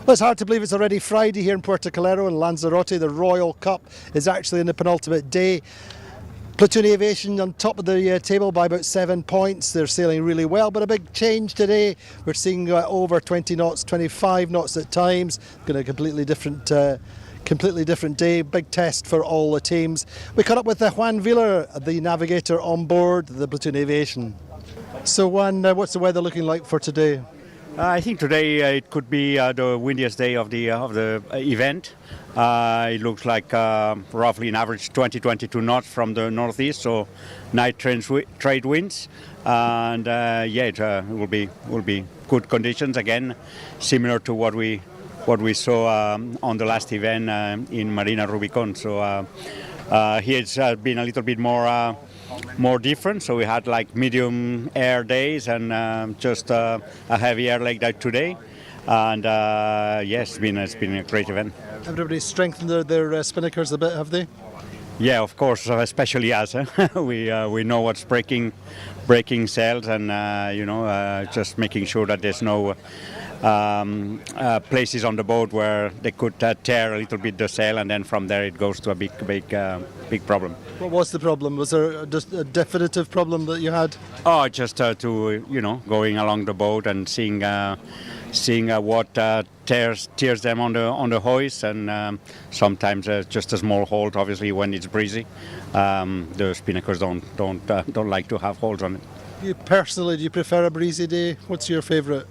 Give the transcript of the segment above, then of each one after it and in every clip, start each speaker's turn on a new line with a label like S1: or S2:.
S1: Well, it's hard to believe it's already Friday here in Puerto Calero in Lanzarote. The Royal Cup is actually in the penultimate day. Platoon Aviation on top of the table by about 7 points. They're sailing really well, but a big change today. We're seeing over 20 knots, 25 knots at times. Going to a completely different day. Big test for all the teams. We caught up with Juan Villa, the navigator on board the Platoon Aviation. So Juan, what's the weather looking like for today?
S2: I think today it could be the windiest day of the event. It looks like roughly an average 20-22 knots from the northeast, so night trade winds, and it will be good conditions again, similar to what we saw on the last event in Marina Rubicon. So here it's been a little bit more different. So we had like medium air days and just a heavy air like that today. And yes, it's been a great event.
S1: Everybody's strengthened their spinnakers a bit, have they?
S2: Yeah, of course, especially us. We know what's breaking sails, and just making sure that there's no places on the boat where they could tear a little bit the sail, and then from there it goes to a big problem.
S1: What was the problem? Was there just a definitive problem that you had?
S2: Oh, just going along the boat and seeing what tears them on the hoist, and sometimes just a small hold. Obviously, when it's breezy, the spinnakers don't like to have holes on it.
S1: You personally, do you prefer a breezy day? What's your favourite?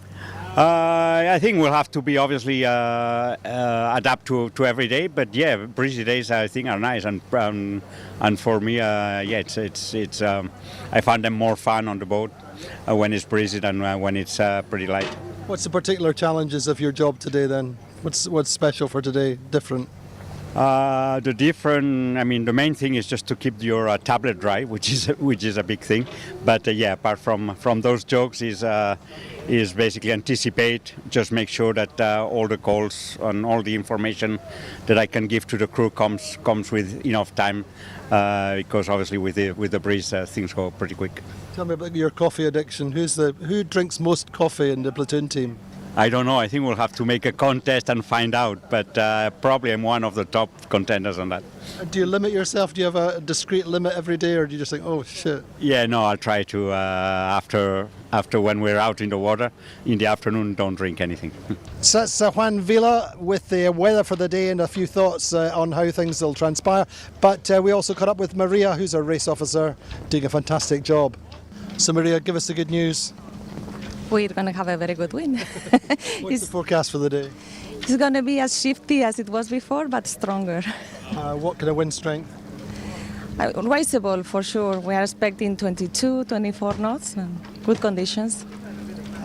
S2: I think we'll have to be obviously adapt to every day, but yeah, breezy days I think are nice, and for me, it's I find them more fun on the boat when it's breezy than when it's pretty light.
S1: What's the particular challenges of your job today then? What's special for today, different?
S2: The main thing is just to keep your tablet dry, which is a big thing. But apart from those jokes, is basically anticipate, just make sure that all the calls and all the information that I can give to the crew comes with enough time, because obviously with the breeze things go pretty quick.
S1: Tell me about your coffee addiction. Who drinks most coffee in the platoon team?
S2: I don't know. I think we'll have to make a contest and find out, but probably I'm one of the top contenders on that.
S1: Do you limit yourself? Do you have a discrete limit every day, or do you just think, oh shit?
S2: Yeah, no, I'll try to, after when we're out in the water, in the afternoon, don't drink anything.
S1: So that's Juan Villa with the weather for the day and a few thoughts on how things will transpire. But we also caught up with Maria, who's our race officer, doing a fantastic job. So Maria, give us the good news.
S3: We're going to have a very good win.
S1: What's the forecast for the day?
S3: It's going to be as shifty as it was before, but stronger.
S1: What kind of wind strength?
S3: Raceable for sure. We are expecting 22, 24 knots and good conditions.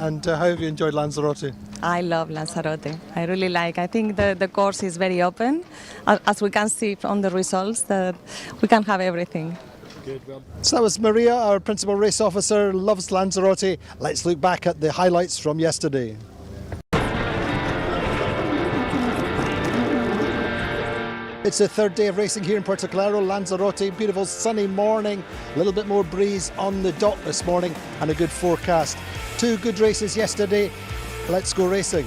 S1: And how have you enjoyed Lanzarote?
S3: I love Lanzarote. I really like. I think the course is very open. As we can see from the results, that we can have everything.
S1: Good, well. So that was Maria, our principal race officer, loves Lanzarote. Let's look back at the highlights from yesterday. It's the third day of racing here in Puerto Calero, Lanzarote. Beautiful sunny morning, a little bit more breeze on the dock this morning, and a good forecast. 2 good races yesterday. Let's go racing.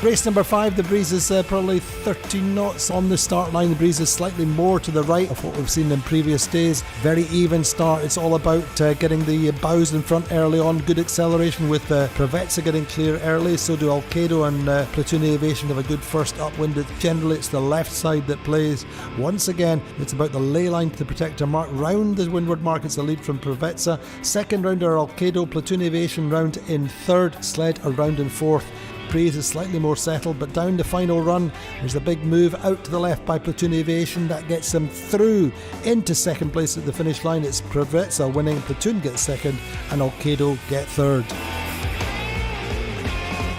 S1: Race number 5, the breeze is probably 13 knots on the start line. The breeze is slightly more to the right of what we've seen in previous days. Very even start. It's all about getting the bows in front early on. Good acceleration with Prevetsa getting clear early. So do Alkedo and Platoon Aviation have a good first upwind. Generally it's the left side that plays. Once again, it's about the ley line to the protector mark. Round the windward mark, it's the lead from Prevetsa. Second rounder Alkedo, Platoon Aviation round in third, Sled around in fourth. Prix is slightly more settled, but down the final run there's a big move out to the left by Platoon Aviation that gets them through into second place at the finish line. It's Prevetsa winning, Platoon gets second and Alkedo get third.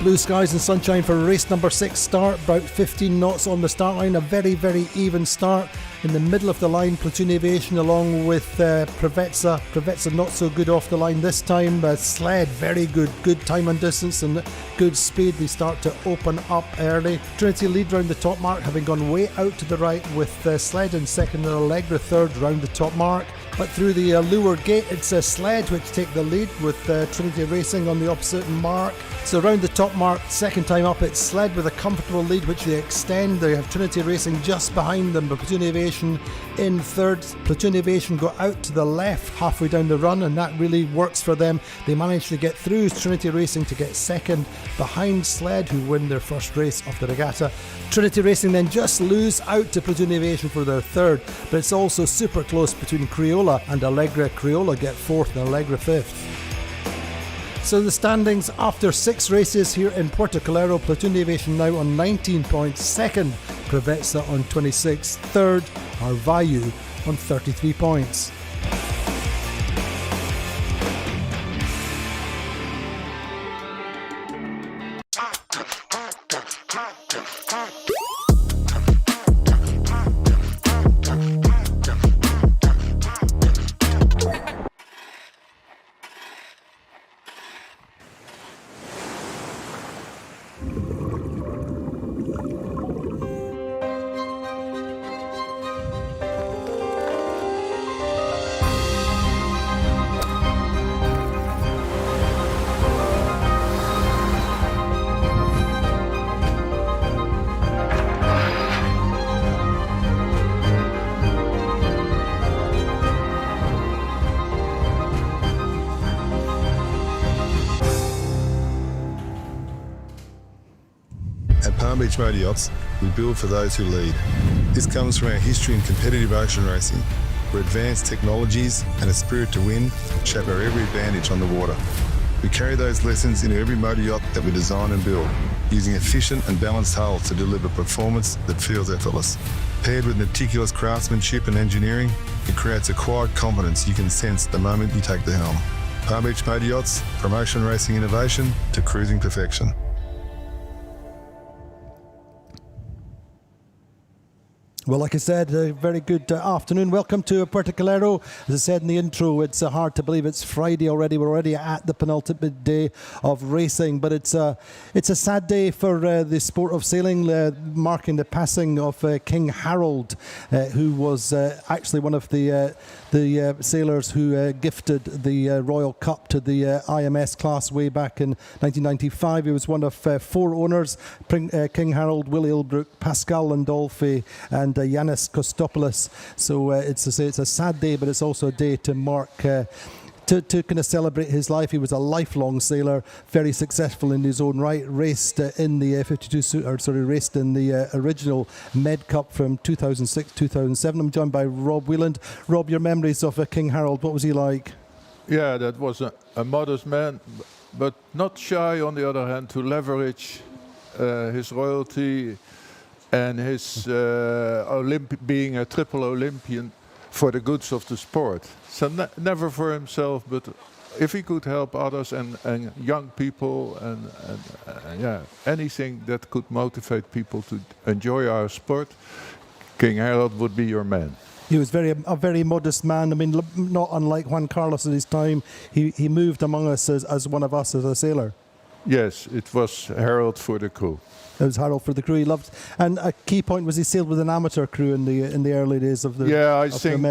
S1: Blue skies and sunshine for race number 6 start, about 15 knots on the start line, a very, very even start. In the middle of the line, Platoon Aviation along with Prevetsa. Prevetsa not so good off the line this time, but Sled very good time and distance and good speed. They start to open up early. Trinity lead round the top mark, having gone way out to the right with Sled in second and Allegra third round the top mark. But through the leeward gate, it's a Sled which take the lead with Trinity Racing on the opposite mark. So around the top mark, second time up, it's Sled with a comfortable lead which they extend. They have Trinity Racing just behind them, but Platoon Aviation in third. Platoon Aviation go out to the left halfway down the run, and that really works for them. They manage to get through Trinity Racing to get second behind Sled, who win their first race of the regatta. Trinity Racing then just lose out to Platoon Aviation for their third, but it's also super close between Crioula and Allegra. Crioula get fourth and Allegra fifth. So the standings after 6 races here in Puerto Calero: Platoon Aviation now on 19 points, second Preveza on 26, third are Vayu on 33 points.
S4: At Palm Beach Motor Yachts, we build for those who lead. This comes from our history in competitive ocean racing, where advanced technologies and a spirit to win shape our every advantage on the water. We carry those lessons into every motor yacht that we design and build, using efficient and balanced hulls to deliver performance that feels effortless. Paired with meticulous craftsmanship and engineering, it creates a quiet confidence you can sense the moment you take the helm. Palm Beach Motor Yachts, from ocean racing innovation to cruising perfection.
S1: Well, like I said, a very good afternoon. Welcome to Puerto Calero. As I said in the intro, it's hard to believe it's Friday already. We're already at the penultimate day of racing, but it's a sad day for the sport of sailing, marking the passing of King Harold, who was actually one of the sailors who gifted the Royal Cup to the IMS class way back in 1995. He was one of 4 owners: King Harold, Willie Ilbrook, Pascal Landolfi, and Yanis Kostopoulos. So it's a sad day, but it's also a day to mark, to kind of celebrate his life. He was a lifelong sailor, very successful in his own right. Raced in the 52 raced in the original Med Cup from 2006-2007. I'm joined by Rob Wheeland. Rob, your memories of King Harold, what was he like?
S5: Yeah, that was a modest man, but not shy, on the other hand, to leverage his royalty and his being a triple Olympian for the goods of the sport. So never for himself, but if he could help others and young people and anything that could motivate people to enjoy our sport, King Harold would be your man.
S1: He was a very modest man. I mean, not unlike Juan Carlos at his time. He moved among us as one of us as a sailor.
S5: Yes, it was Harold for the crew.
S1: It was Harold for the crew. He loved, and a key point was he sailed with an amateur crew in the early days of the.
S5: Yeah, I think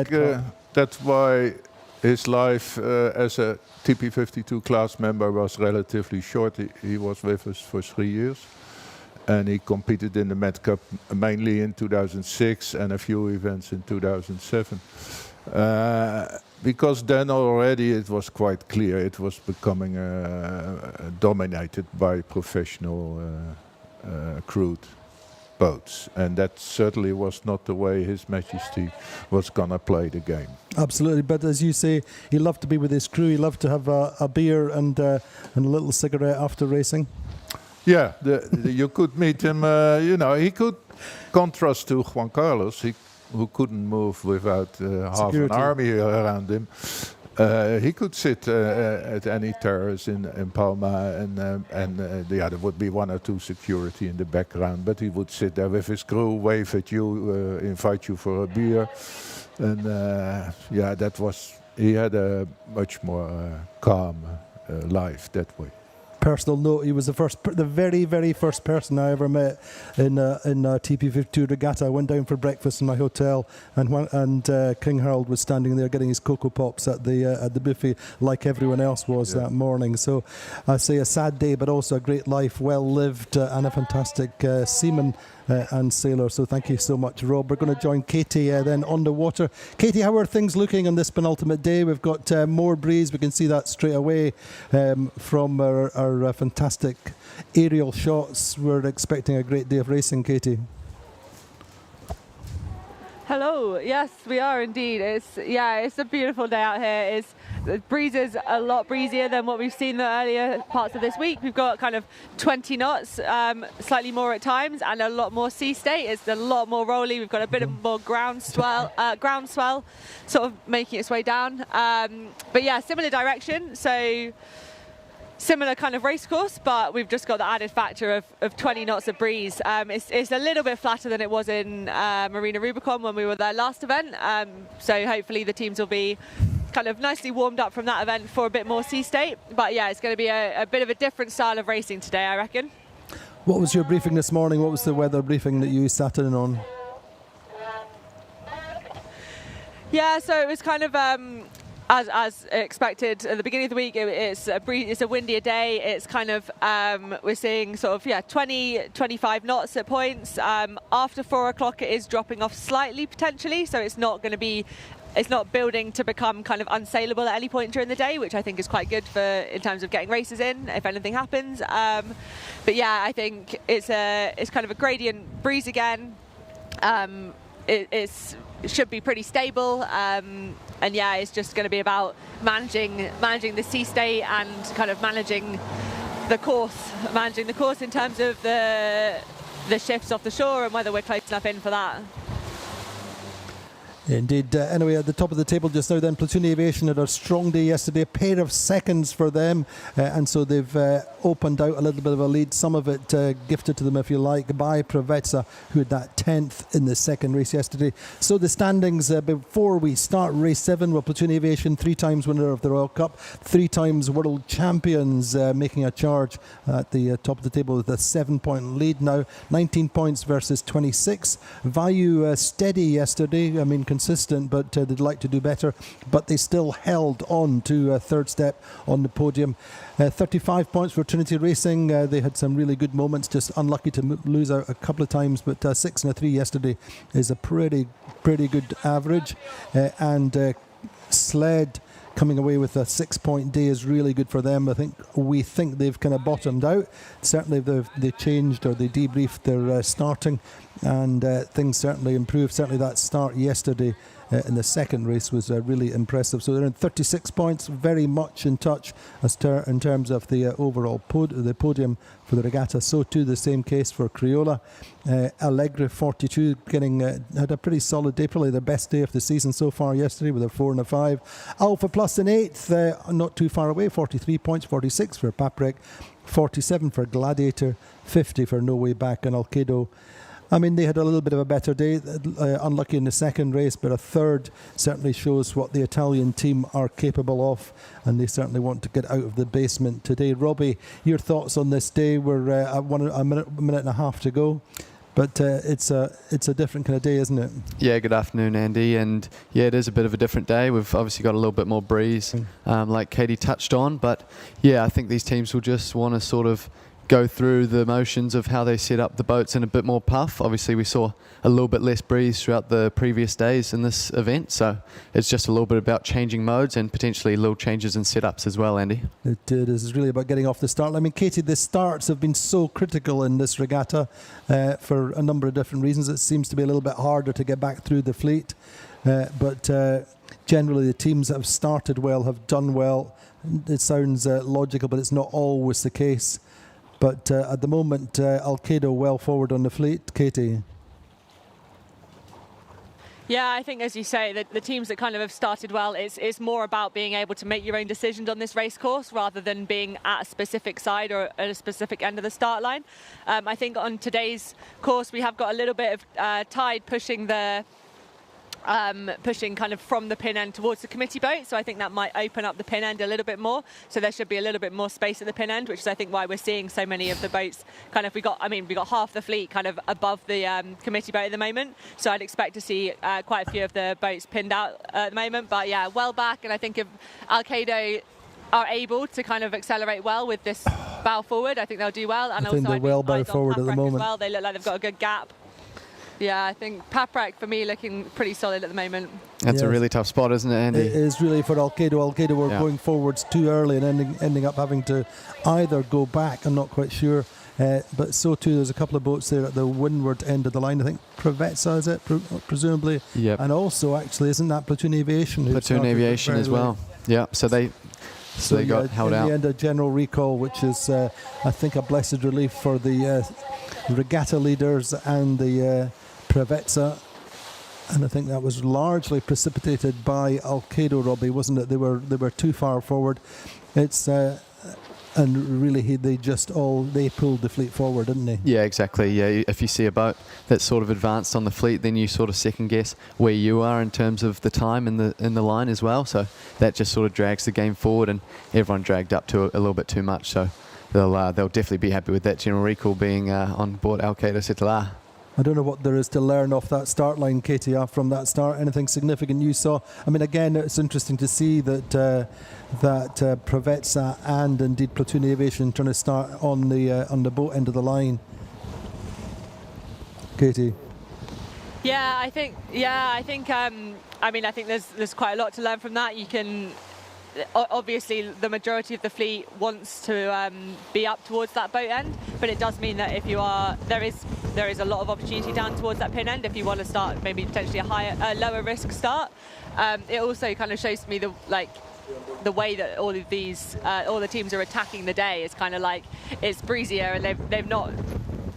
S5: that's why his life as a TP52 class member was relatively short. He was with us for 3 years, and he competed in the Med Cup mainly in 2006 and a few events in 2007. Because then already it was quite clear it was becoming dominated by professional crewed boats, and that certainly was not the way His Majesty was gonna play the game.
S1: Absolutely, but as you say, he loved to be with his crew. He loved to have a beer and a little cigarette after racing.
S5: Yeah, you could meet him. He could contrast to Juan Carlos, who couldn't move without half an army around him. He could sit at any terrace in Palma, and there would be 1 or 2 security in the background, but he would sit there with his crew, wave at you, invite you for a beer, and he had a much more calm life that way.
S1: personal note, he was the very first person I ever met in TP52 Regatta. I went down for breakfast in my hotel, and King Harold was standing there getting his Cocoa Pops at the buffet, like everyone else was that morning. So I say a sad day, but also a great life, well lived, and a fantastic seaman and sailor. So thank you so much, Rob. We're going to join Katie then on the water. Katie, how are things looking on this penultimate day? We've got more breeze. We can see that straight away from our fantastic aerial shots. We're expecting a great day of racing, Katie.
S6: Hello. Yes, we are indeed. It's a beautiful day out here. The breeze is a lot breezier than what we've seen in the earlier parts of this week. We've got kind of 20 knots, slightly more at times, and a lot more sea state. It's a lot more rolly. We've got a bit of more ground swell, sort of making its way down. But yeah, similar direction. So similar kind of race course, but we've just got the added factor of 20 knots of breeze. It's a little bit flatter than it was in Marina Rubicon when we were there last event. So hopefully the teams will be kind of nicely warmed up from that event for a bit more sea state. But yeah, it's going to be a bit of a different style of racing today, I reckon.
S1: What was your briefing this morning? What was the weather briefing that you sat in on?
S6: Yeah, so it was kind of as expected at the beginning of the week. It's a windier day. It's kind of we're seeing sort of 20-25 knots at points. After 4 o'clock it is dropping off slightly potentially, so it's not building to become kind of unsaleable at any point during the day, which I think is quite good in terms of getting races in if anything happens. But yeah, I think it's kind of a gradient breeze again. It should be pretty stable, and yeah, it's just going to be about managing the sea state and kind of managing the course in terms of the shifts off the shore and whether we're close enough in for that.
S1: Indeed. Anyway, at the top of the table just now then, Platoon Aviation had a strong day yesterday, a pair of seconds for them, and so they've opened out a little bit of a lead, some of it gifted to them, if you like, by Provezza, who had that 10th in the second race yesterday. So the standings before we start race 7, well, Platoon Aviation, 3 times winner of the Royal Cup, 3 times world champions, making a charge at the top of the table with a 7-point lead now, 19 points versus 26. Vayu steady yesterday, I mean consistent, but they'd like to do better, but they still held on to a third step on the podium. 35 points for Trinity Racing. They had some really good moments, just unlucky to lose out a couple of times, but 6 and a 3 yesterday is a pretty good average. And Sled coming away with a 6-point day is really good for them. We think they've kind of bottomed out. Certainly they changed or they debriefed their starting, and things certainly improved. Certainly that start yesterday in the second race was really impressive. So they're in 36 points, very much in touch in terms of the overall podium for the regatta. So too the same case for Crioula. Allegre 42 had a pretty solid day, probably their best day of the season so far yesterday with a 4 and a 5. Alpha Plus in 8th, not too far away, 43 points, 46 for Paprec, 47 for Gladiator, 50 for No Way Back, and Alkedo. I mean, they had a little bit of a better day, unlucky in the second race, but a third certainly shows what the Italian team are capable of, and they certainly want to get out of the basement today. Robbie, your thoughts on this day? We're at a minute and a half to go, but it's a different kind of day, isn't it?
S7: Yeah, good afternoon, Andy, and yeah, it is a bit of a different day. We've obviously got a little bit more breeze, like Katie touched on, but yeah, I think these teams will just want to sort of go through the motions of how they set up the boats in a bit more puff. Obviously we saw a little bit less breeze throughout the previous days in this event, so it's just a little bit about changing modes and potentially little changes in setups as well, Andy.
S1: It is really about getting off the start. I mean, Katie, the starts have been so critical in this regatta for a number of different reasons. It seems to be a little bit harder to get back through the fleet, but generally the teams that have started well have done well. It sounds logical, but it's not always the case. But at the moment, Alkedo well forward on the fleet. Katie?
S6: Yeah, I think, as you say, the teams that kind of have started well, it's more about being able to make your own decisions on this race course rather than being at a specific side or at a specific end of the start line. I think on today's course, we have got a little bit of tide pushing the pushing kind of from the pin end towards the committee boat. So I think that might open up the pin end a little bit more. So there should be a little bit more space at the pin end, which is I think why we're seeing so many of the boats kind of, we got half the fleet kind of above the committee boat at the moment. So I'd expect to see quite a few of the boats pinned out at the moment. But yeah, well back. And I think if Alkedo are able to kind of accelerate well with this bow forward, I think they'll do well. And
S1: I think they're well bow forward at the moment.
S6: As well. They look like they've got a good gap. Yeah, I think Paprec for me looking pretty solid at the moment.
S7: That's a really tough spot, isn't it, Andy?
S1: It is really for Alkedo. Alkedo were going forwards too early and ending up having to either go back, I'm not quite sure, but so too there's a couple of boats there at the windward end of the line. I think Prevezza, is it, presumably?
S7: Yep.
S1: And also, actually, isn't that Platoon Aviation?
S7: Platoon Aviation as well. Yeah, so they got held out.
S1: In the end, a general recall, which is, I think, a blessed relief for the regatta leaders and the Prevezza, and I think that was largely precipitated by Alkedo, Robbie, wasn't it? They were too far forward. It's and really they pulled the fleet forward, didn't they?
S7: Yeah, exactly. Yeah, if you see a boat that's sort of advanced on the fleet, then you sort of second guess where you are in terms of the time in the line as well. So that just sort of drags the game forward, and everyone dragged up to a little bit too much. So they'll definitely be happy with that general recall being on board Alkedo Setala.
S1: I don't know what there is to learn off that start line, Katie, from that start. Anything significant you saw? I mean, again, it's interesting to see that Prevezza and indeed Platoon Aviation trying to start on the boat end of the line. Katie.
S6: I think there's quite a lot to learn from that. You can obviously the majority of the fleet wants to be up towards that boat end, but it does mean that if you are, there is a lot of opportunity down towards that pin end if you want to start maybe potentially a lower risk start. It also kind of shows me the way that all of these all the teams are attacking the day is kind of like it's breezier, and they've not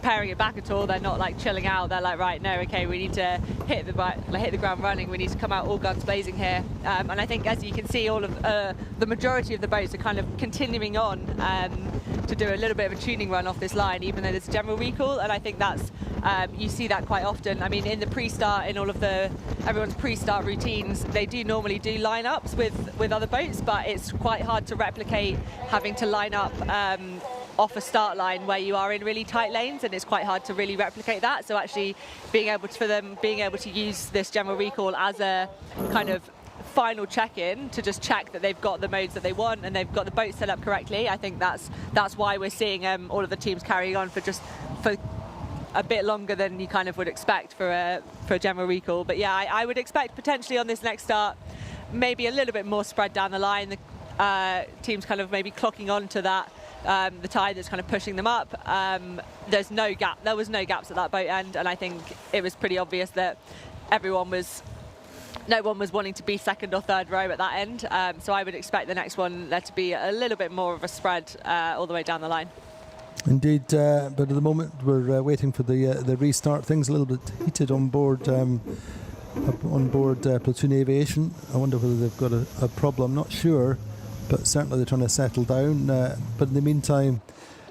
S6: paring it back at all. They're not like chilling out. They're like, right, no, okay, we need to hit the ground running. We need to come out all guns blazing here. And I think, as you can see, all of the majority of the boats are kind of continuing on to do a little bit of a tuning run off this line, even though there's a general recall. And I think that's you see that quite often. I mean, in the pre-start, in all of everyone's pre-start routines, they do normally do lineups with other boats, but it's quite hard to replicate having to line up off a start line where you are in really tight lanes, and it's quite hard to really replicate that. So actually being able to use this general recall as a kind of final check-in to just check that they've got the modes that they want and they've got the boat set up correctly, I think that's why we're seeing all of the teams carrying on for a bit longer than you kind of would expect for a general recall. But yeah, I would expect potentially on this next start maybe a little bit more spread down the line, the teams kind of maybe clocking on to that the tide that's kind of pushing them up. There was no gaps at that boat end, and I think it was pretty obvious that no one was wanting to be second or third row at that end. So I would expect the next one there to be a little bit more of a spread all the way down the line.
S1: Indeed, but at the moment we're waiting for the restart. Things a little bit heated on board Platoon Aviation. I wonder whether they've got a problem. Not sure, but certainly they're trying to settle down. But in the meantime,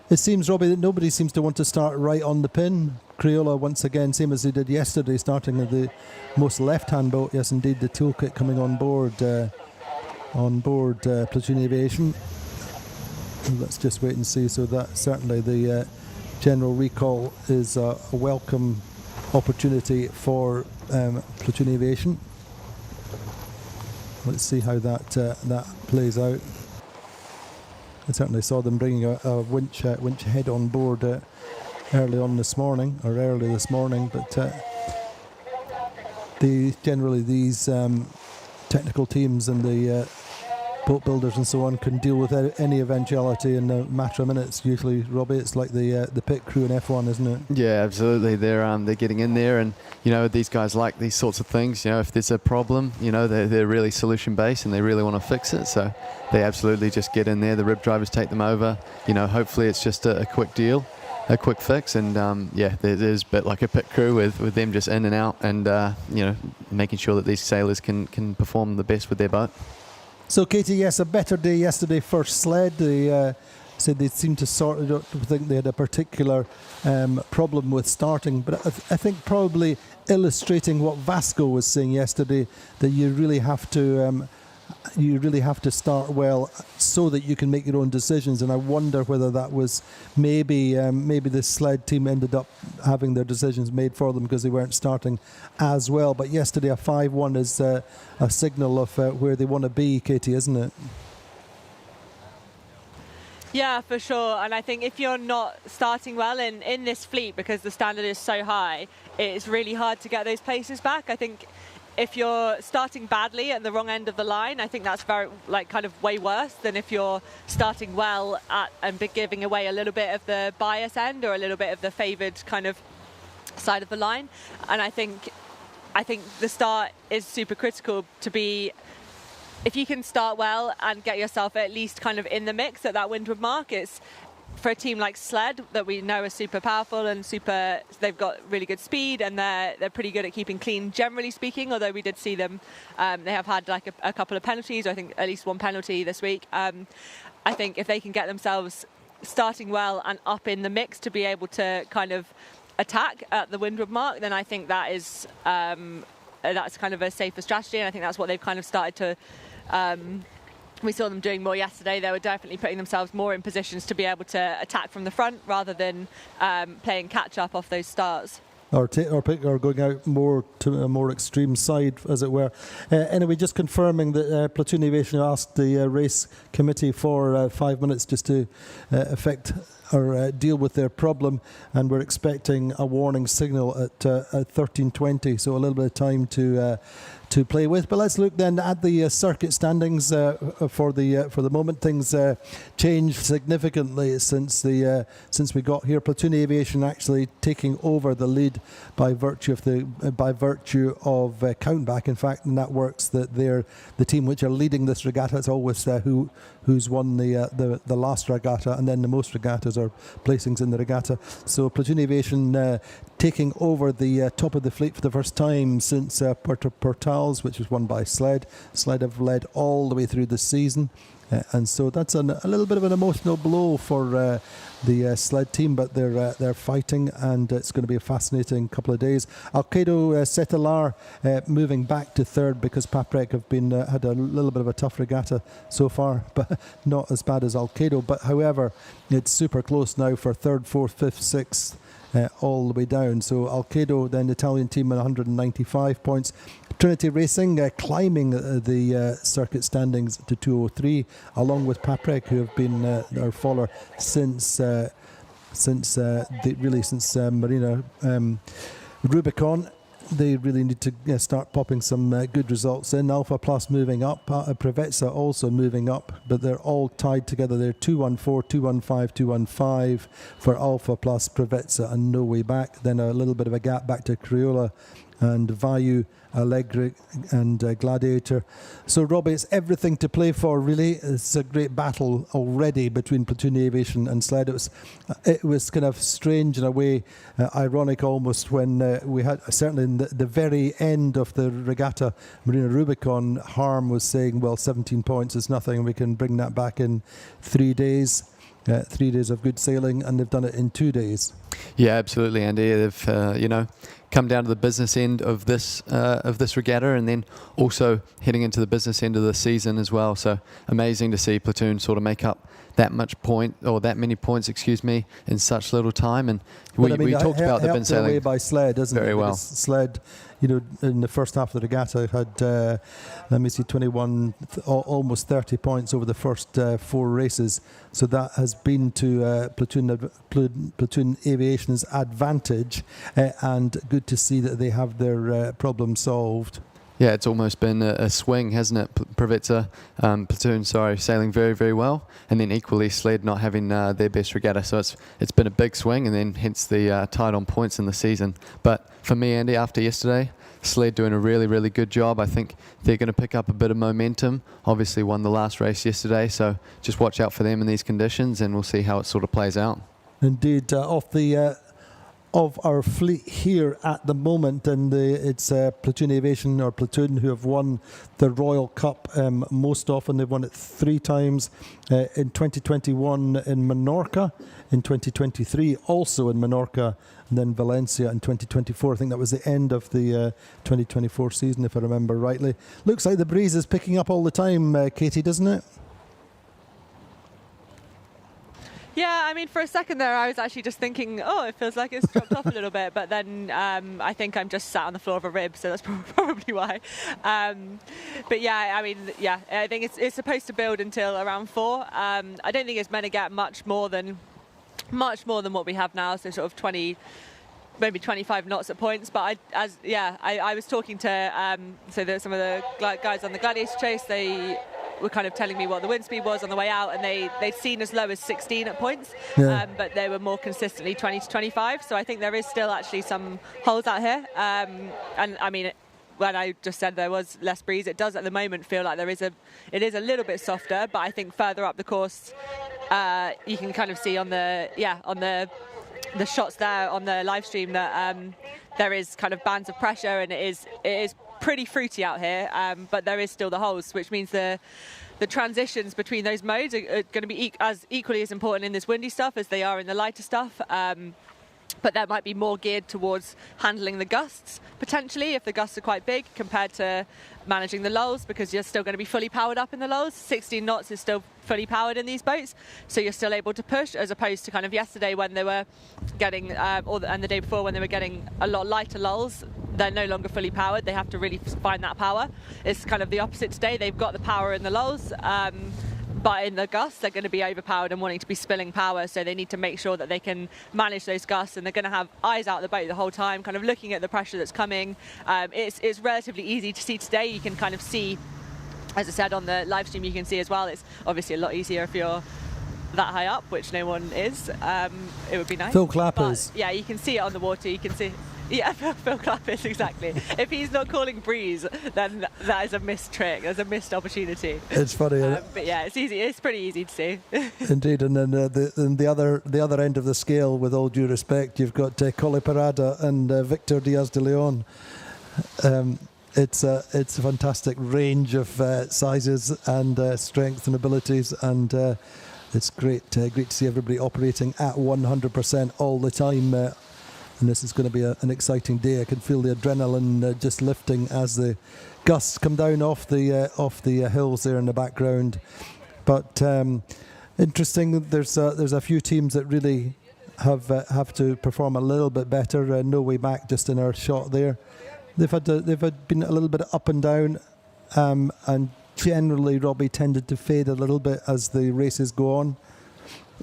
S1: it seems, Robbie, that nobody seems to want to start right on the pin. Crioula once again, same as they did yesterday, starting at the most left-hand boat. Yes, indeed, the toolkit coming on board Platoon Aviation. Let's just wait and see. So that certainly the general recall is a welcome opportunity for Platoon Aviation. Let's see how that plays out. I certainly saw them bringing a winch head on board early this morning, but these technical teams and the boat builders and so on can deal with any eventuality in a matter of minutes. Usually, Robbie, it's like the pit crew in F1, isn't it?
S7: Yeah, absolutely. They're getting in there, and these guys like these sorts of things. If there's a problem, they're really solution based and they really want to fix it. So they absolutely just get in there. The rib drivers take them over. Hopefully it's just a quick deal, a quick fix, and there's a bit like a pit crew with them just in and out, and making sure that these sailors can perform the best with their boat.
S1: So, Katie, yes, a better day yesterday for sled. The said they seemed to don't think they had a particular problem with starting, but I think probably illustrating what Vasco was saying yesterday, that you really have to start well so that you can make your own decisions. And I wonder whether that was maybe the sled team ended up having their decisions made for them because they weren't starting as well. But yesterday a 5-1 is a signal of where they want to be, Katie, isn't it?
S6: Yeah, for sure. And I think if you're not starting well in this fleet, because the standard is so high, it's really hard to get those places back. I think if you're starting badly at the wrong end of the line, I think that's kind of way worse than if you're starting well and giving away a little bit of the bias end or a little bit of the favoured kind of side of the line. And I think the start is super critical to be. If you can start well and get yourself at least kind of in the mix at that windward mark, it's for a team like Sled that we know are super powerful and they've got really good speed and they're pretty good at keeping clean, generally speaking, although we did see them, they have had like a couple of penalties, I think at least one penalty this week. I think if they can get themselves starting well and up in the mix to be able to kind of attack at the windward mark, then I think that is that's kind of a safer strategy, and I think that's what they've kind of started to we saw them doing more yesterday. They were definitely putting themselves more in positions to be able to attack from the front rather than playing catch up off those starts.
S1: Or going out more to a more extreme side, as it were. Anyway, just confirming that Platoon Aviation asked the race committee for 5 minutes just to affect or deal with their problem, and we're expecting a warning signal at 13:20, so a little bit of time to play with. But let's look then at the circuit standings for the moment. Things changed significantly since we got here. Platoon Aviation actually taking over the lead by virtue of countback. In fact, and that works that they're the team which are leading this regatta. It's always who's won the last regatta, and then the most regattas or placings in the regatta. So Platoon Aviation taking over the top of the fleet for the first time since Puerto Portals, which was won by Sled. Sled have led all the way through the season, and so that's a little bit of an emotional blow for the Sled team, but they're fighting, and it's going to be a fascinating couple of days. Alkedo Setelar moving back to third because Paprec have been had a little bit of a tough regatta so far, but not as bad as Alkedo. But however, it's super close now for third, fourth, fifth, sixth. All the way down. So Alkedo, then the Italian team, at 195 points. Trinity Racing climbing the circuit standings to 203, along with Paprec, who have been our follower since Marina Rubicon. They really need to start popping some good results in. Alpha Plus moving up, Preveza also moving up, but they're all tied together. They're 214, 215, 215 for Alpha Plus, Preveza, and no way back. Then a little bit of a gap back to Crioula and Vayu, Allegri and Gladiator. So Robbie, it's everything to play for, really. It's a great battle already between Platoon Aviation and Sled. It was kind of strange in a way, ironic almost, when we had, certainly in the very end of the regatta, Marina Rubicon, Harm was saying, well, 17 points is nothing, we can bring that back in 3 days. 3 days of good sailing, and they've done it in 2 days.
S7: Yeah, absolutely, Andy. They've come down to the business end of this regatta, and then also heading into the business end of the season as well. So amazing to see Platoon sort of make up that many points, in such little time. And we talked about they've been sailing
S1: away by Sled, isn't it?
S7: Very well.
S1: Sled, in the first half of the regatta had 21, almost 30 points over the first 4 races. So that has been to Platoon Aviation's advantage, and good to see that they have their problem solved.
S7: Yeah, it's almost been a swing, hasn't it? Preveza, Platoon, sailing very, very well, and then equally Sled not having their best regatta. So it's been a big swing, and then hence the tied on points in the season. But for me, Andy, after yesterday, Sled doing a really, really good job. I think they're going to pick up a bit of momentum. Obviously won the last race yesterday, so just watch out for them in these conditions, and we'll see how it sort of plays out.
S1: Indeed, off the of our fleet here at the moment, and it's Platoon Aviation or Platoon who have won the Royal Cup most often. They've won it 3 times in 2021 in Menorca, in 2023 also in Menorca, and then Valencia in 2024. I think that was the end of the 2024 season, if I remember rightly. Looks like the breeze is picking up all the time, Katie, doesn't it?
S6: Yeah, I mean, for a second there, I was actually just thinking, oh, it feels like it's dropped off a little bit. But then I think I'm just sat on the floor of a rib, so that's probably why. But yeah, I mean, yeah, I think it's supposed to build until around 4. I don't think it's meant to get much more than what we have now, so sort of 20, maybe 25 knots at points. But I was talking to some of the guys on the Gladiator chase. They were kind of telling me what the wind speed was on the way out, and they'd seen as low as 16 at points, but they were more consistently 20 to 25. So I think there is still actually some holes out here. And I mean, when I just said there was less breeze, it does at the moment feel like it is a little bit softer. But I think further up the course, you can kind of see on the shots there on the live stream that there is kind of bands of pressure, and it is pretty fruity out here, but there is still the holes, which means the transitions between those modes are going to be equally as important in this windy stuff as they are in the lighter stuff. But that might be more geared towards handling the gusts, potentially, if the gusts are quite big, compared to managing the lulls, because you're still going to be fully powered up in the lulls. 16 knots is still fully powered in these boats, so you're still able to push, as opposed to kind of yesterday when they were getting, and the day before when they were getting a lot lighter lulls. They're no longer fully powered. They have to really find that power. It's kind of the opposite today. They've got the power in the lulls, but in the gusts, they're going to be overpowered and wanting to be spilling power, so they need to make sure that they can manage those gusts, and they're going to have eyes out the boat the whole time, kind of looking at the pressure that's coming. It's relatively easy to see today. You can kind of see, as I said on the live stream, you can see as well, it's obviously a lot easier if you're that high up, which no one is. It would be nice.
S1: Phil Clappers.
S6: But, yeah, you can see it on the water. You can see. Yeah, Phil Clappers, exactly. If he's not calling breeze, then that is a missed trick. There's a missed opportunity.
S1: It's funny.
S6: But yeah, it's easy. It's pretty easy to see.
S1: Indeed, and then the other end of the scale, with all due respect, you've got Colli Parada and Victor Diaz de Leon. It's a fantastic range of sizes and strength and abilities, and it's great to see everybody operating at 100% all the time. And this is going to be an exciting day. I can feel the adrenaline just lifting as the gusts come down off the hills there in the background. But interesting. There's a few teams that really have to perform a little bit better. No Way Back, just in our shot there. They've been a little bit up and down, and generally Robbie tended to fade a little bit as the races go on.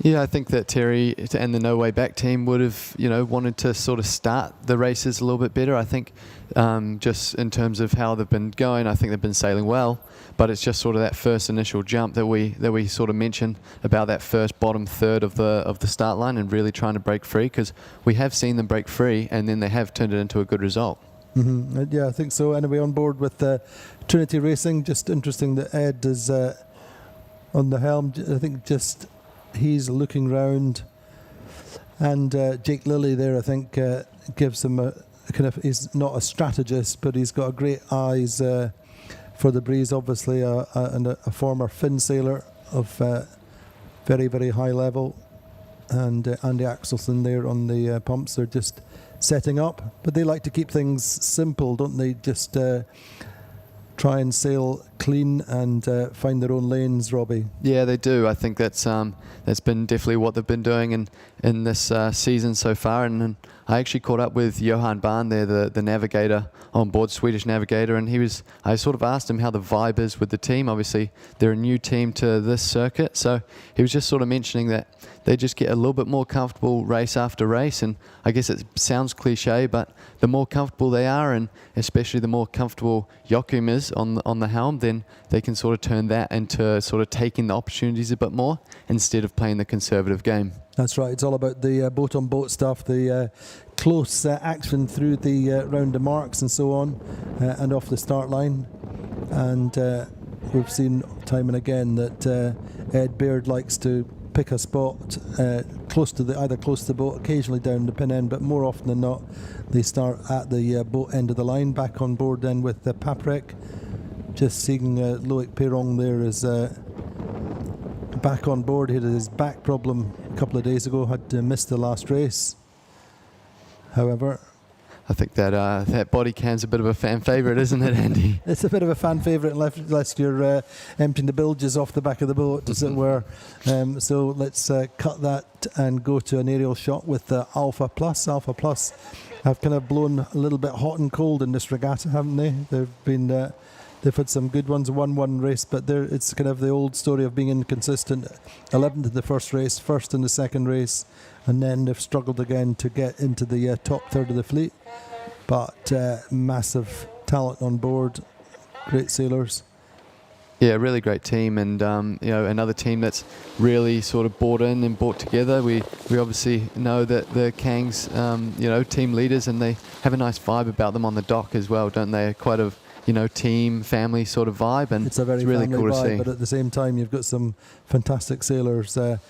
S7: Yeah, I think that Terry and the No Way Back team would have, wanted to sort of start the races a little bit better. I think just in terms of how they've been going, I think they've been sailing well, but it's just sort of that first initial jump that we sort of mentioned about that first bottom third of the start line and really trying to break free, because we have seen them break free and then they have turned it into a good result.
S1: Mm-hmm. Yeah, I think so. Anyway, on board with Trinity Racing, just interesting that Ed is on the helm. I think just he's looking round, and Jake Lilly there, I think, gives him a kind of, he's not a strategist, but he's got a great eyes for the breeze, obviously, and a former Finn sailor of very, very high level. And Andy Axelson there on the pumps. They're just setting up, but they like to keep things simple, don't they? Just try and sail clean and find their own lanes, Robbie. Yeah, they do. I think that's been definitely what they've been doing in this season so far. And I actually caught up with Johan Bahn there, the navigator on board, Swedish navigator, and I sort of asked him how the vibe is with the team. Obviously, they're a new team to this circuit, so he was just sort of mentioning that they just get a little bit more comfortable race after race, and I guess it sounds cliche, but the more comfortable they are, and especially the more comfortable Joachim is on the helm, then they can sort of turn that into sort of taking the opportunities a bit more instead of playing the conservative game. That's right. It's all about the boat-on-boat stuff, the close action through the round the marks and so on, and off the start line. And we've seen time and again that Ed Baird likes to pick a spot close to the boat, occasionally down the pin end, but more often than not, they start at the boat end of the line. Back on board then with the Paprec. Just seeing Loic Perron there is back on board. He had his back problem a couple of days ago, had missed the last race. However,
S7: I think that body can's a bit of a fan favourite, isn't it, Andy?
S1: it's a bit of a fan favourite unless you're emptying the bilges off the back of the boat, as it were. So let's cut that and go to an aerial shot with the Alpha Plus. Alpha Plus have kind of blown a little bit hot and cold in this regatta, haven't they? They've had some good ones, won one race, but it's kind of the old story of being inconsistent. 11th in the first race, first in the second race, and then they've struggled again to get into the top third of the fleet. But massive talent on board, great sailors.
S7: Yeah, really great team, and another team that's really sort of bought in and brought together. We obviously know that the Kangs, team leaders, and they have a nice vibe about them on the dock as well, don't they? Quite a team, family sort of vibe, and
S1: it's a very
S7: really
S1: family
S7: cool
S1: vibe,
S7: to see.
S1: but at the same time, you've got some fantastic sailors on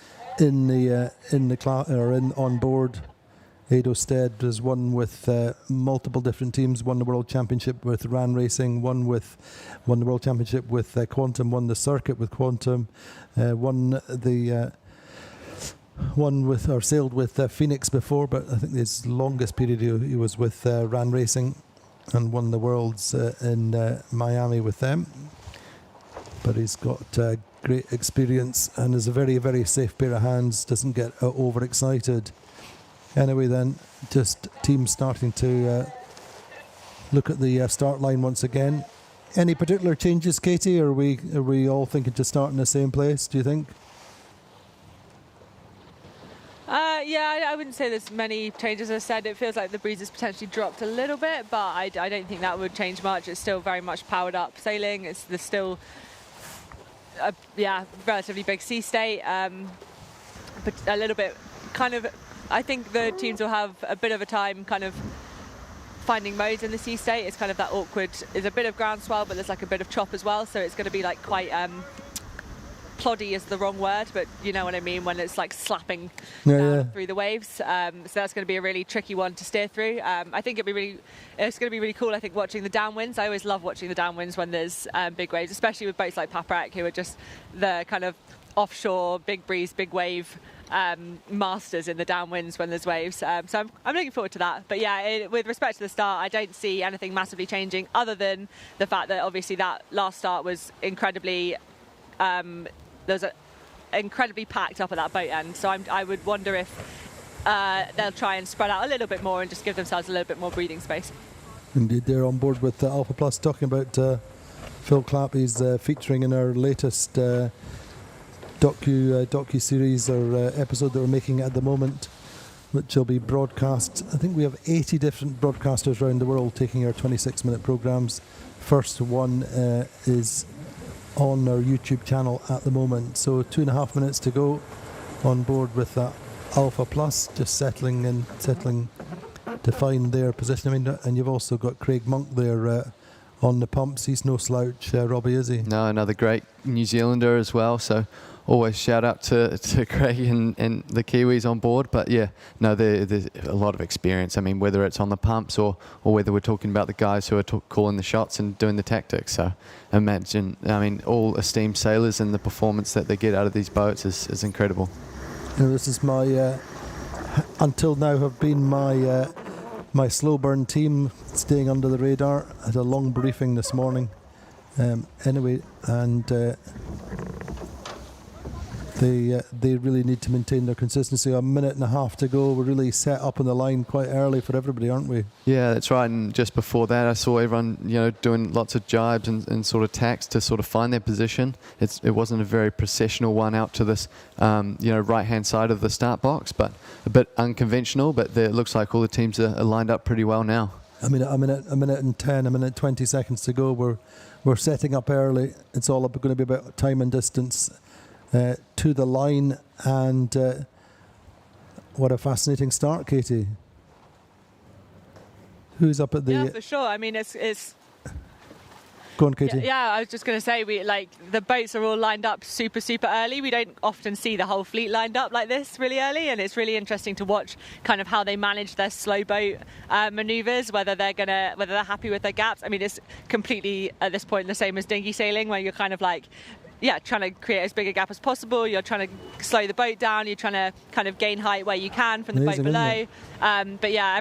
S1: board. Ado Stead has won with multiple different teams, won the World Championship with RAN Racing, won the World Championship with Quantum, won the circuit with Quantum, sailed with Phoenix before, but I think his longest period he was with RAN Racing and won the Worlds in Miami with them. But he's got great experience and is a very, very safe pair of hands, doesn't get overexcited. Anyway then, just teams starting to look at the start line once again. Any particular changes, Katie, or are we all thinking to start in the same place, do you think?
S6: I wouldn't say there's many changes. As I said, it feels like the breeze has potentially dropped a little bit, but I don't think that would change much. It's still very much powered up sailing. There's still a relatively big sea state, but a little bit kind of. I think the teams will have a bit of a time kind of finding modes in the sea state. It's kind of that awkward. There's a bit of ground swell, but there's like a bit of chop as well. So it's going to be like quite ploddy is the wrong word, but you know what I mean when it's like slapping through the waves. So that's going to be a really tricky one to steer through. I think it's going to be really cool. I think watching the downwinds. I always love watching the downwinds when there's big waves, especially with boats like Paprec, who are just the kind of offshore big breeze, big wave masters in the downwinds when there's waves. So I'm looking forward to that. But yeah, with respect to the start, I don't see anything massively changing other than the fact that obviously that last start was incredibly incredibly packed up at that boat end. So I would wonder if they'll try and spread out a little bit more and just give themselves a little bit more breathing space.
S1: Indeed, they're on board with Alpha Plus, talking about Phil Clappy's featuring in our latest docu-series or episode that we're making at the moment, which will be broadcast. I think we have 80 different broadcasters around the world taking our 26-minute programs. First one is on our YouTube channel at the moment. So 2.5 minutes to go on board with that Alpha Plus, just settling to find their position. I mean, and you've also got Craig Monk there on the pumps. He's no slouch, Robbie, is he?
S7: No, another great New Zealander as well. So always shout out to Craig and the Kiwis on board. But yeah, no, there's a lot of experience. I mean, whether it's on the pumps or whether we're talking about the guys who are calling the shots and doing the tactics. So imagine, I mean, all esteemed sailors and the performance that they get out of these boats is incredible.
S1: This is my, until now have been my slow burn team staying under the radar. I had a long briefing this morning. Anyway, and they really need to maintain their consistency. A minute and a half to go. We're really set up on the line quite early for everybody, aren't we?
S7: Yeah, that's right. And just before that, I saw everyone, doing lots of jibes and sort of tacks to sort of find their position. It wasn't a very processional one out to this, right-hand side of the start box, but a bit unconventional. But it looks like all the teams are lined up pretty well now. A minute
S1: and 10, a minute 20 seconds to go. We're setting up early. It's all going to be about time and distance to the line, and what a fascinating start, Katie. Who's up at the...
S6: Yeah, for sure. I mean, it's
S1: Go on, Katie.
S6: Yeah, I was just going to say, the boats are all lined up super early. We don't often see the whole fleet lined up like this really early, and it's really interesting to watch kind of how they manage their slow boat manoeuvres, whether they're happy with their gaps. I mean, it's completely at this point the same as dinghy sailing, where you're kind of trying to create as big a gap as possible. You're trying to slow the boat down. You're trying to kind of gain height where you can from the boat below. But yeah,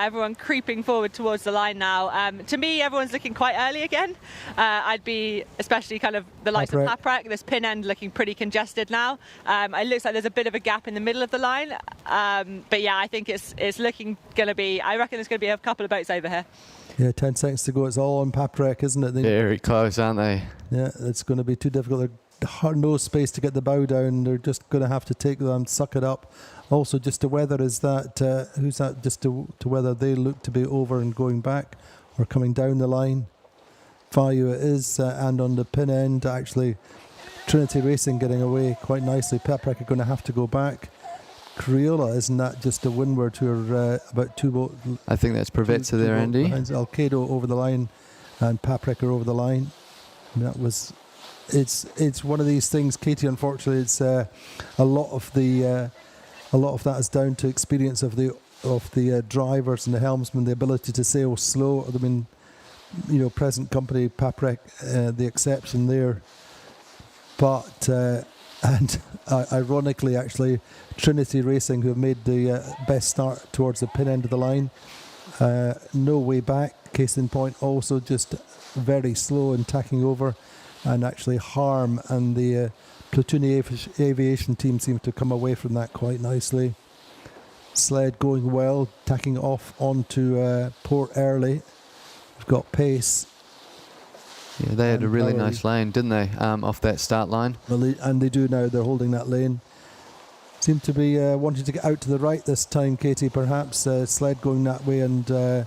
S6: everyone creeping forward towards the line now. To me, everyone's looking quite early again. I'd be, especially kind of the likes of Paprec, this pin end looking pretty congested now. It looks like there's a bit of a gap in the middle of the line. But yeah, I think it's looking going to be, I reckon there's going to be a couple of boats over here.
S1: Yeah, 10 seconds to go. It's all on Paprec, isn't it?
S7: Very close, aren't they?
S1: Yeah, it's going to be too difficult. There's no space to get the bow down. They're just going to have to take them, suck it up. Also, just to weather, is that who's that? Just to weather, they look to be over and going back or coming down the line. Vayu it is, and on the pin end, actually, Trinity Racing getting away quite nicely. Paprec are going to have to go back. Crioula, isn't that just a windward who are about two boats?
S7: I think that's Provezza there, Andy.
S1: Alkedo over the line, and Paprec are over the line. And that was, it's one of these things, Katie. Unfortunately, it's a lot of that is down to experience of the drivers and the helmsmen, the ability to sail slow. I mean, present company, Paprec, the exception there. But and ironically, actually, Trinity Racing, who have made the best start towards the pin end of the line, no way back. Case in point, also just very slow in tacking over, and actually Harm and the Platoon Aviation team seem to come away from that quite nicely. Sled going well, tacking off onto port early. We've got pace.
S7: Yeah, they had a really nice lane, didn't they, off that start line?
S1: Well, and they do now. They're holding that lane. Seem to be wanting to get out to the right this time, Katie, perhaps. Sled going that way and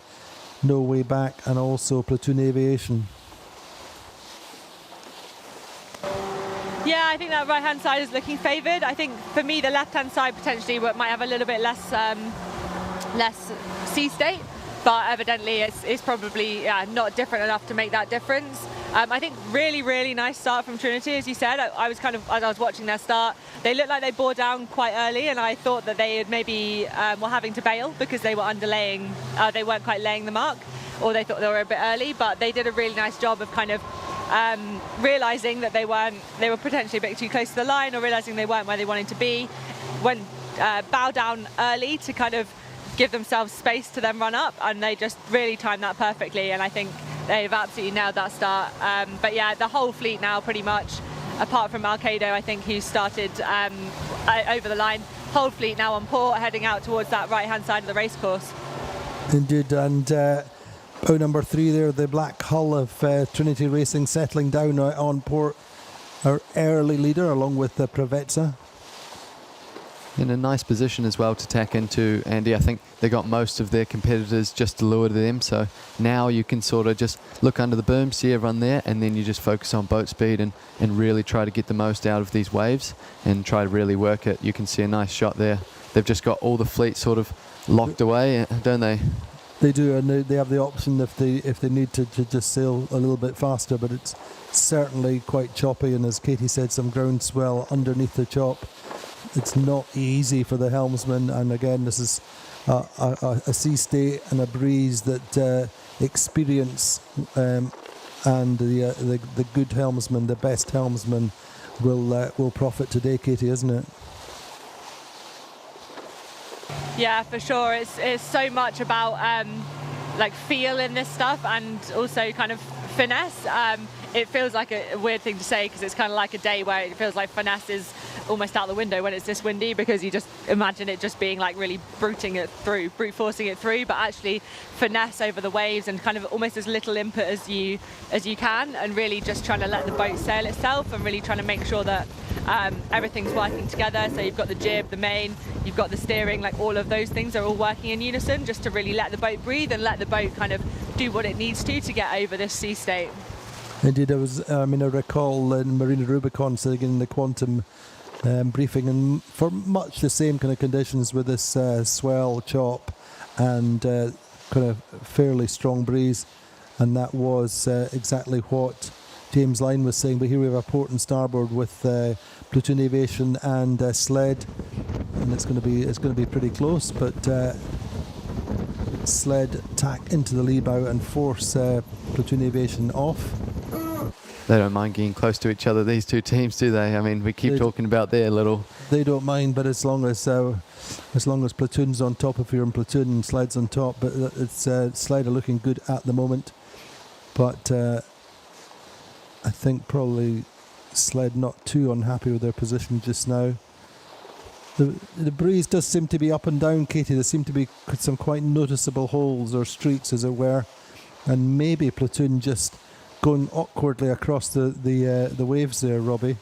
S1: no way back, and also Platoon Aviation.
S6: Yeah, I think that right-hand side is looking favoured. I think for me, the left-hand side potentially might have a little bit less sea state, but evidently it's probably not different enough to make that difference. I think really nice start from Trinity, as you said. I was kind of, as I was watching their start, they looked like they bore down quite early, and I thought that they had maybe were having to bail because they were underlaying, they weren't quite laying the mark, or they thought they were a bit early, but they did a really nice job of kind of realising that they were potentially a bit too close to the line, or realising they weren't where they wanted to be, went bow down early to kind of give themselves space to then run up, and they just really timed that perfectly, and I think they've absolutely nailed that start. But yeah, the whole fleet now pretty much, apart from Alkedo, I think, who started over the line, whole fleet now on port, heading out towards that right-hand side of the racecourse.
S1: Indeed, and bow number 3 there, the black hull of Trinity Racing settling down on port, our early leader, along with Provezza.
S7: In a nice position as well to tack into, Andy. I think they got most of their competitors just to lure to them, so now you can sort of just look under the boom, see everyone there, and then you just focus on boat speed and really try to get the most out of these waves and try to really work it. You can see a nice shot there. They've just got all the fleet sort of locked away, don't they?
S1: They do, and they have the option if they need to just sail a little bit faster, but it's certainly quite choppy, and as Katie said, some groundswell underneath the chop. It's not easy for the helmsman, and again, this is a sea state and a breeze that experience and the good helmsman, the best helmsman, will profit today, Katie, isn't it?
S6: Yeah, for sure. It's so much about like feel in this stuff, and also kind of finesse. It feels like a weird thing to say, because it's kind of like a day where it feels like finesse is almost out the window when it's this windy, because you just imagine it just being like really brute forcing it through, but actually finesse over the waves and kind of almost as little input as you can, and really just trying to let the boat sail itself, and really trying to make sure that everything's working together. So you've got the jib, the main, you've got the steering, like all of those things are all working in unison, just to really let the boat breathe and let the boat kind of do what it needs to get over this sea state.
S1: Indeed, I recall in Marina Rubicon sitting in the Quantum briefing, and for much the same kind of conditions with this swell chop and kind of fairly strong breeze, and that was exactly what James Line was saying. But here we have a port and starboard with Platoon Aviation and Sled, and it's going to be pretty close. But Sled tack into the lee bow and force Platoon Aviation off.
S7: They don't mind getting close to each other, these two teams, do they? I mean, we keep talking about their little...
S1: They don't mind, but as long as Platoon's on top, if you're in Platoon and Sled's on top, but it's Sled are looking good at the moment. But I think probably Sled not too unhappy with their position just now. The breeze does seem to be up and down, Katie. There seem to be some quite noticeable holes or streaks, as it were, and maybe Platoon just going awkwardly across the waves there, Robbie.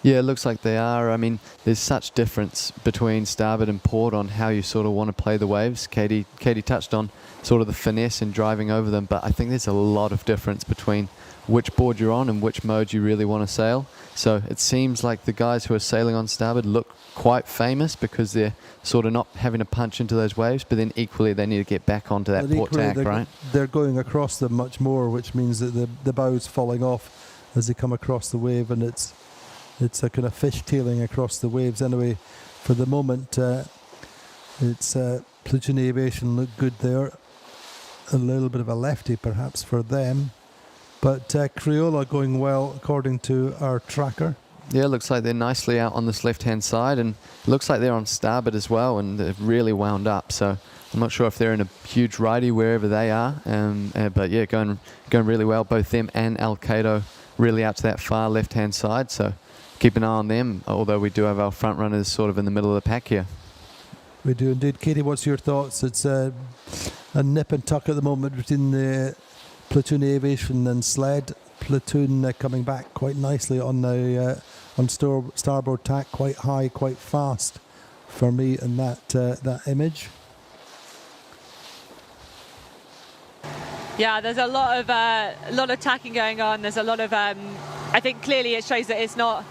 S7: Yeah, it looks like they are. I mean, there's such difference between starboard and port on how you sort of want to play the waves. Katie touched on sort of the finesse in driving over them, but I think there's a lot of difference between which board you're on and which mode you really want to sail. So it seems like the guys who are sailing on starboard look quite famous because they're sort of not having to punch into those waves, but then equally they need to get back onto that port tack, right?
S1: They're going across them much more, which means that the bow's falling off as they come across the wave, and it's a kind of fishtailing across the waves. Anyway, for the moment, it's Platoon Aviation look good there. A little bit of a lefty perhaps for them. But Crioula going well according to our tracker.
S7: Yeah, looks like they're nicely out on this left-hand side, and it looks like they're on starboard as well, and they've really wound up. So I'm not sure if they're in a huge righty wherever they are, but yeah, going really well. Both them and Alkedo really out to that far left-hand side. So keep an eye on them, although we do have our front runners sort of in the middle of the pack here.
S1: We do indeed. Katie, what's your thoughts? It's a nip and tuck at the moment between the Platoon Aviation and Sled. Platoon coming back quite nicely on the starboard tack, quite high, quite fast for me in that image.
S6: Yeah, there's a lot of tacking going on. There's a lot of I think clearly it shows that it's not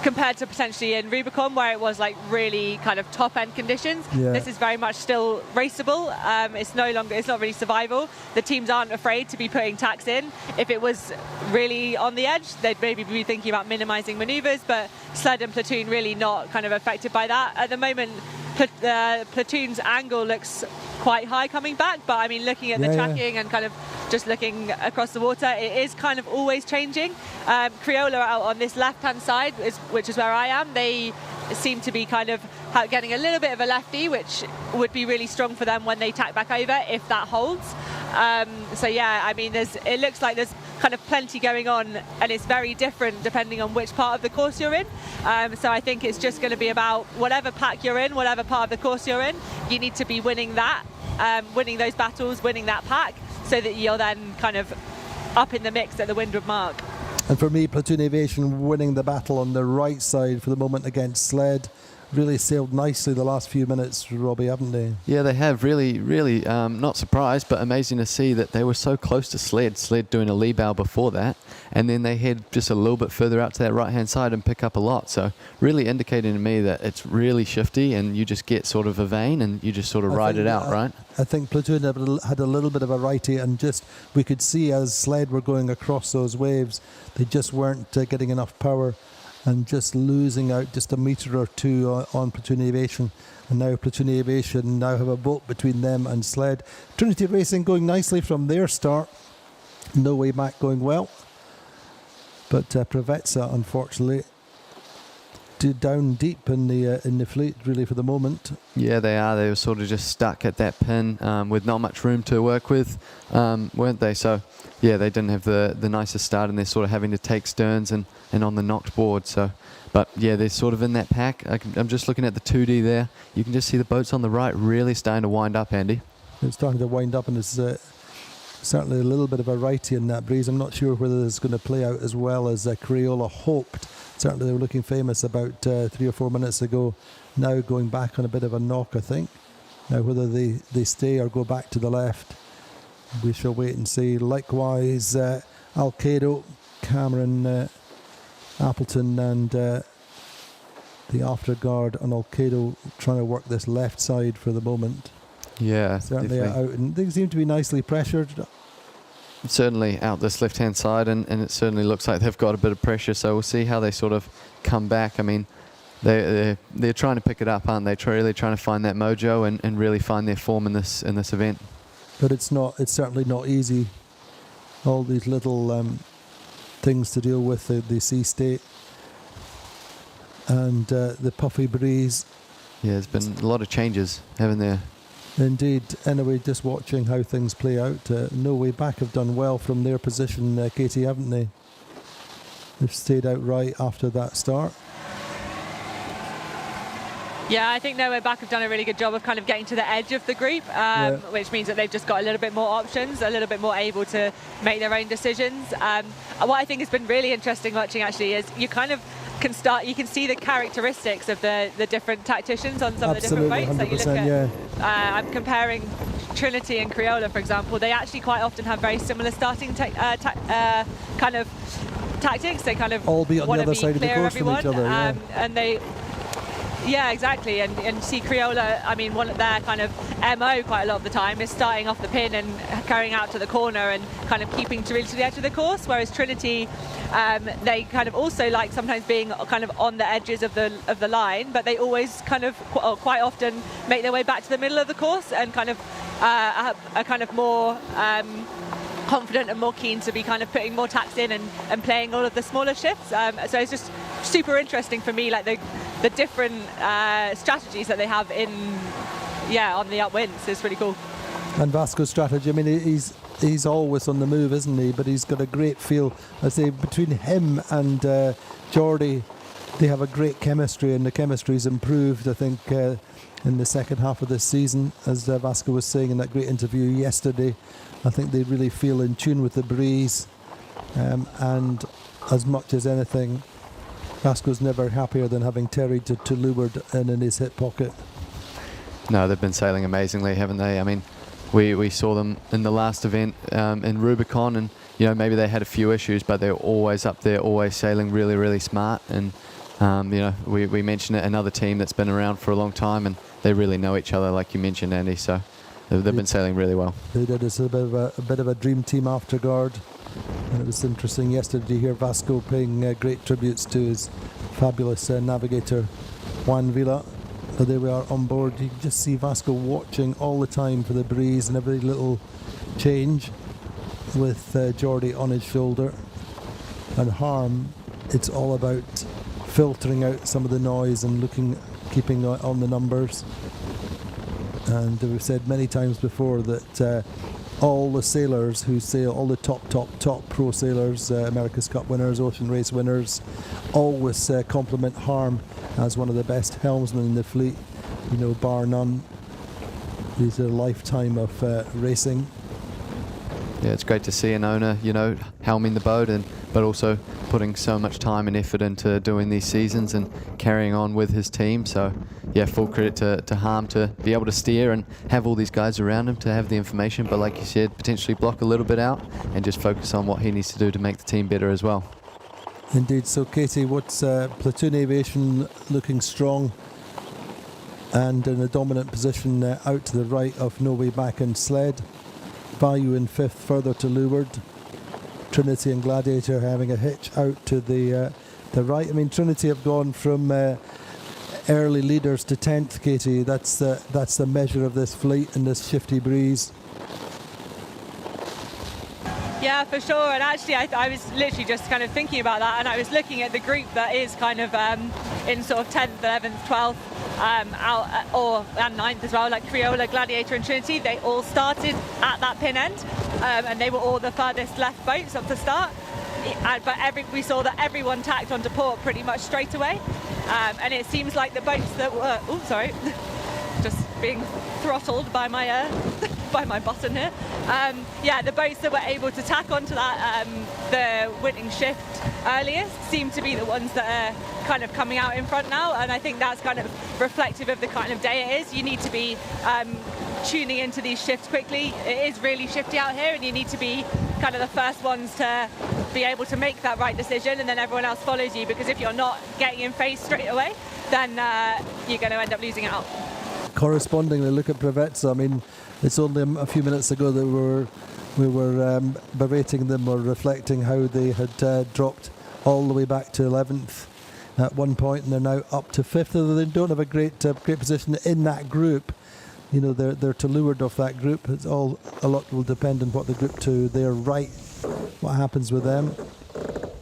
S6: compared to potentially in Rubicon where it was like really kind of top end conditions.
S1: Yeah.
S6: This is very much still raceable. It's not really survival. The teams aren't afraid to be putting tacks in. If it was really on the edge, they'd maybe be thinking about minimizing maneuvers, but Sled and Platoon really not kind of affected by that. At the moment, Platoon's angle looks quite high coming back, but I mean, looking at the tracking and kind of just looking across the water, it is kind of always changing. Crioula out on this left-hand side, which is where I am, they seem to be kind of getting a little bit of a lefty, which would be really strong for them when they tack back over, if that holds. So yeah, I mean, it looks like there's kind of plenty going on, and it's very different depending on which part of the course you're in. So I think it's just going to be about whatever pack you're in, whatever part of the course you're in, you need to be winning that, winning those battles, winning that pack, so that you're then kind of up in the mix at the windward mark.
S1: And for me, Platoon Aviation winning the battle on the right side for the moment against Sled. Really sailed nicely the last few minutes, Robbie, haven't they?
S7: Yeah, they have. Really, not surprised, but amazing to see that they were so close to Sled. Sled doing a lee bow before that, and then they head just a little bit further out to that right-hand side and pick up a lot. So really indicating to me that it's really shifty, and you just get sort of a vein and you just sort of ride it out, right?
S1: I think Platoon had a little bit of a righty, and just we could see as Sled were going across those waves, they just weren't getting enough power, and just losing out just a metre or two on Platoon Aviation. And now Platoon Aviation now have a boat between them and Sled. Trinity Racing going nicely from their start. No Way Back going well. But Pravetsa, unfortunately, down deep in the fleet, really, for the moment.
S7: Yeah, they are. They were sort of just stuck at that pin with not much room to work with, weren't they? So, yeah, they didn't have the nicest start, and they're sort of having to take sterns and on the knocked board. So, but yeah, they're sort of in that pack. I'm just looking at the 2D there. You can just see the boats on the right really starting to wind up, Andy.
S1: It's starting to wind up, and it's certainly a little bit of a righty in that breeze. I'm not sure whether it's going to play out as well as Crioula hoped. Certainly they were looking famous about 3 or 4 minutes ago. Now going back on a bit of a knock, I think. Now whether they stay or go back to the left, we shall wait and see. Likewise, Alkedo, Cameron Appleton and the afterguard on Alkedo trying to work this left side for the moment.
S7: Yeah,
S1: certainly out, and they seem to be nicely pressured.
S7: certainly out this left-hand side, and it certainly looks like they've got a bit of pressure. So we'll see how they sort of come back. I mean, they're trying to pick it up, aren't they? Really trying to find that mojo and really find their form in this event.
S1: But it's certainly not easy. All these little things to deal with, the sea state and the puffy breeze.
S7: Yeah, there's been a lot of changes, haven't there?
S1: Indeed. Anyway, just watching how things play out. No Way Back have done well from their position, Katie, haven't they? They've stayed out right after that start.
S6: Yeah, I think No Way Back have done a really good job of kind of getting to the edge of the group, which means that they've just got a little bit more options, a little bit more able to make their own decisions. What I think has been really interesting watching actually is you kind of you can see the characteristics of the different tacticians on some
S1: Absolutely,
S6: of the different boats. So you look
S1: yeah.
S6: I'm comparing Trinity and Crioula, for example. They actually quite often have very similar starting kind of tactics. They kind of
S1: all be on the other side of the course from each other.
S6: And they. Yeah, exactly. And see Crioula, I mean, one of their kind of MO quite a lot of the time is starting off the pin and carrying out to the corner and kind of keeping to really to the edge of the course, whereas Trinity, they kind of also like sometimes being kind of on the edges of the line, but they always kind of quite often make their way back to the middle of the course and kind of are kind of more confident and more keen to be kind of putting more tacks in and playing all of the smaller shifts. So it's just super interesting for me, like the different strategies that they have on the upwinds is pretty cool.
S1: And Vasco's strategy, I mean, he's always on the move, isn't he? But he's got a great feel. I say between him and Jordi, they have a great chemistry, and the chemistry's improved, I think, in the second half of this season, as Vasco was saying in that great interview yesterday. I think they really feel in tune with the breeze, and as much as anything, Vasco's never happier than having Terry to leeward and in his hip pocket.
S7: No, they've been sailing amazingly, haven't they? I mean, we saw them in the last event in Rubicon, and maybe they had a few issues, but they're always up there, always sailing really, really smart. And we mentioned it, another team that's been around for a long time, and they really know each other, like you mentioned, Andy. So they've been sailing really well.
S1: They did. It's a bit of a dream team afterguard. And it was interesting yesterday to hear Vasco paying great tributes to his fabulous navigator, Juan Villa. So there we are on board. You can just see Vasco watching all the time for the breeze and every little change, with Jordi on his shoulder. And Harm, it's all about filtering out some of the noise and keeping on the numbers. And we've said many times before that all the sailors who sail, all the top pro sailors, America's Cup winners, ocean race winners, always compliment Harm as one of the best helmsmen in the fleet, bar none. He's a lifetime of racing.
S7: Yeah, it's great to see an owner, helming the boat, but also putting so much time and effort into doing these seasons and carrying on with his team. So, yeah, full credit to Harm to be able to steer and have all these guys around him to have the information, but like you said, potentially block a little bit out and just focus on what he needs to do to make the team better as well.
S1: Indeed. So, Katie, what's Platoon Aviation looking strong and in a dominant position out to the right of No Way Back and Sled. Vayu in fifth, further to leeward. Trinity and Gladiator having a hitch out to the right. I mean, Trinity have gone from early leaders to 10th, Katie. That's the measure of this fleet and this shifty breeze.
S6: Yeah, for sure. And actually, I was literally just kind of thinking about that, and I was looking at the group that is kind of in sort of 10th, 11th, 12th, and 9th as well, like Crioula, Gladiator and Trinity. They all started at that pin end, and they were all the furthest left boats up to start. But we saw that everyone tacked onto port pretty much straight away. And it seems like the boats that were... Oh, sorry. Just being throttled by my by my button here. The boats that were able to tack onto that, the winning shift earliest, seem to be the ones that are kind of coming out in front now, and I think that's kind of reflective of the kind of day it is. You need to be tuning into these shifts quickly. It is really shifty out here, and you need to be kind of the first ones to be able to make that right decision, and then everyone else follows you, because if you're not getting in phase straight away, then you're going to end up losing out.
S1: Correspondingly, look at Prevezza. I mean, it's only a few minutes ago that we we were berating them or reflecting how they had dropped all the way back to 11th at one point, and they're now up to 5th. Although they don't have a great position in that group. You know, they're to leeward of that group. It's all, a lot will depend on what the group to their right, what happens with them.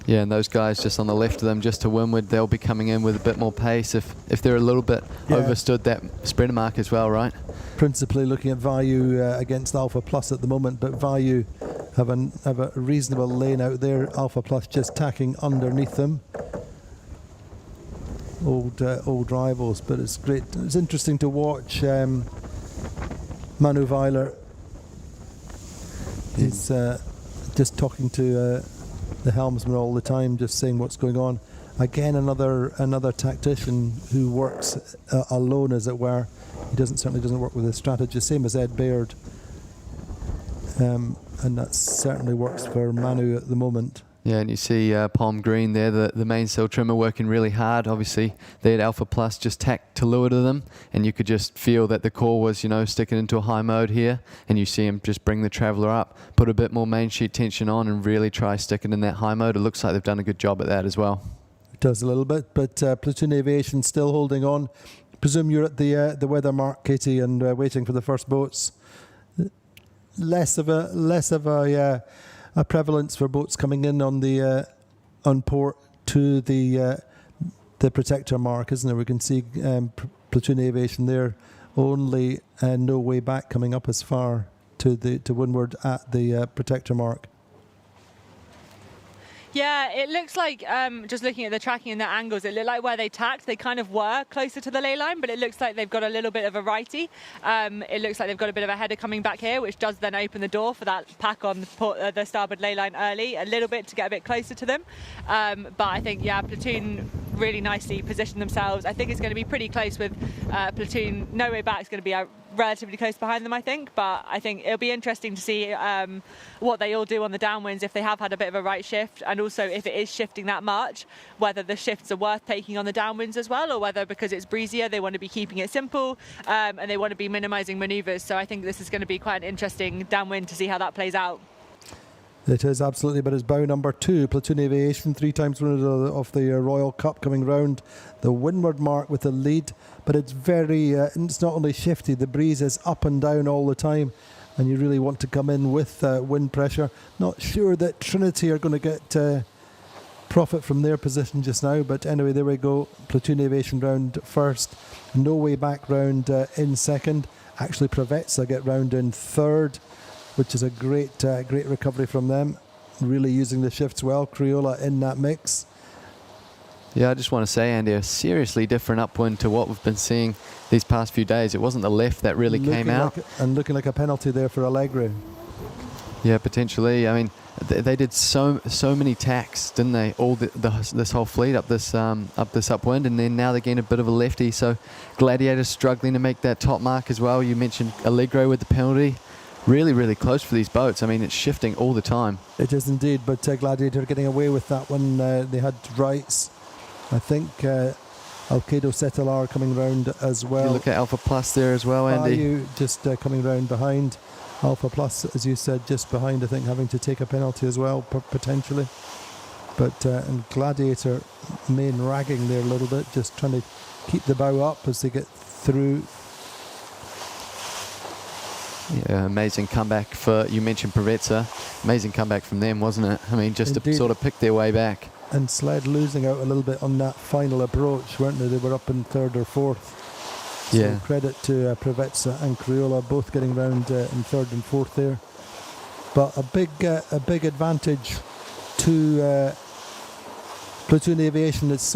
S7: Yeah, and those guys just on the left of them, just to windward, they'll be coming in with a bit more pace if they're a little bit overstood that sprinter mark as well, right?
S1: Principally looking at Vayu against Alpha Plus at the moment, but Vayu have a reasonable lane out there. Alpha Plus just tacking underneath them. Old rivals, but it's great. It's interesting to watch Manu Weiler. He's just talking to the helmsman all the time, just saying what's going on. Again, another tactician who works alone, as it were. He certainly doesn't work with a strategist, same as Ed Baird, and that certainly works for Manu at the moment.
S7: Yeah, and you see Palm Green there, the mainsail trimmer working really hard. Obviously, they had Alpha Plus just tacked to leeward of them, and you could just feel that the core was, you know, sticking into a high mode here, and you see him just bring the Traveller up, put a bit more main sheet tension on, and really try sticking in that high mode. It looks like they've done a good job at that as well.
S1: It does a little bit, but Platoon Aviation still holding on. Presume you're at the weather mark, Katie, and waiting for the first boats. Less of a prevalence for boats coming in on the on port to the protector mark, isn't there? We can see Platoon Aviation there, only no way back coming up as far to windward at the protector mark.
S6: Yeah, it looks like, just looking at the tracking and the angles, it looked like where they tacked, they kind of were closer to the ley line, but it looks like they've got a little bit of a righty. It looks like they've got a bit of a header coming back here, which does then open the door for that pack on the starboard ley line early, a little bit to get a bit closer to them. But I think, yeah, Platoon really nicely positioned themselves. I think it's going to be pretty close with Platoon. No Way Back is going to be relatively close behind them, I think, but I think it'll be interesting to see what they all do on the downwinds, if they have had a bit of a right shift, and also if it is shifting that much, whether the shifts are worth taking on the downwinds as well, or whether because it's breezier they want to be keeping it simple and they want to be minimising manoeuvres. So I think this is going to be quite an interesting downwind to see how that plays out.
S1: It is absolutely, but it's bow number 2, Platoon Aviation, 3 times winner of the Royal Cup, coming round the windward mark with the lead. But it's very, it's not only shifty, the breeze is up and down all the time, and you really want to come in with wind pressure. Not sure that Trinity are going to get profit from their position just now, but anyway, there we go. Platoon Aviation round first, No Way Back round in second. Actually, Pravetsa get round in third, which is a great recovery from them. Really using the shifts well. Crioula in that mix.
S7: Yeah, I just want to say, Andy, a seriously different upwind to what we've been seeing these past few days. It wasn't the left that really came out.
S1: And looking like a penalty there for Allegri.
S7: Yeah, potentially. I mean, they did so many tacks, didn't they? All this whole fleet up this upwind, and then now they're getting a bit of a lefty. So Gladiator's struggling to make that top mark as well. You mentioned Allegro with the penalty. Really, really close for these boats. I mean, it's shifting all the time.
S1: It is indeed, but Gladiator getting away with that one. They had rights. I think Alkedo Setelar coming round as well.
S7: You look at Alpha Plus there as well, Andy.
S1: Vayu just coming round behind. Alpha Plus, as you said, just behind, I think, having to take a penalty as well, potentially. But and Gladiator main ragging there a little bit, just trying to keep the bow up as they get through.
S7: Yeah, amazing comeback for, you mentioned Pravetsa. Amazing comeback from them, wasn't it? I mean, just
S1: Indeed.
S7: to sort of pick their way back.
S1: And Sled losing out a little bit on that final approach, weren't they? They were up in third or fourth. So
S7: Yeah.
S1: credit to Pravetsa and Crioula, both getting round in third and fourth there. But a big advantage to Platoon Aviation is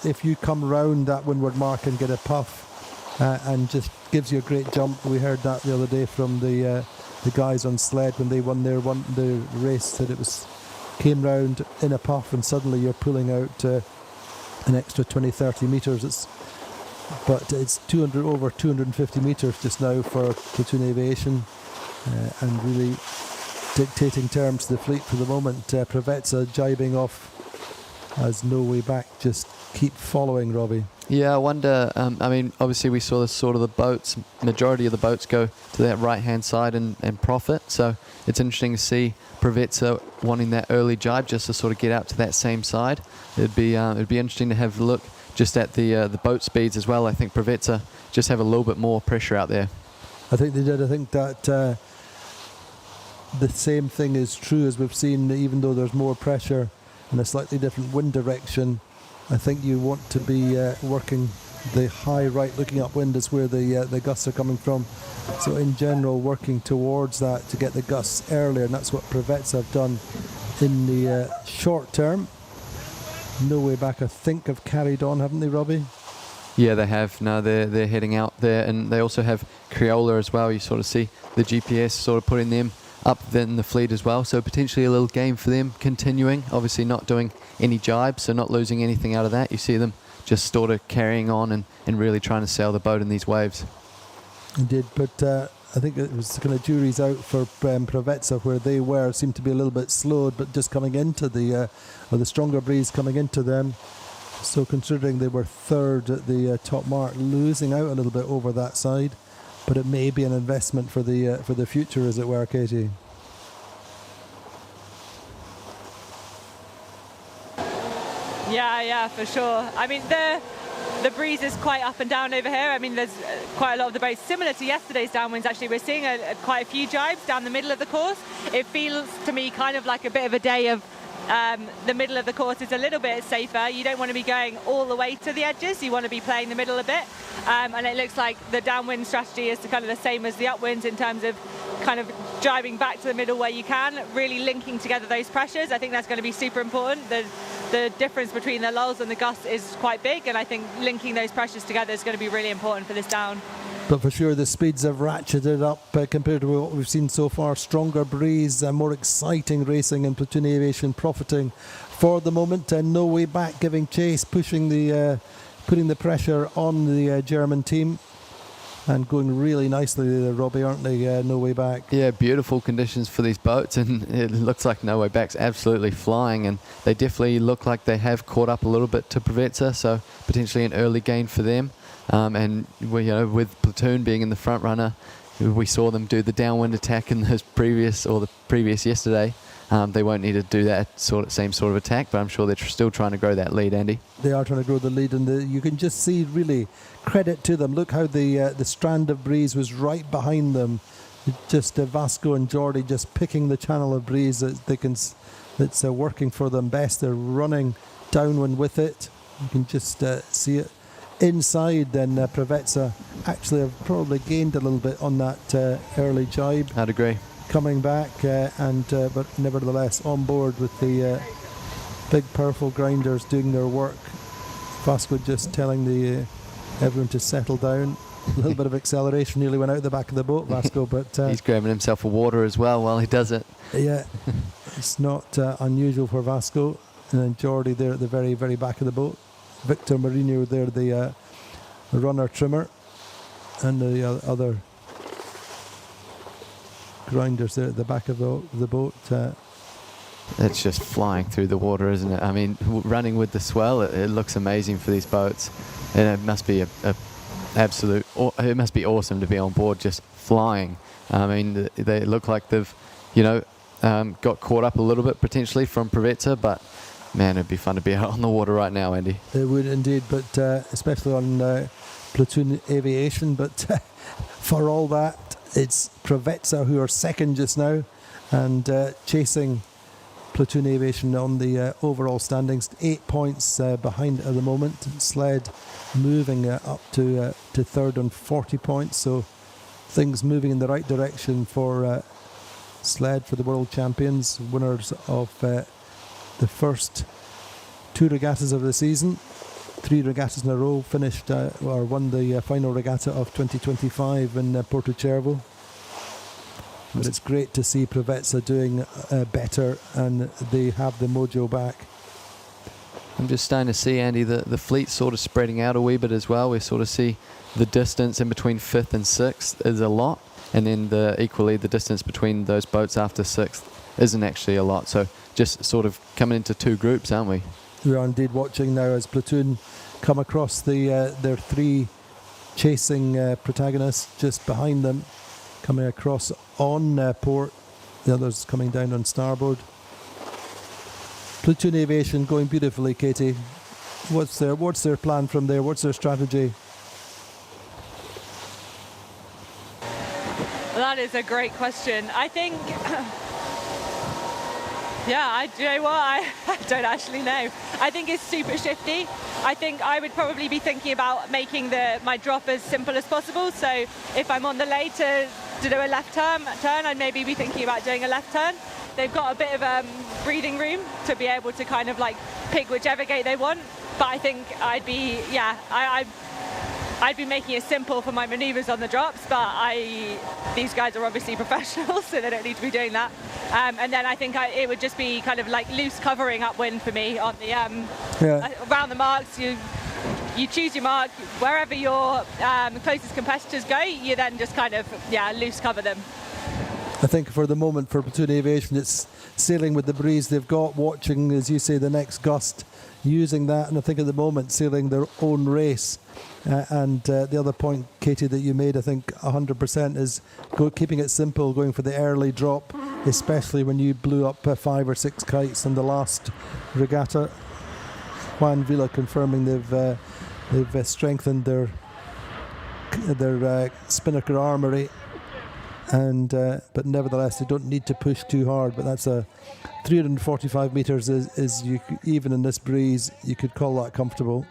S1: if you come round that windward mark and get a puff and just gives you a great jump. We heard that the other day from the guys on Sled when they won their race, that it was came round in a puff and suddenly you're pulling out an extra 20-30 metres. But it's over 250 metres just now for Platoon Aviation, and really dictating terms to the fleet for the moment. Pravetsa jibing off as No Way Back just keep following, Robbie.
S7: Yeah, I wonder, I mean, obviously we saw the boats, majority of the boats go to that right-hand side and profit. So it's interesting to see Preveza wanting that early jibe just to sort of get out to that same side. It'd be interesting to have a look just at the boat speeds as well. I think Preveza just have a little bit more pressure out there.
S1: I think they did. I think that the same thing is true as we've seen, even though there's more pressure and a slightly different wind direction. I think you want to be working the high right, looking upwind is where the gusts are coming from. So in general, working towards that to get the gusts earlier, and that's what Preveza have done in the short term. No Way Back, I think, have carried on, haven't they, Robbie?
S7: Yeah, they have. No, they're heading out there, and they also have Crioula as well. You sort of see the GPS sort of putting them up in the fleet as well, so potentially a little game for them continuing, obviously not doing any jibes, so not losing anything out of that. You see them just sort of carrying on and really trying to sail the boat in these waves.
S1: Indeed, but I think it was kind of jury's out for Preveza, where they were, seemed to be a little bit slowed, but just coming into the stronger breeze coming into them. So considering they were third at the top mark, losing out a little bit over that side, but it may be an investment for the future, as it were, Katie.
S6: Yeah, for sure. I mean, the breeze is quite up and down over here. I mean, there's quite a lot of the boats similar to yesterday's downwinds. Actually, we're seeing quite a few jibes down the middle of the course. It feels to me kind of like a bit of a day of the middle of the course is a little bit safer. You don't want to be going all the way to the edges. You want to be playing the middle a bit. And it looks like the downwind strategy is kind of the same as the upwinds in terms of kind of driving back to the middle where you can, really linking together those pressures. I think that's going to be super important. The difference between the lulls and the gusts is quite big, and I think linking those pressures together is going to be really important for this down.
S1: But for sure, the speeds have ratcheted up compared to what we've seen so far. Stronger breeze, more exciting racing, and Platoon Aviation profiting for the moment. And No Way Back giving chase, pushing putting the pressure on the German team. And going really nicely there, Robbie, aren't they? No Way Back.
S7: Yeah, beautiful conditions for these boats, and it looks like No Way Back's absolutely flying, and they definitely look like they have caught up a little bit to Preveza, so potentially an early gain for them. And with Platoon being in the front runner, we saw them do the downwind attack in the previous yesterday. They won't need to do that same sort of attack, but I'm sure they're still trying to grow that lead, Andy.
S1: They are trying to grow the lead, and you can just see, really, credit to them. Look how the strand of breeze was right behind them. Just Vasco and Geordie just picking the channel of breeze that's working for them best. They're running downwind with it. You can just see it. Inside, then Preveza actually have probably gained a little bit on that early jibe.
S7: I'd agree.
S1: Coming back, but nevertheless on board with the big powerful grinders doing their work. Vasco just telling everyone to settle down. A little bit of acceleration nearly went out the back of the boat, Vasco, but
S7: he's grabbing himself a water as well while he does it.
S1: Yeah, it's not unusual for Vasco. And then Geordie there at the very, very back of the boat. Victor Mourinho there, the runner trimmer, and the other grinders there at the back of the boat.
S7: It's just flying through the water, isn't it? I mean, running with the swell, it looks amazing for these boats, and it must be it must be awesome to be on board just flying. I mean, they look like they've, got caught up a little bit potentially from Preveza, but man, it'd be fun to be out on the water right now, Andy.
S1: It would indeed, but especially on Platoon Aviation. But for all that, it's Preveza who are second just now, and chasing Platoon Aviation on the overall standings. 8 points behind at the moment. Sled moving up to third on 40 points. So things moving in the right direction for Sled, for the world champions, winners of the first 2 regattas of the season. 3 regattas in a row, finished or won the final regatta of 2025 in Porto Cervo. But it's great to see Preveza doing better, and they have the mojo back.
S7: I'm just starting to see, Andy, the fleet sort of spreading out a wee bit as well. We sort of see the distance in between 5th and 6th is a lot, and then equally the distance between those boats after 6th isn't actually a lot. So just sort of coming into 2 groups, aren't we?
S1: We are indeed watching now as Platoon come across their three chasing protagonists just behind them, coming across on port. The others coming down on starboard. Platoon Aviation going beautifully, Katie. What's their plan from there? What's their strategy?
S6: That is a great question. I think, do you know what? I don't actually know. I think it's super shifty. I think I would probably be thinking about making my drop as simple as possible. So if I'm on the lay to do a left turn, I'd maybe be thinking about doing a left turn. They've got a bit of breathing room to be able to kind of like pick whichever gate they want. But I think I'd be making it simple for my manoeuvres on the drops, but these guys are obviously professionals, so they don't need to be doing that. And then I think it would just be kind of like loose covering upwind for me on the around the marks. You choose your mark, wherever your closest competitors go, you then just kind of loose cover them.
S1: I think for the moment for Platoon Aviation, it's sailing with the breeze they've got, watching, as you say, the next gust, using that, and I think at the moment sailing their own race. And the other point, Katie, that you made, I think 100% is keeping it simple, going for the early drop, especially when you blew up 5 or 6 kites in the last regatta. Juan Villa confirming they've strengthened their spinnaker armoury, and but nevertheless they don't need to push too hard. But that's a 345 metres is even in this breeze, you could call that comfortable.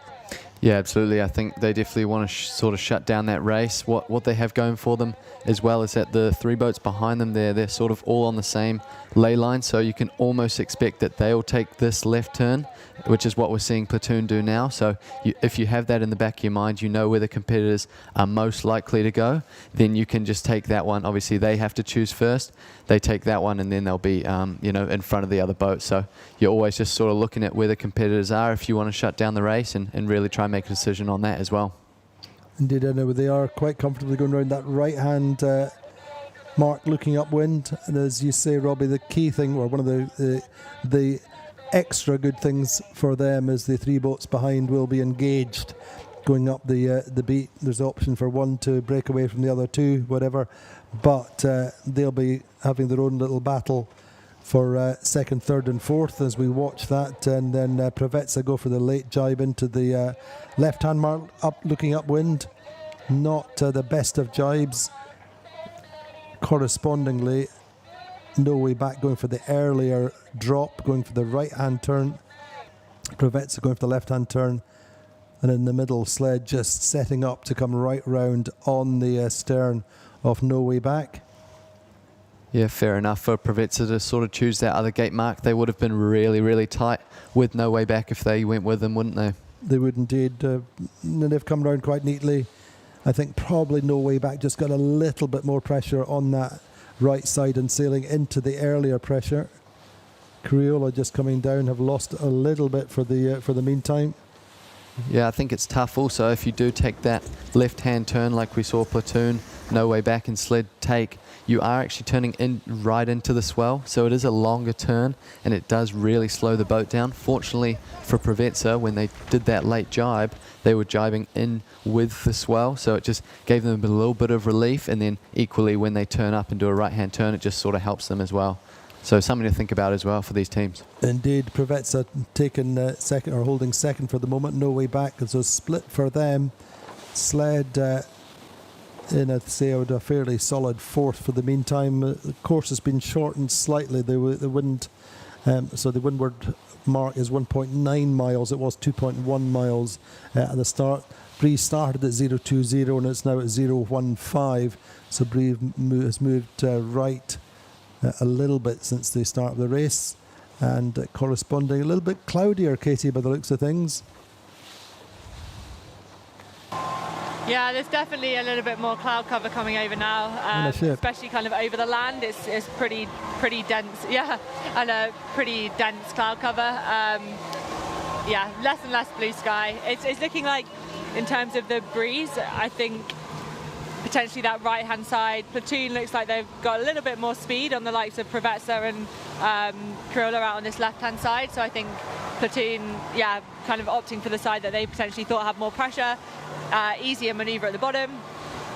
S7: Yeah, absolutely. I think they definitely want to sort of shut down that race. What they have going for them as well is that the 3 boats behind them they're sort of all on the same ley line, so you can almost expect that they'll take this left turn, which is what we're seeing Platoon do now. So if you have that in the back of your mind, you know where the competitors are most likely to go, then you can just take that one. Obviously they have to choose first, they take that one, and then they'll be in front of the other boat. So you're always just sort of looking at where the competitors are if you want to shut down the race and really try and make a decision on that as well.
S1: Indeed, I know they are quite comfortably going around that right hand mark, looking upwind. And as you say, Robbie, the key thing, or one of the extra good things for them, is the 3 boats behind will be engaged going up the beat. There's an option for one to break away from the other 2, whatever, but they'll be having their own little battle for second, third and fourth as we watch that. And then Pravetsa go for the late jibe into the left hand mark, looking upwind. Not the best of jibes. Correspondingly, No Way Back going for the earlier drop, going for the right hand turn. Pravetsa going for the left hand turn. And in the middle, Sled just setting up to come right round on the stern of No Way Back.
S7: Yeah, fair enough for Pravetsa to sort of choose that other gate mark. They would have been really, really tight with No Way Back if they went with them, wouldn't they? They
S1: would indeed. And they've come round quite neatly. I think probably No Way Back just got a little bit more pressure on that right side and sailing into the earlier pressure. Crioula just coming down, have lost a little bit for the meantime.
S7: Yeah, I think it's tough also if you do take that left-hand turn like we saw Platoon, No Way Back and Sled take. You are actually turning right into the swell, so it is a longer turn and it does really slow the boat down. Fortunately for Pravetsa, when they did that late jibe, they were jibing in with the swell, so it just gave them a little bit of relief, and then equally when they turn up and do a right-hand turn, it just sort of helps them as well. So something to think about as well for these teams.
S1: Indeed, Pravetsa taking second, or holding second for the moment, No Way Back, so split for them. Sled in a fairly solid fourth for the meantime. The course has been shortened slightly. The wind, so the windward mark is 1.9 miles. It was 2.1 miles at the start. Breeze started at 0.20 and it's now at 0.15. So Breeze has moved right a little bit since the start of the race, and corresponding a little bit cloudier, Katie, by the looks of things.
S6: Yeah, there's definitely a little bit more cloud cover coming over now, especially kind of over the land. It's pretty dense, yeah, and a pretty dense cloud cover. Yeah, less and less blue sky. It's looking like, in terms of the breeze, I think potentially that right-hand side Platoon looks like they've got a little bit more speed on the likes of Pravetsa and Crioula out on this left-hand side. So I think Platoon, kind of opting for the side that they potentially thought had more pressure, easier manoeuvre at the bottom.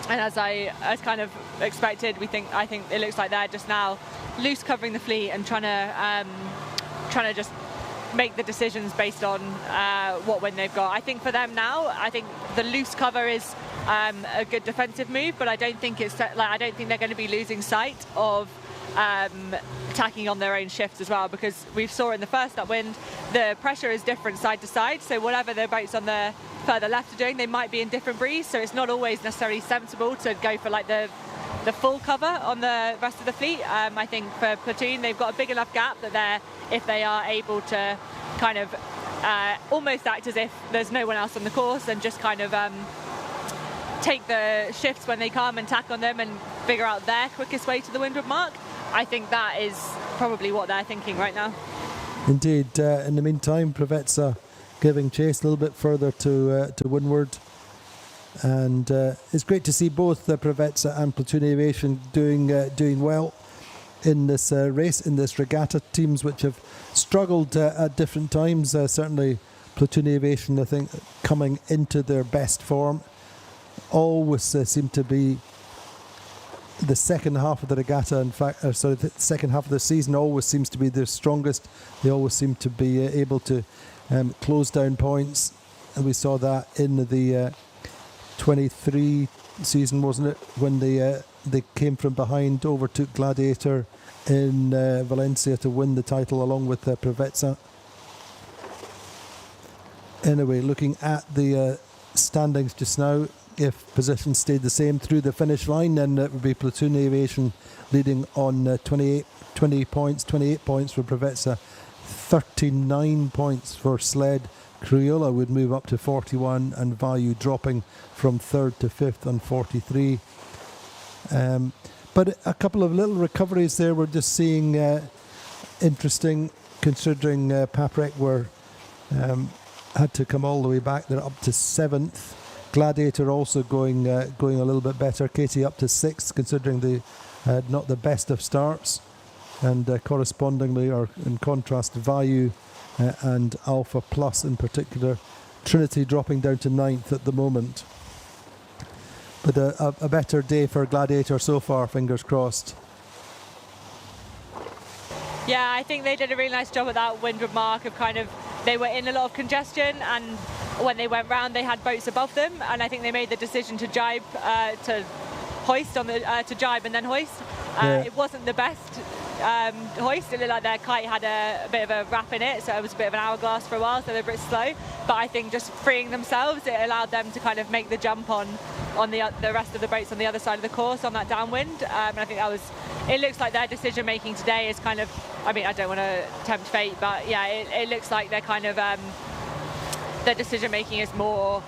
S6: And as kind of expected, I think it looks like they're just now loose covering the fleet and trying to just make the decisions based on what wind they've got. I think for them now, I think the loose cover is a good defensive move, but I don't think they're going to be losing sight of attacking on their own shifts as well, because we saw in the first upwind the pressure is different side to side, so whatever the boats on the further left are doing, they might be in different breeze, so it's not always necessarily sensible to go for like the full cover on the rest of the fleet. I think for Platoon, they've got a big enough gap that if they are able to kind of almost act as if there's no one else on the course and just kind of take the shifts when they come and tack on them and figure out their quickest way to the windward mark, I think that is probably what they're thinking right now.
S1: Indeed. In the meantime, Preveza giving chase a little bit further to windward. And it's great to see both Preveza and Platoon Aviation doing well in this race, in this regatta. Teams which have struggled at different times. Certainly Platoon Aviation, I think, coming into their best form. Always seem to be the second half of the regatta, in fact, the second half of the season always seems to be their strongest. They always seem to be able to close down points. And we saw that in the 23 season, wasn't it, when they came from behind, overtook Gladiator in Valencia to win the title along with Preveza. Anyway, looking at the standings just now, if positions stayed the same through the finish line, then it would be Platoon Aviation leading on 28 points for Preveza, 39 points for Sled. Crioula would move up to 41, and Vayu dropping from 3rd to 5th on 43. But a couple of little recoveries there we're just seeing interesting, considering Paprec had to come all the way back. They're up to 7th. Gladiator also going a little bit better. Katie up to 6th, considering they had not the best of starts. And correspondingly, or in contrast, Vayu and Alpha Plus in particular. Trinity dropping down to 9th at the moment. But a better day for Gladiator so far, fingers crossed.
S6: Yeah, I think they did a really nice job at that windward mark of they were in a lot of congestion, and when they went round they had boats above them, and I think they made the decision to jibe, to jibe and then hoist. It wasn't the best hoist. It looked like their kite had a bit of a wrap in it, so it was a bit of an hourglass for a while, so they were a bit slow. But I think just freeing themselves, it allowed them to kind of make the jump on the rest of the boats on the other side of the course on that downwind. And I think it looks like their decision making today is kind of, I mean, I don't want to tempt fate, but yeah, it looks like they're kind of, their decision making is more,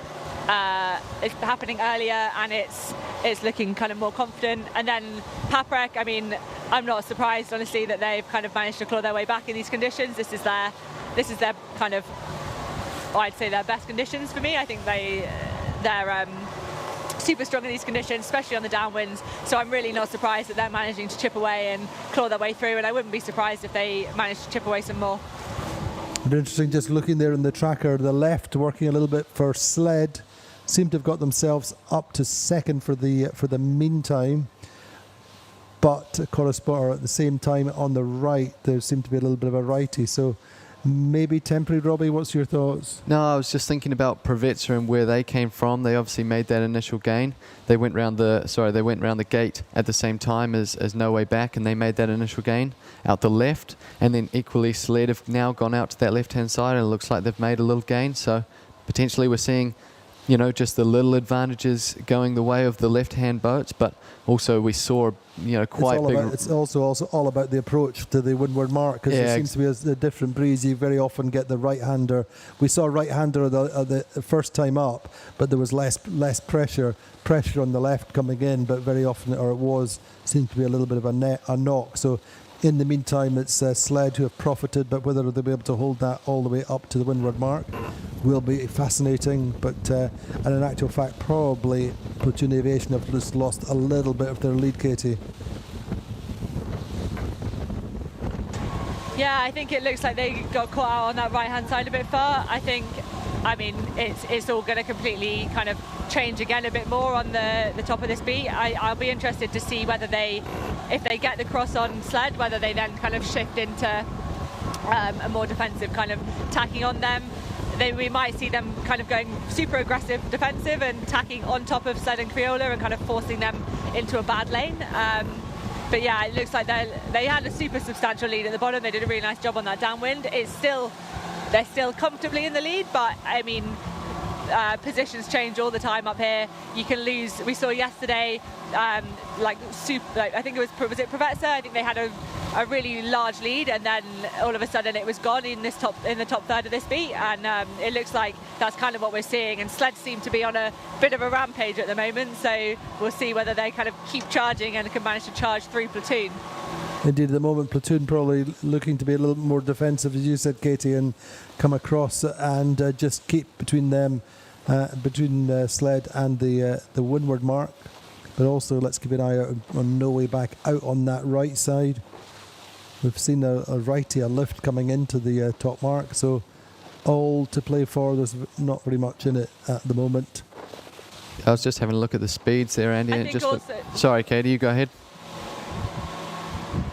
S6: it's happening earlier, and it's looking kind of more confident. And then Paprec, I mean, I'm not surprised honestly that they've kind of managed to claw their way back in these conditions. This is their kind of, I'd say their best conditions for me. I think they're super strong in these conditions, especially on the downwinds. So I'm really not surprised that they're managing to chip away and claw their way through, and I wouldn't be surprised if they managed to chip away some more.
S1: But interesting, just looking there in the tracker, the left working a little bit for Sled, seem to have got themselves up to 2nd for the meantime. But at the same time on the right, there seemed to be a little bit of a righty. So maybe temporary. Robbie, what's your thoughts?
S7: No, I was just thinking about Preveza and where they came from. They obviously made that initial gain. They went round the gate at the same time as No Way Back, and they made that initial gain out the left. And then equally, Sled have now gone out to that left-hand side, and it looks like they've made a little gain. So potentially we're seeing, just the little advantages going the way of the left-hand boats, but also we saw, quite big.
S1: It's also all about the approach to the windward mark, because there seems to be a different breeze. You very often get the right-hander. We saw right-hander the first time up, but there was less pressure on the left coming in, but very often, seemed to be a little bit of a knock. So in the meantime, it's Sled who have profited, but whether they'll be able to hold that all the way up to the windward mark will be fascinating. But and in actual fact, probably Platoon Aviation have just lost a little bit of their lead, Katie.
S6: Yeah, I think it looks like they got caught out on that right-hand side a bit far. I mean, it's all going to completely kind of change again a bit more on the top of this beat. I'll be interested to see whether if they get the cross on sled, whether they then kind of shift into a more defensive kind of tacking on them. We might see them kind of going super aggressive defensive and tacking on top of sled and Crioula and kind of forcing them into a bad lane. But yeah, it looks like they had a super substantial lead at the bottom. They did a really nice job on that downwind. They're still comfortably in the lead, but I mean, positions change all the time up here. You can lose. We saw yesterday, I think was it Provetsa? I think they had a really large lead, and then all of a sudden it was gone in the top third of this beat, and it looks like that's kind of what we're seeing. And sleds seem to be on a bit of a rampage at the moment, so we'll see whether they kind of keep charging and can manage to charge through Platoon.
S1: Indeed, at the moment, Platoon probably looking to be a little more defensive, as you said, Katie, and come across and just keep between them, between sled and the windward mark. But also, let's keep an eye out on No Way Back out on that right side. We've seen a righty, a lift coming into the top mark, so all to play for. There's not very much in it at the moment.
S7: I was just having a look at the speeds there, Andy. And it just sorry, Katie, you go ahead.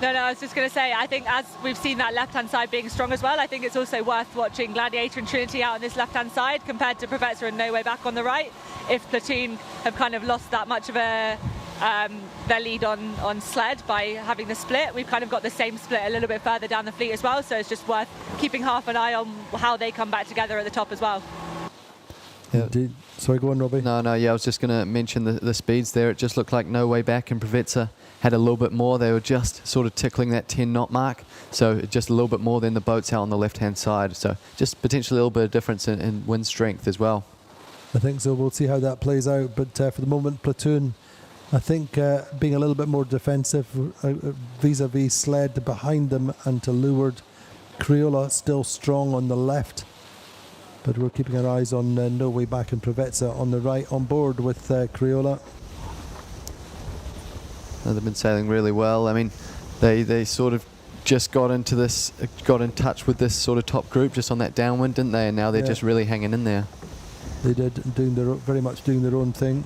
S6: No, I was just going to say, I think as we've seen that left-hand side being strong as well, I think it's also worth watching Gladiator and Trinity out on this left-hand side compared to Professor and No Way Back on the right. If Platoon have kind of lost that much of their lead on sled by having the split, we've kind of got the same split a little bit further down the fleet as well, so it's just worth keeping half an eye on how they come back together at the top as well.
S1: Yeah. Indeed. Sorry, go on, Robbie.
S7: No, I was just going to mention the speeds there. It just looked like No Way Back and Provetsa had a little bit more. They were just sort of tickling that 10 knot mark, so just a little bit more than the boats out on the left-hand side. So just potentially a little bit of difference in wind strength as well.
S1: I think so. We'll see how that plays out. But for the moment, Platoon, I think being a little bit more defensive vis-a-vis sled behind them and to leeward. Crioula still strong on the left. But we're keeping our eyes on No Way Back and Provetsa on the right, on board with Crioula.
S7: They've been sailing really well. I mean, they sort of just got in touch with this sort of top group just on that downwind, didn't they? And now they're just really hanging in there.
S1: They did, very much doing their own thing.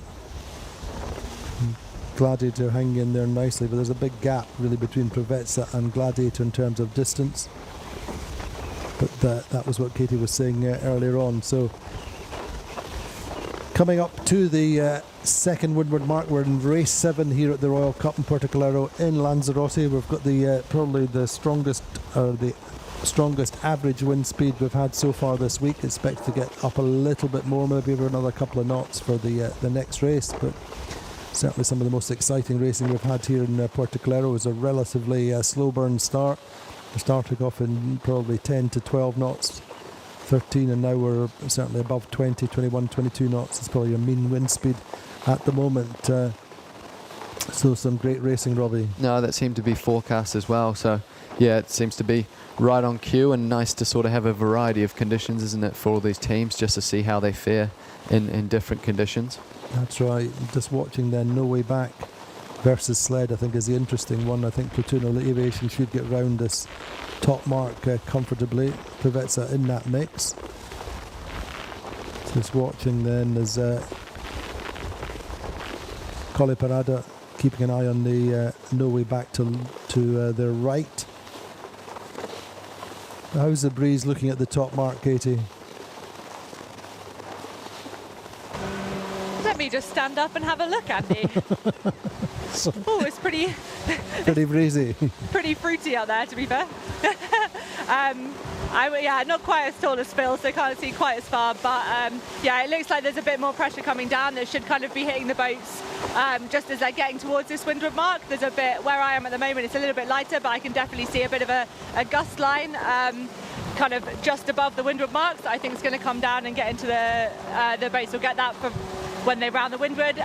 S1: Gladiator hanging in there nicely, but there's a big gap really between Provetsa and Gladiator in terms of distance. But that was what Katie was saying earlier on. So coming up to the second windward mark, we're in race 7 here at the Royal Cup in Puerto Calero in Lanzarote. We've got the probably the strongest average wind speed we've had so far this week. Expect to get up a little bit more, maybe for another couple of knots for the next race. But certainly some of the most exciting racing we've had here in Puerto Calero is a relatively slow burn start. We started off in probably 10 to 12 knots, 13, and now we're certainly above 20, 21, 22 knots. It's probably a mean wind speed at the moment. So some great racing, Robbie. No,
S7: that seemed to be forecast as well. So yeah, it seems to be right on cue, and nice to sort of have a variety of conditions, isn't it, for all these teams, just to see how they fare in different conditions. That's right. Just watching then No Way Back versus sled, I think, is the interesting one. I think Platoon Aviation should get round this top mark comfortably. Provetsa in that mix. Just watching then as Colli Parada keeping an eye on the No Way Back to their right. How's the breeze looking at the top mark, Katie?
S6: Let me just stand up and have a look, Andy. Oh, it's pretty
S1: breezy.
S6: Pretty fruity out there, to be fair. Not quite as tall as Phil, so can't see quite as far. But it looks like there's a bit more pressure coming down that should kind of be hitting the boats just as they're getting towards this windward mark. There's a bit, where I am at the moment, it's a little bit lighter, but I can definitely see a bit of a gust line kind of just above the windward mark that I think is going to come down and get into the boats. We'll get that for when they round the windward.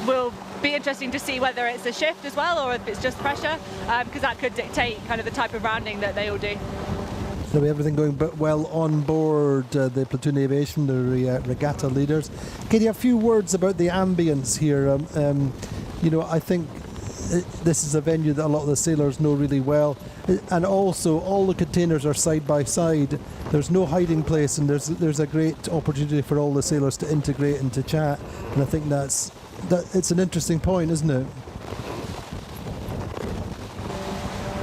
S6: Will be interesting to see whether it's a shift as well or if it's just pressure, because that could dictate kind of the type of rounding that they all do.
S1: So everything going well on board the Platoon Aviation, the regatta leaders. Katie, a few words about the ambience here. I think this is a venue that a lot of the sailors know really well, and also all the containers are side by side. There's no hiding place, and there's a great opportunity for all the sailors to integrate and to chat. And I think it's an interesting point, isn't it?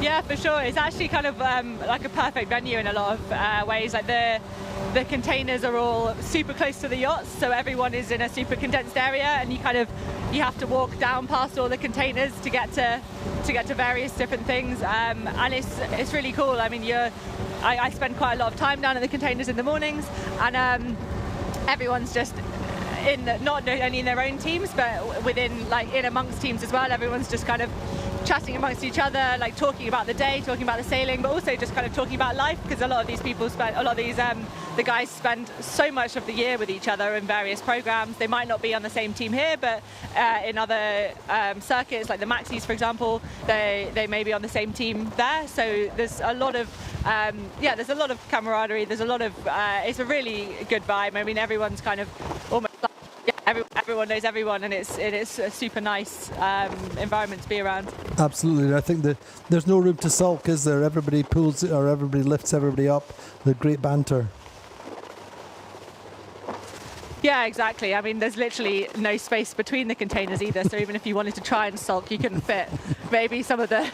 S6: Yeah, for sure. It's actually kind of like a perfect venue in a lot of ways. Like the containers are all super close to the yachts, so everyone is in a super condensed area, and you have to walk down past all the containers to get to various different things, and it's really cool. I mean, I spend quite a lot of time down at the containers in the mornings, and everyone's just not only in their own teams, but within, like, in amongst teams as well. Everyone's just kind of chatting amongst each other, like talking about the day, talking about the sailing, but also just kind of talking about life, because a lot of these the guys spend so much of the year with each other in various programs. They might not be on the same team here, but in other circuits, like the Maxis, for example, they may be on the same team there. So there's a lot of there's a lot of camaraderie. There's a lot of it's a really good vibe. I mean, everyone's kind of almost like, everyone knows everyone, and it's a super nice environment to be around.
S1: Absolutely. I think that there's no room to sulk, is there? Everybody pulls or everybody lifts everybody up. The great banter.
S6: Yeah, exactly. I mean, there's literally no space between the containers either. So even if you wanted to try and sulk, you couldn't fit. Maybe some of the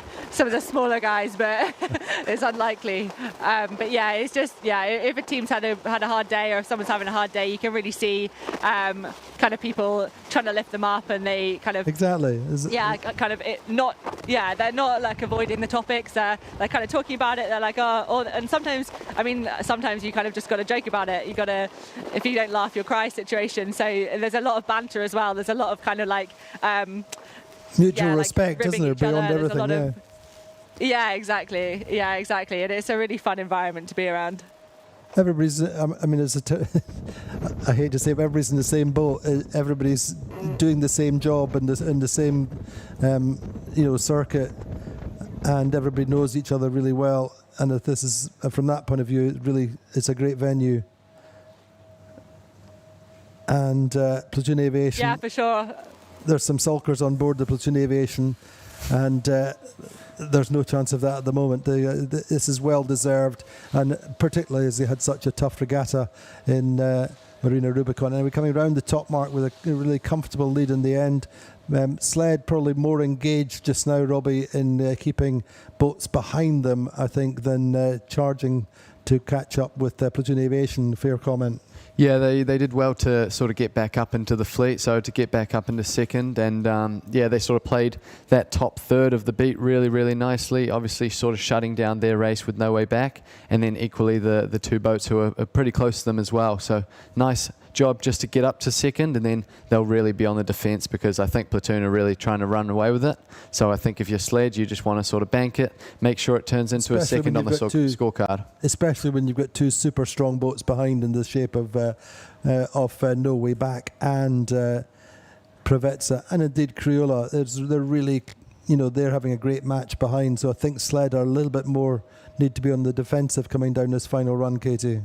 S6: smaller guys, but it's unlikely. But yeah, it's just if a team's had a hard day, or if someone's having a hard day, you can really see kind of people trying to lift them up, and they kind of
S1: exactly.
S6: They're not like avoiding the topics. They're kind of talking about it. They're like, and sometimes you kind of just got to joke about it. You got to, if you don't laugh, you'll cry situation. So there's a lot of banter as well. There's a lot of kind of like
S1: mutual respect, isn't there, beyond everything?
S6: Yeah, exactly. Yeah, exactly. And it's a really fun environment to be around.
S1: Everybody's, I mean, I hate to say, but everybody's in the same boat. Everybody's doing the same job in the same, circuit, and everybody knows each other really well. And if this is, from that point of view, it's a great venue. And platoon aviation.
S6: Yeah, for sure.
S1: There's some sulkers on board the platoon aviation, and there's no chance of that at the moment. This is well deserved, and particularly as they had such a tough regatta in Marina Rubicon. And we're coming around the top mark with a really comfortable lead in the end. Sled probably more engaged just now, Robbie, in keeping boats behind them, I think, than charging to catch up with platoon aviation. Fair comment.
S7: Yeah, they did well to sort of get back up into the fleet, so to get back up into second, and they sort of played that top third of the beat really, really nicely, obviously sort of shutting down their race with no way back, and then equally the two boats who are pretty close to them as well. So nice job just to get up to second, and then they'll really be on the defence, because I think Platoon are really trying to run away with it. So I think if you're Sled, you just want to sort of bank it, make sure it turns into a second on the scorecard. Especially
S1: when you've got two super strong boats behind in the shape of No Way Back and Preveza, and indeed Crioula. They're really, they're having a great match behind. So I think Sled are a little bit more, need to be on the defensive coming down this final run, Katie.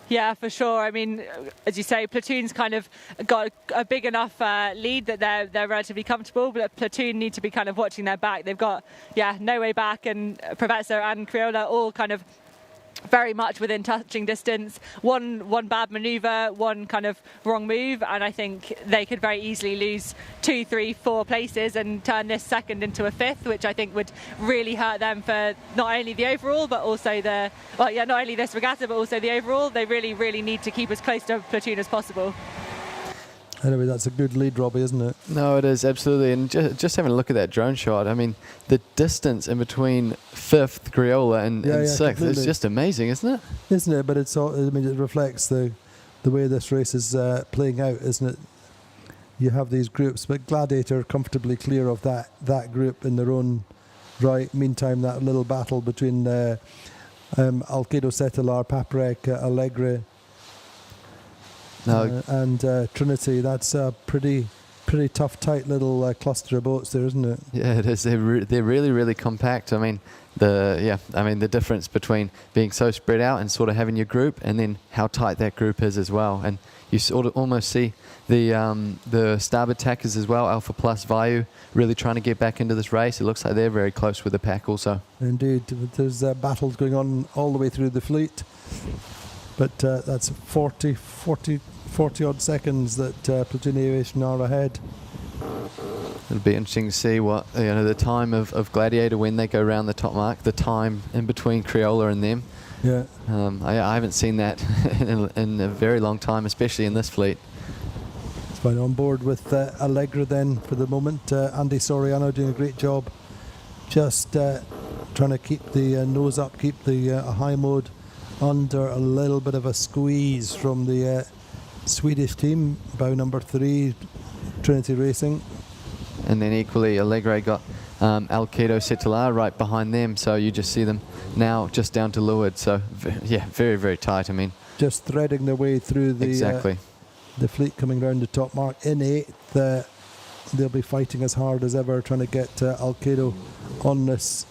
S6: Yeah, for sure. I mean, as you say, Platoon's kind of got a big enough lead that they're relatively comfortable, but Platoon need to be kind of watching their back. They've got, No Way Back and Preveza and Crioula all kind of very much within touching distance. One bad manoeuvre, one kind of wrong move, and I think they could very easily lose 2, 3, 4 places and turn this second into a fifth, which I think would really hurt them for not only the overall, but also not only this regatta, but also the overall. They really, really need to keep as close to Platoon as possible.
S1: Anyway, that's a good lead, Robbie, isn't it?
S7: No, it is, absolutely. And just having a look at that drone shot, I mean, the distance in between fifth Crioula and sixth completely. Is just amazing, isn't it?
S1: Isn't it? But it's all, I mean, it reflects the way this race is playing out, isn't it? You have these groups, but Gladiator comfortably clear of that group in their own right. Meantime, that little battle between Alkedo, Setelar, Paprec, Allegre, and Trinity, that's a pretty pretty tough, tight little cluster of boats there, isn't it?
S7: Yeah, it is. They're really, really compact. I mean, the difference between being so spread out and sort of having your group, and then how tight that group is as well. And you sort of almost see the starboard tackers as well, Alpha Plus, Vayu, really trying to get back into this race. It looks like they're very close with the pack also.
S1: Indeed, there's battles going on all the way through the fleet. But that's 40 odd seconds that Platoon Aviation are ahead.
S7: It'll be interesting to see what the time of Gladiator when they go around the top mark, the time in between Crioula and them.
S1: Yeah.
S7: I haven't seen that in a very long time, especially in this fleet.
S1: It's fine. On board with Allegra then for the moment. Andy Soriano doing a great job, just trying to keep the nose up, keep the high mode under a little bit of a squeeze from the Swedish team, bow number 3, Trinity Racing.
S7: And then equally, Allegre got Alkedo Setala right behind them, so you just see them now just down to leeward. So yeah, very, very tight. I mean,
S1: just threading their way through the
S7: exactly
S1: the fleet coming round the top mark. In 8th, they'll be fighting as hard as ever, trying to get Alkedo on this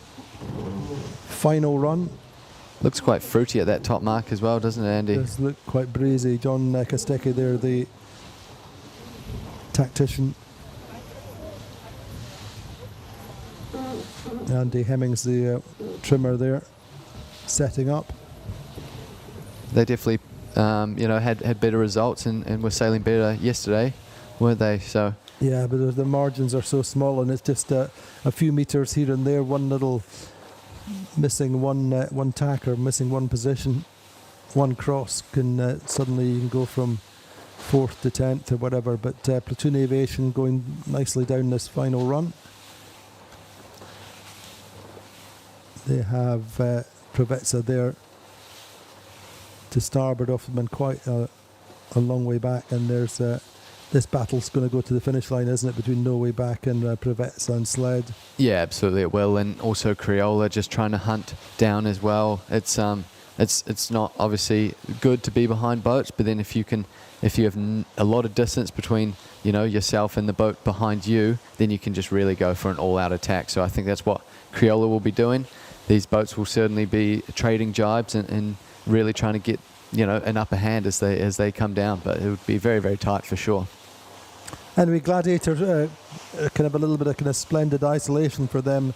S1: final run.
S7: Looks quite fruity at that top mark as well, doesn't it, Andy?
S1: It does look quite breezy. John Kostecki there, the tactician. Andy Hemmings, the trimmer there, setting up.
S7: They definitely, had better results and were sailing better yesterday, weren't they? So
S1: yeah, but the margins are so small, and it's just a few meters here and there. One little missing one tack or missing one position, one cross can suddenly you can go from 4th to 10th or whatever. But Platoon Aviation going nicely down this final run. They have Provezza there to starboard of them and quite a long way back, and there's this battle's going to go to the finish line, isn't it, between No Way Back and Provezza and Sled? Yeah,
S7: absolutely it will, and also Crioula just trying to hunt down as well. It's not obviously good to be behind boats, but then if you have a lot of distance between yourself and the boat behind you, then you can just really go for an all-out attack. So I think that's what Crioula will be doing. These boats will certainly be trading jibes and really trying to get an upper hand as they come down, but it would be very, very tight for sure.
S1: Anyway, Gladiator kind of a little bit of kind of splendid isolation for them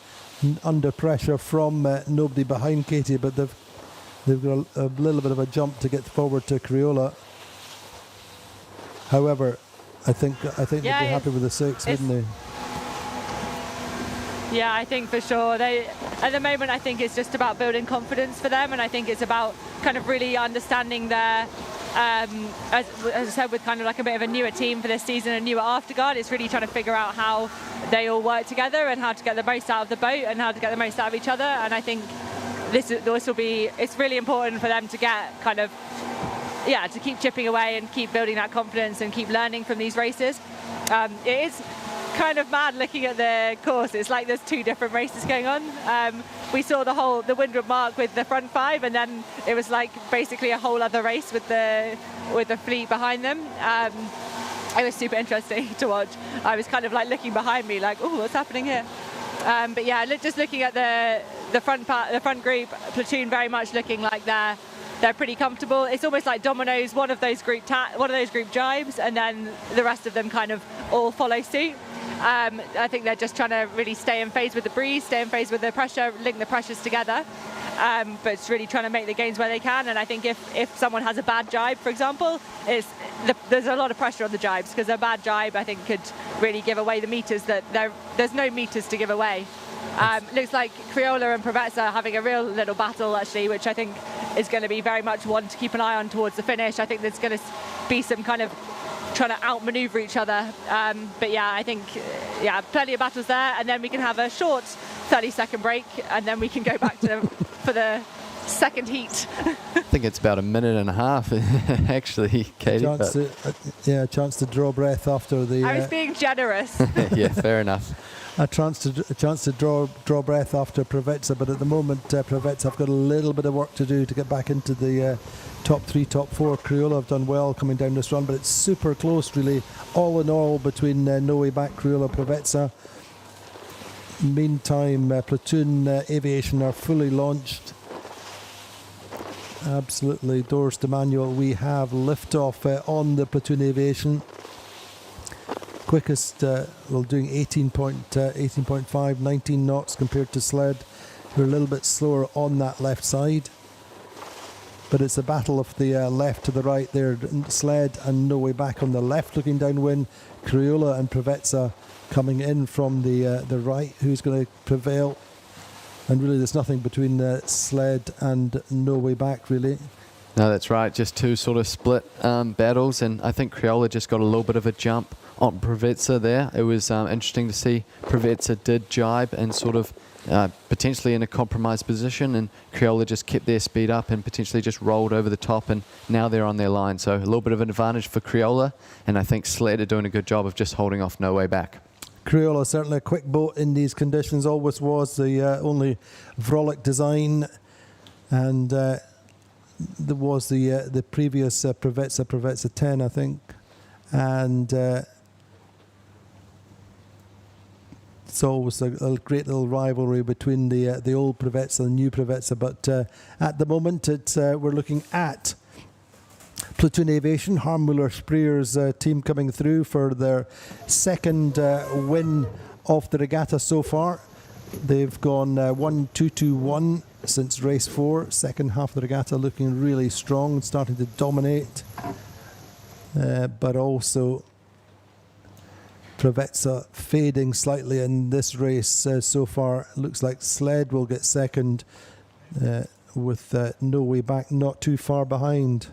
S1: under pressure from nobody behind Katie, but they've got a little bit of a jump to get forward to Crioula. However, I think they'd be happy with the 6, wouldn't they?
S6: Yeah, I think for sure. At the moment, I think it's just about building confidence for them, and I think it's about kind of really understanding their, as I said, with kind of like a bit of a newer team for this season, a newer afterguard. It's really trying to figure out how they all work together and how to get the most out of the boat and how to get the most out of each other. And I think this will be, it's really important for them to get kind of, to keep chipping away and keep building that confidence and keep learning from these races. It is kind of mad looking at the course. It's like there's 2 different races going on. We saw the windward mark with the front 5, and then it was like basically a whole other race with the fleet behind them. It was super interesting to watch. I was kind of like looking behind me like, oh, what's happening here? But yeah, just looking at the front group, Platoon very much looking like they're pretty comfortable. It's almost like dominoes, one of those group jibes, and then the rest of them kind of all follow suit. I think they're just trying to really stay in phase with the breeze, stay in phase with the pressure, link the pressures together. But it's really trying to make the gains where they can. And I think if someone has a bad jibe, for example, there's a lot of pressure on the jibes, because a bad jibe, I think, could really give away the meters that there's no meters to give away. Looks like Crioula and Provezza are having a real little battle, actually, which I think is going to be very much one to keep an eye on towards the finish. I think there's going to be some kind of trying to outmaneuver each other. But yeah, I think, plenty of battles there, and then we can have a short 30-second break, and then we can go back to for the second heat.
S7: I think it's about a minute and a half, actually, Katie.
S1: Chance to draw breath after the.
S6: I was being generous.
S7: Yeah, fair enough.
S1: A chance to draw breath after Preveza, but at the moment Preveza have got a little bit of work to do to get back into the top 3, top 4. Crioula have done well coming down this run, but it's super close really, all in all, between Noe back, Crioula, Preveza. Meantime, Platoon Aviation are fully launched. Absolutely, doors to manual. We have liftoff on the Platoon Aviation. Quickest, doing 18.5, 19 knots compared to Sled, who are a little bit slower on that left side. But it's a battle of the left to the right there. Sled and Noe back on the left looking downwind. Crioula and Preveza coming in from the right. Who's going to prevail? And really there's nothing between Sled and Noe back really.
S7: No, that's right. Just two sort of split battles, and I think Crioula just got a little bit of a jump on Preveza there. It was interesting to see Preveza did jibe and sort of potentially in a compromised position, and Crioula just kept their speed up and potentially just rolled over the top, and now they're on their line. So a little bit of an advantage for Crioula, and I think Sled are doing a good job of just holding off Noe back.
S1: Crioula certainly a quick boat in these conditions, always was the only Vrolic design, and there was the previous Preveza 10 I think, and it's always a great little rivalry between the old Preveza and the new Preveza, but at the moment we're looking at Platoon Aviation, Harmuller Spreer's team coming through for their second win of the regatta so far. They've gone 1-2-2-1 since race 4. Second half of the regatta looking really strong, starting to dominate, but also Preveza fading slightly in this race so far. Looks like Sled will get second with Noe back not too far behind.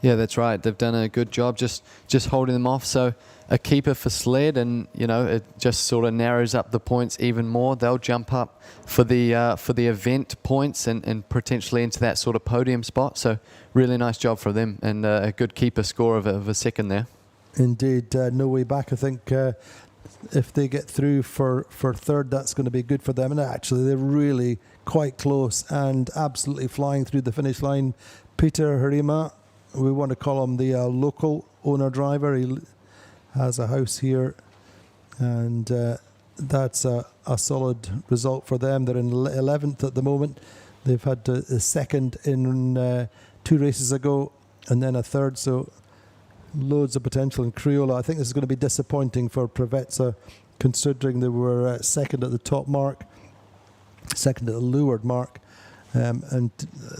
S7: Yeah, that's right. They've done a good job just holding them off. So a keeper for Sled, and you know it just sort of narrows up the points even more. They'll jump up for the event points and potentially into that sort of podium spot. So really nice job for them, and a good keeper score of a second there.
S1: Indeed, Noe back. I think if they get through for third, that's going to be good for them. And actually, they're really quite close and absolutely flying through the finish line. Peter Harima, we want to call him the local owner driver. He has a house here, and that's a solid result for them. They're in 11th at the moment. They've had a second in 2 races ago, and then a third. So loads of potential in Crioula. I think this is going to be disappointing for Preveza, considering they were second at the top mark, second at the leeward mark. And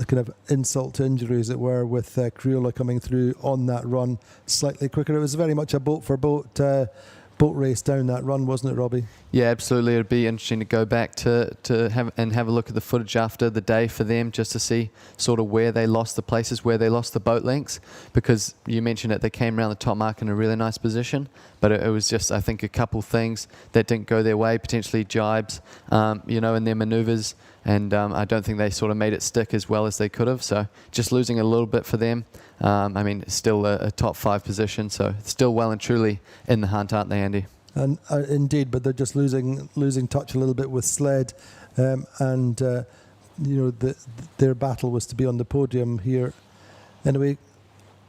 S1: kind of insult to injury, as it were, with Crioula coming through on that run slightly quicker. It was very much a boat for boat race down that run, wasn't it, Robbie?
S7: Yeah, absolutely. It'd be interesting to go back to have a look at the footage after the day for them, just to see sort of where they lost the places, where they lost the boat lengths, because you mentioned it, they came around the top mark in a really nice position, but it was just, I think, a couple things that didn't go their way, potentially jibes, in their manoeuvres, and I don't think they sort of made it stick as well as they could have, so just losing a little bit for them. It's still a top 5 position, so it's still well and truly in the hunt, aren't they, Andy?
S1: And indeed, but they're just losing touch a little bit with Sled, their battle was to be on the podium here. Anyway,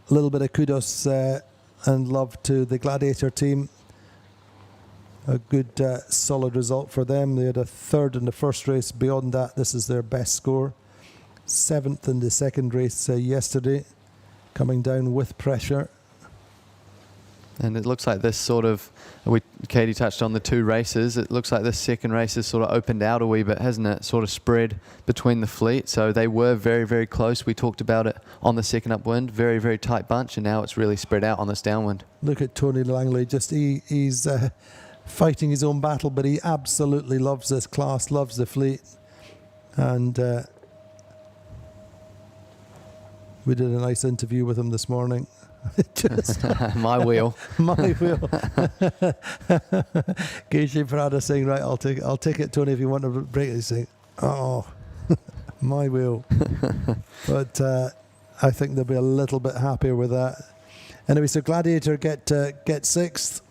S1: a little bit of kudos and love to the Gladiator team. A good solid result for them. They had a third in the first race. Beyond that, this is their best score. 7th in the second race yesterday, coming down with pressure.
S7: And it looks like this sort of, Katie touched on the 2 races, it looks like this second race has sort of opened out a wee bit, hasn't it? Sort of spread between the fleet. So they were very, very close. We talked about it on the second upwind, very, very tight bunch, and now it's really spread out on this downwind.
S1: Look at Tony Langley, he's fighting his own battle, but he absolutely loves this class, loves the fleet. And we did a nice interview with him this morning.
S7: My wheel.
S1: My wheel. Keisha Prada saying, right, I'll take it, Tony, if you want to break it. He's saying, oh. My wheel. But I think they'll be a little bit happier with that. Anyway, so Gladiator get 6th.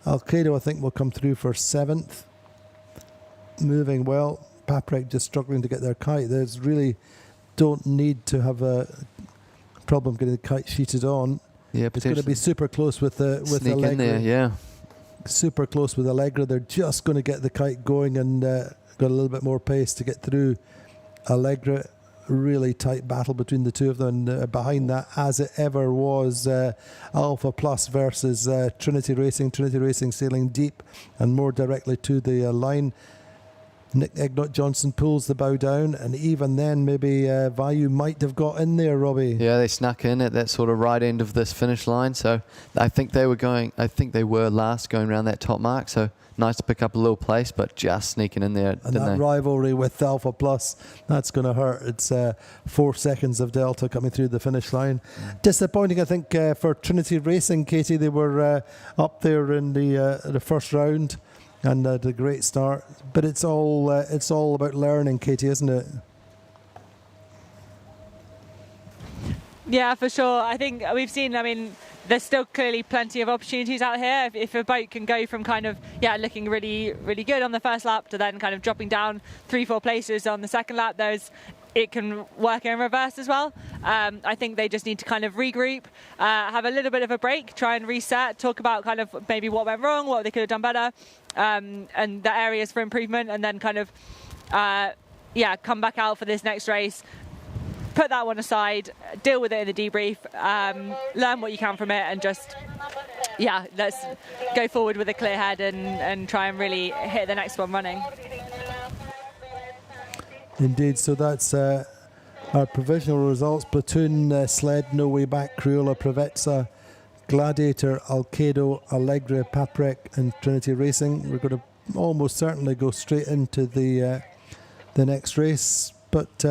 S1: Alkedo, I think, will come through for 7th. Moving well. Paprec just struggling to get their kite. There's really don't need to have a problem getting the kite sheeted on.
S7: Yeah,
S1: it's going to be super close with
S7: Sneak
S1: Allegra.
S7: in there, yeah.
S1: Super close with Allegra. They're just going to get the kite going and got a little bit more pace to get through Allegra. Really tight battle between the two of them. And behind that, as it ever was, Alpha Plus versus Trinity Racing. Trinity Racing sailing deep and more directly to the line. Nick Egnott Johnson pulls the bow down, and even then maybe Vayu might have got in there, Robbie.
S7: Yeah, they snuck in at that sort of right end of this finish line. So I think they were last going around that top mark. So nice to pick up a little place, but just sneaking in there.
S1: And that rivalry with Alpha Plus, that's going to hurt. It's 4 seconds of delta coming through the finish line. Disappointing, I think, for Trinity Racing, Katie. They were up there in the first round and had a great start. But it's all about learning, Katie, isn't it?
S6: Yeah, for sure. I think we've seen, there's still clearly plenty of opportunities out here. If a boat can go from kind of, looking really, really good on the first lap to then kind of dropping down 3-4 places on the second lap, it can work in reverse as well. I think they just need to kind of regroup, have a little bit of a break, try and reset, talk about kind of maybe what went wrong, what they could have done better, and the areas for improvement, and then kind of, come back out for this next race. Put that one aside, deal with it in the debrief, learn what you can from it, and just, let's go forward with a clear head and try and really hit the next one running.
S1: Indeed, so that's our provisional results. Platoon Sled, No Way Back, Crioula, Prevezza, Gladiator, Alkedo, Allegra, Paprec and Trinity Racing. We're going to almost certainly go straight into the next race, but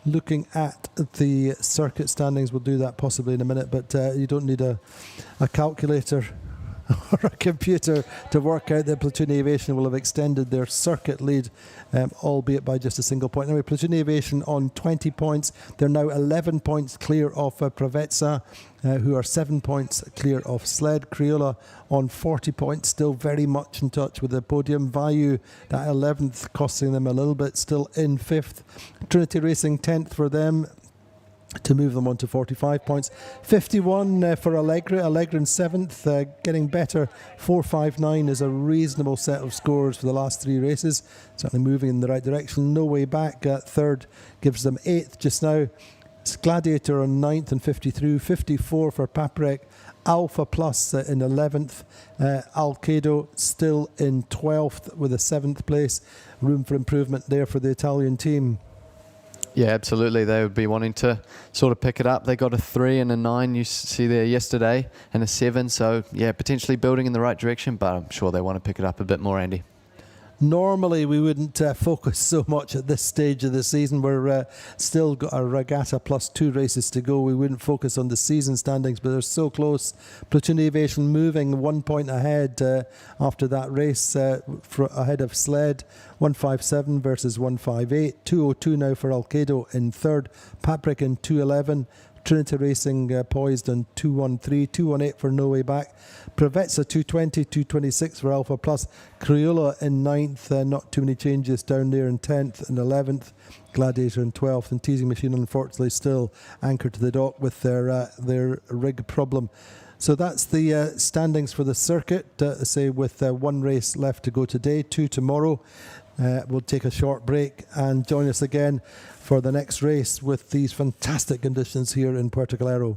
S1: looking at the circuit standings, we'll do that possibly in a minute, but you don't need a calculator or a computer to work out that Platoon Aviation will have extended their circuit lead, albeit by just a single point. Anyway, Platoon Aviation on 20 points. They're now 11 points clear of Prevezza, who are 7 points clear of Sled. Crioula on 40 points, still very much in touch with the podium. Vayu, that 11th, costing them a little bit, still in 5th. Trinity Racing 10th for them, to move them on to 45 points. 51 for Allegra. Allegra in 7th, getting better. 4.59 is a reasonable set of scores for the last 3 races. Certainly moving in the right direction. No Way Back, 3rd, gives them 8th just now. Gladiator on 9th and 53. 54 for Paprec. Alpha Plus in 11th. Alkedo still in 12th with a 7th place. Room for improvement there for the Italian team.
S7: Yeah, absolutely. They would be wanting to sort of pick it up. They got a 3 and a 9 you see there yesterday, and a 7. So, yeah, potentially building in the right direction, but I'm sure they want to pick it up a bit more, Andy.
S1: Normally, we wouldn't focus so much at this stage of the season. We're still got a regatta plus 2 races to go. We wouldn't focus on the season standings, but they're so close. Platoon Aviation moving 1 point ahead after that race, ahead of Sled. 157 versus 158. 202 now for Alkedo in 3rd. Paprec in 211. Trinity Racing poised on 213, 218 for No Way Back. Prevezza 220, 226 for Alpha Plus. Crioula in 9th, not too many changes down there in 10th and 11th. Gladiator in 12th, and Teasing Machine unfortunately still anchored to the dock with their rig problem. So that's the standings for the circuit, say with 1 race left to go today, 2 tomorrow. We'll take a short break and join us again for the next race with these fantastic conditions here in Puerto Calero.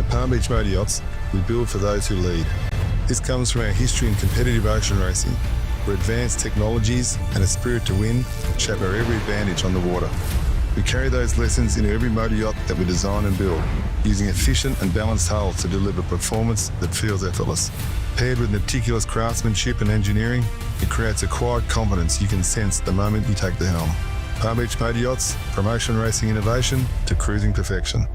S4: At Palm Beach Motor Yachts, we build for those who lead. This comes from our history in competitive ocean racing, where advanced technologies and a spirit to win shape our every advantage on the water. We carry those lessons into every motor yacht that we design and build, using efficient and balanced hulls to deliver performance that feels effortless. Paired with meticulous craftsmanship and engineering, it creates a quiet confidence you can sense the moment you take the helm. Palm Beach Motor Yachts, from ocean racing innovation to cruising perfection.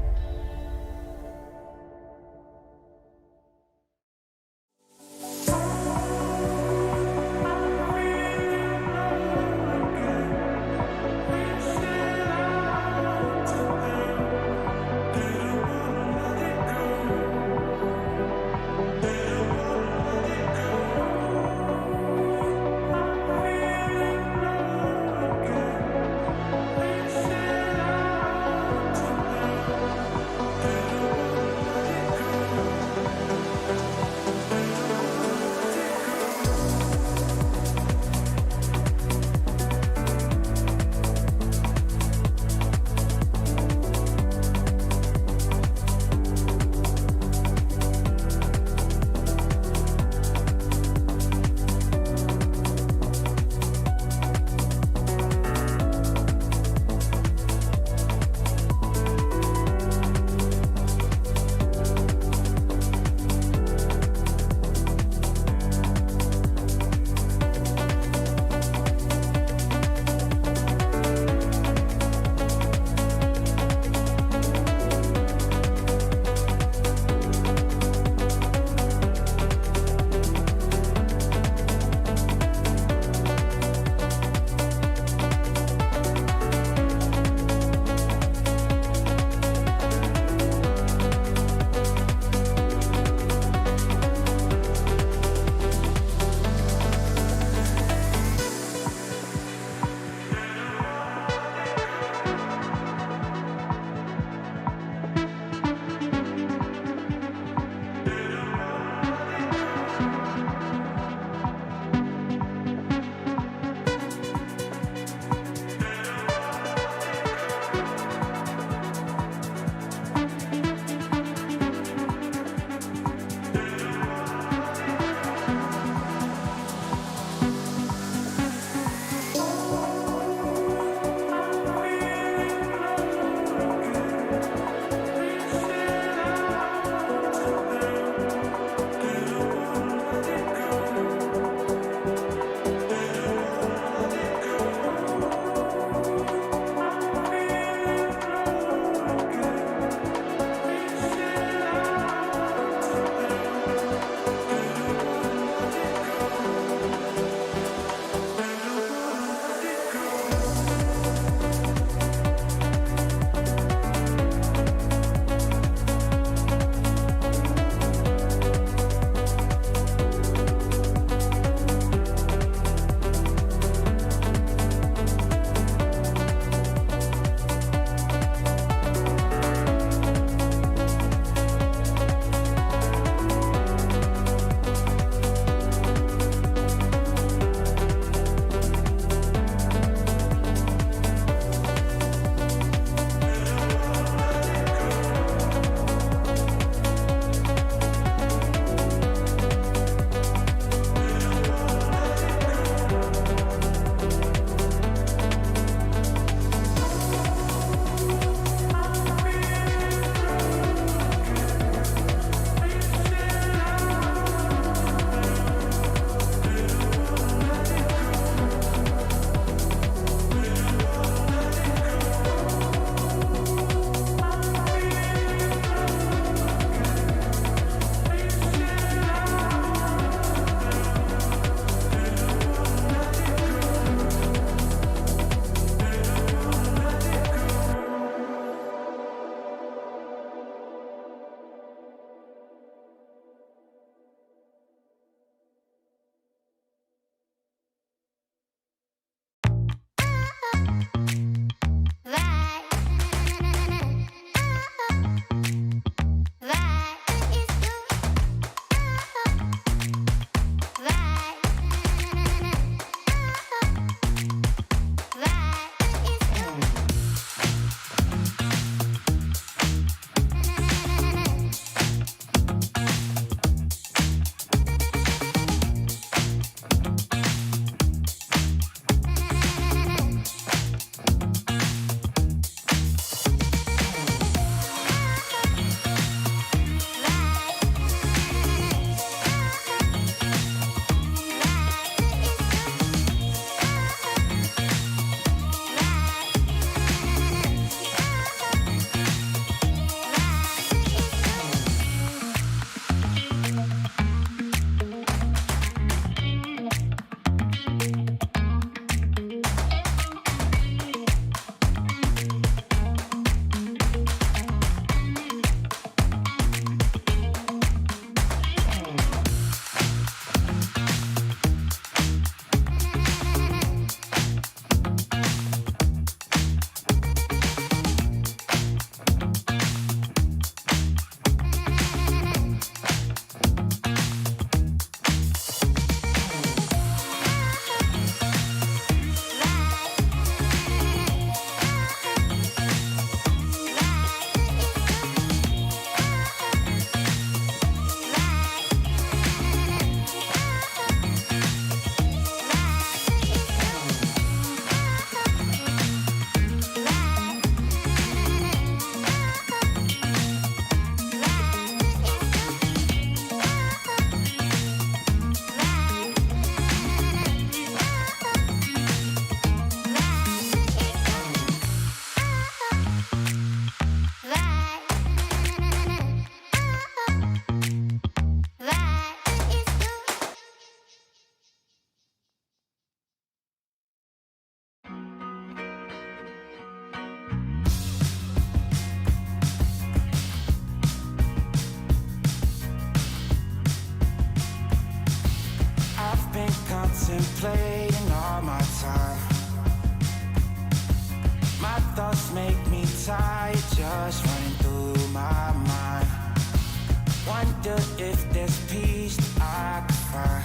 S8: wonder if there's peace that I could find,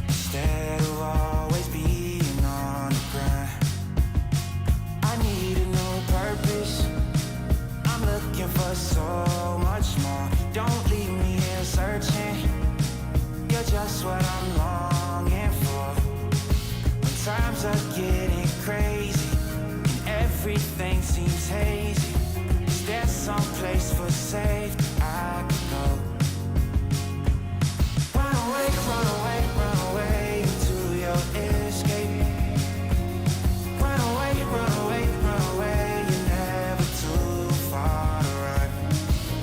S8: instead of always being on the grind. I need a new purpose, I'm looking for so much more. Don't leave me here searching, you're just what I'm longing for. When times are getting crazy and everything seems hazy, is there some place for safety I could go? Run away, run away, run away into your escape. Run away, run away, run away, you're never too far to run.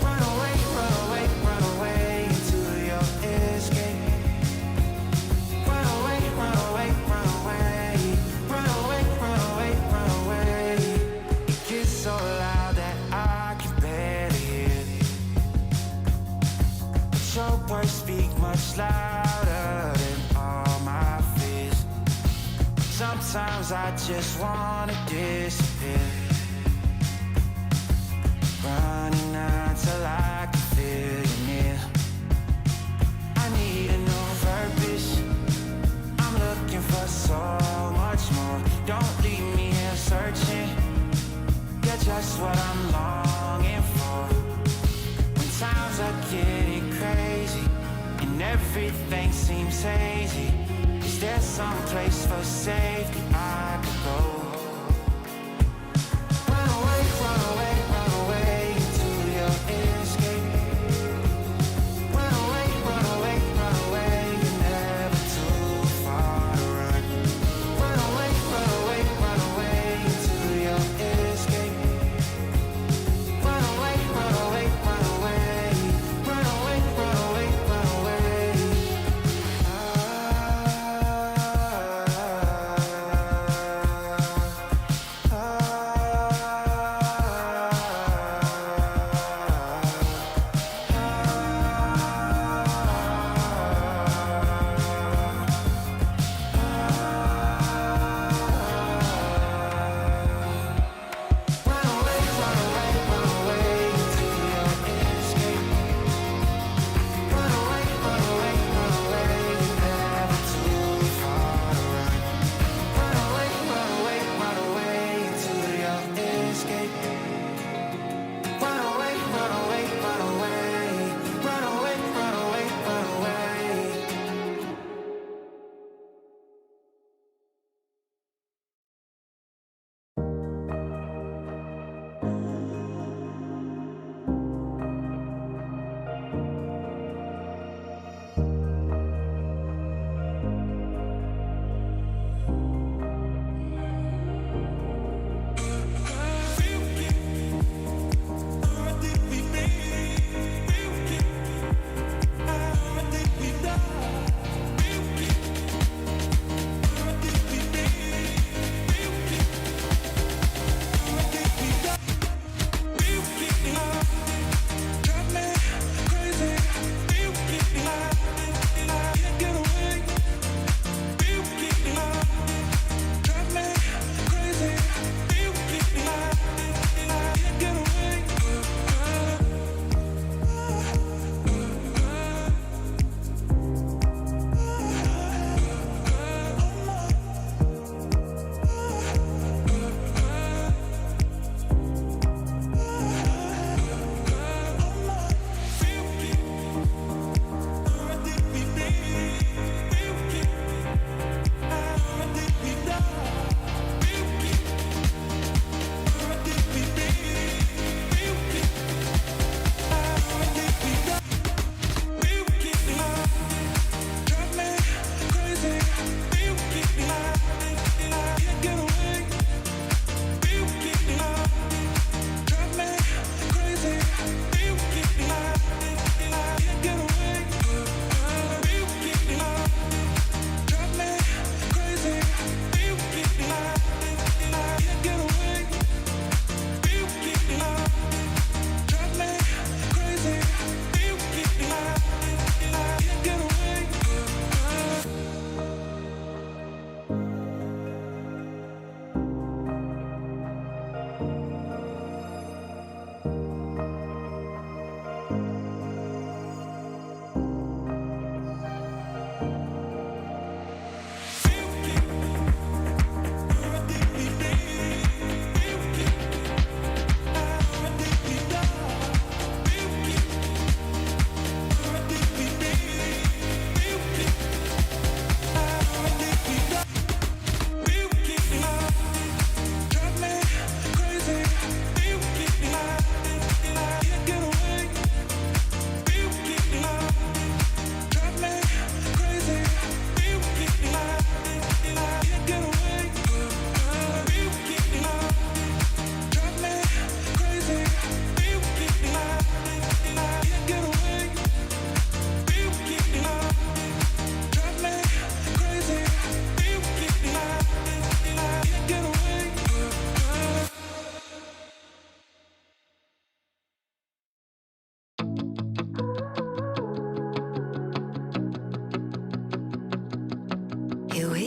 S8: Run away, run away, run away into your escape. Run away, run away, run away. Run away, run away, run away. It gets so loud that I can barely hear. But your words speak much louder than all my fears. Sometimes I just wanna disappear, running until I can feel you near. I need a new purpose, I'm looking for so much more. Don't leave me here searching, you're just what I'm longing for. When times are getting crazy and everything seems hazy, is there some place for safety I could go? Run away, run away, run away into your escape. Run away, run away, run away, you're never too far to run. Run away, run away, run away into your escape. Run away, run away, run away. Run away, run away, run away.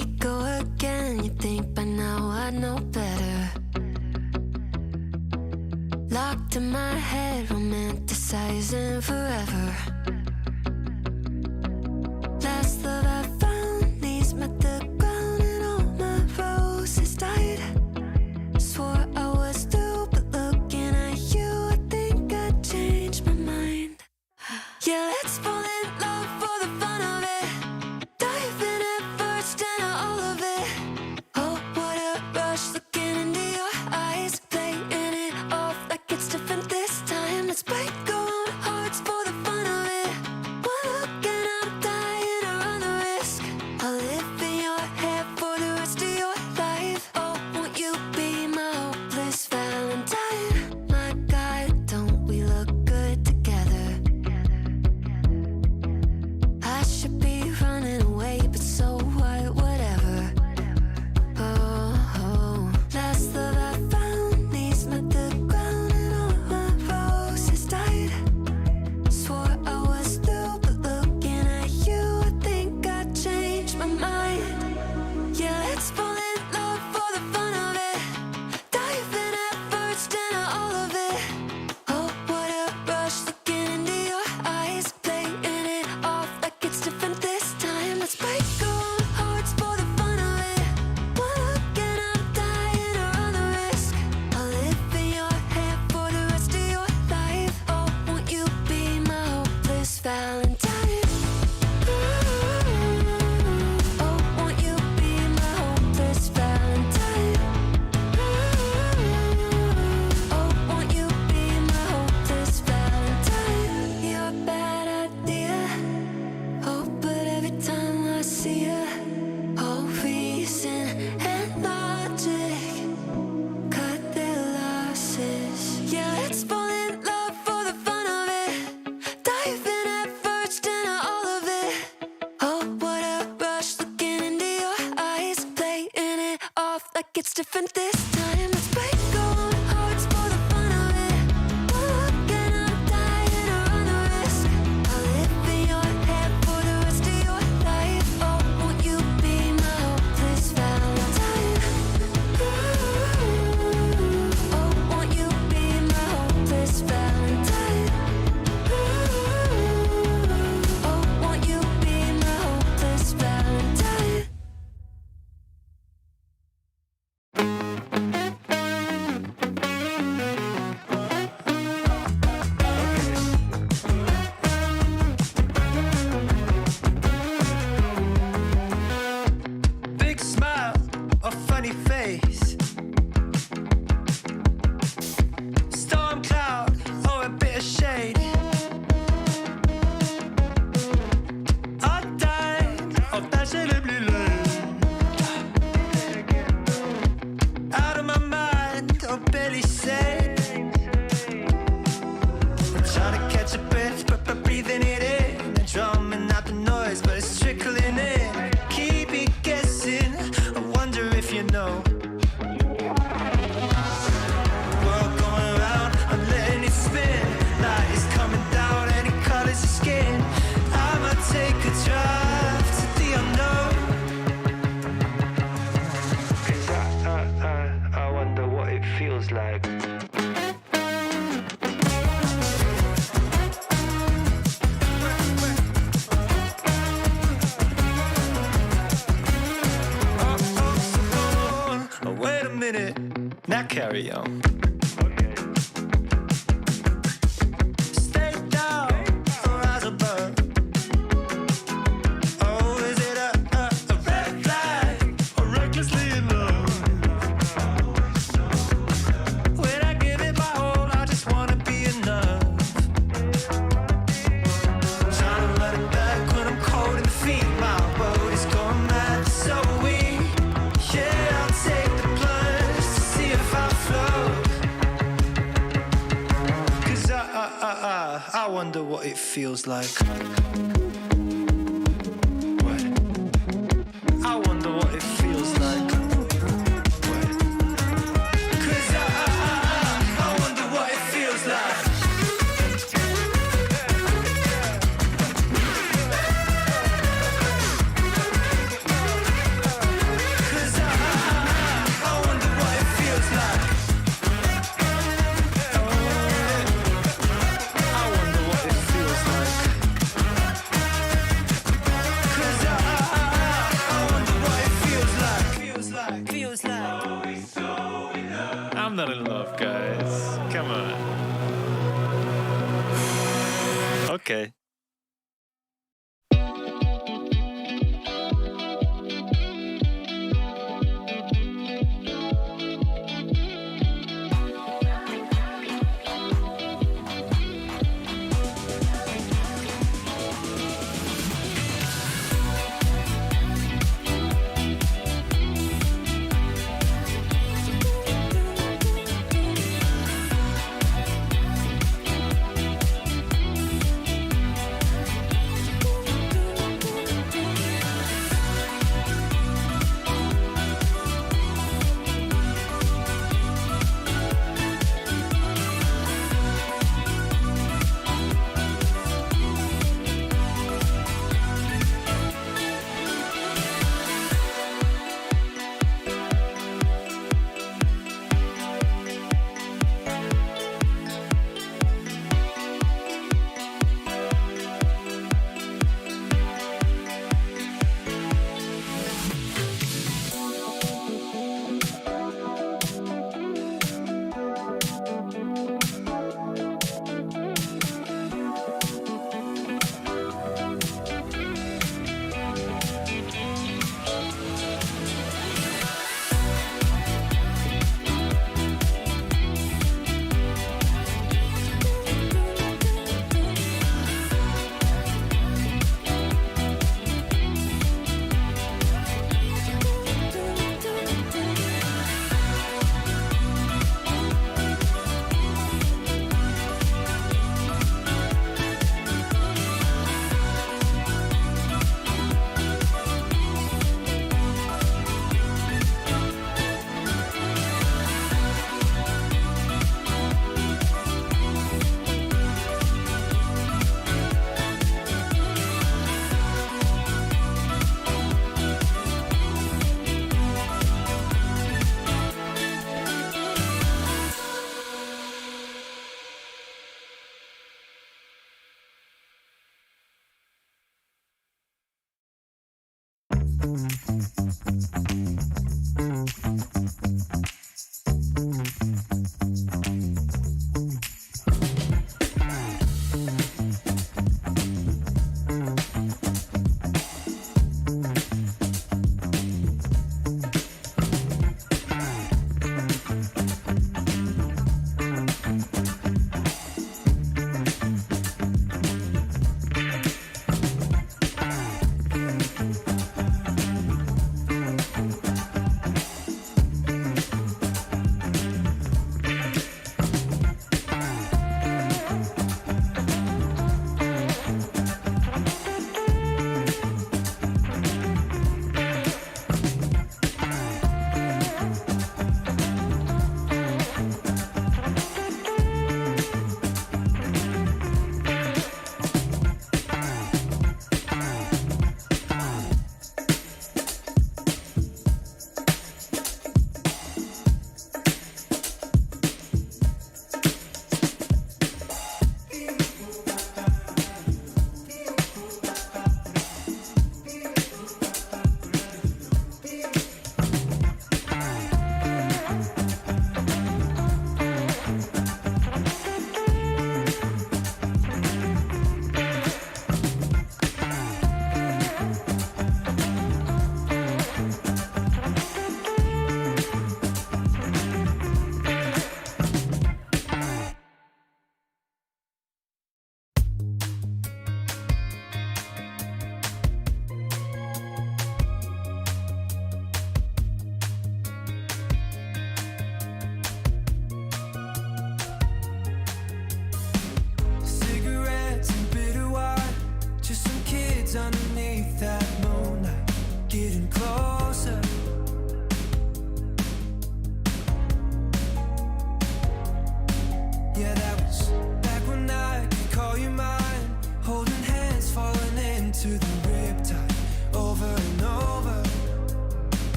S9: we go again. You think by now I'd know better. Locked in my head, romanticizing forever. Last love I found, knees met the ground and all my roses died. Swore I was through, but looking at you, I think I changed my mind. Yeah, let's fall in love for the fun of it. Dive in at first and all of it. Oh, what a rush, looking into your eyes, playing it off like it's different this time. Let's break our own hearts for the fun of it. One look and I'm dying to run the risk. I'll live in your head for the rest of your life. Oh, won't you be my hopeless Valentine? My God, don't we look good together? I should be running away, but so what, whatever. Oh, last love I found, knees met the ground and all my roses died. Swore I was through, but looking at you, I think I changed my mind. Yeah, let's fall in love for the fun of it. Dive in at first and all of it. Oh, what a rush, looking into your eyes, playing it off like it's different this time. Let's break our own hearts for the fun of it. One look and I'm dying to run the risk. I'll live in your head for the rest of your life. Oh, won't you be my hopeless Valentine? Oh, won't you be my hopeless Valentine? Oh, won't you be my hopeless Valentine? You're a bad idea. Oh, but every time I see you, all reason and logic cut their losses. Yeah, let's fall in love for the fun of it. Dive in at first and all of it. Oh, what a rush, looking into your eyes, playing it off like it's different this time. Let's break our own hearts for the fun of it. One look and I'm dying to run the risk. I'll live in your head for the rest of your life. Oh, won't you be my hopeless Valentine? Oh, won't you be my hopeless Valentine? Oh, won't you be my hopeless Valentine?
S8: Big smile, a funny face. Storm cloud, or a bit of shade. I died of passionately lane. Out of my mind, or barely sane. I'm trying to catch a breath, but breathing it in. And drumming out the noise, but it's trickling in. Keep me guessing, I wonder if you know. World going round, I'm letting it spin. Light is coming down and it colors your skin. I'ma take a drive to the unknown. 'Cause I wonder what it feels like. Oh, wait a minute, now carry on. Stay down or rise above. Oh, is it a red flag or recklessly in love? When I give it my all, I just wanna be enough. Trying to run it back when I'm cold in the feet. My boat is going mad, so weak. Yeah, I'll take the plunge to see if I float. 'Cause I wonder what it feels like. What? I wonder what it feels like. What? 'Cause I wonder what it feels like.
S10: not in love, guys. Come on. Okay.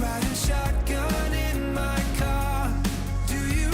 S8: Riding shotgun in my car. Do you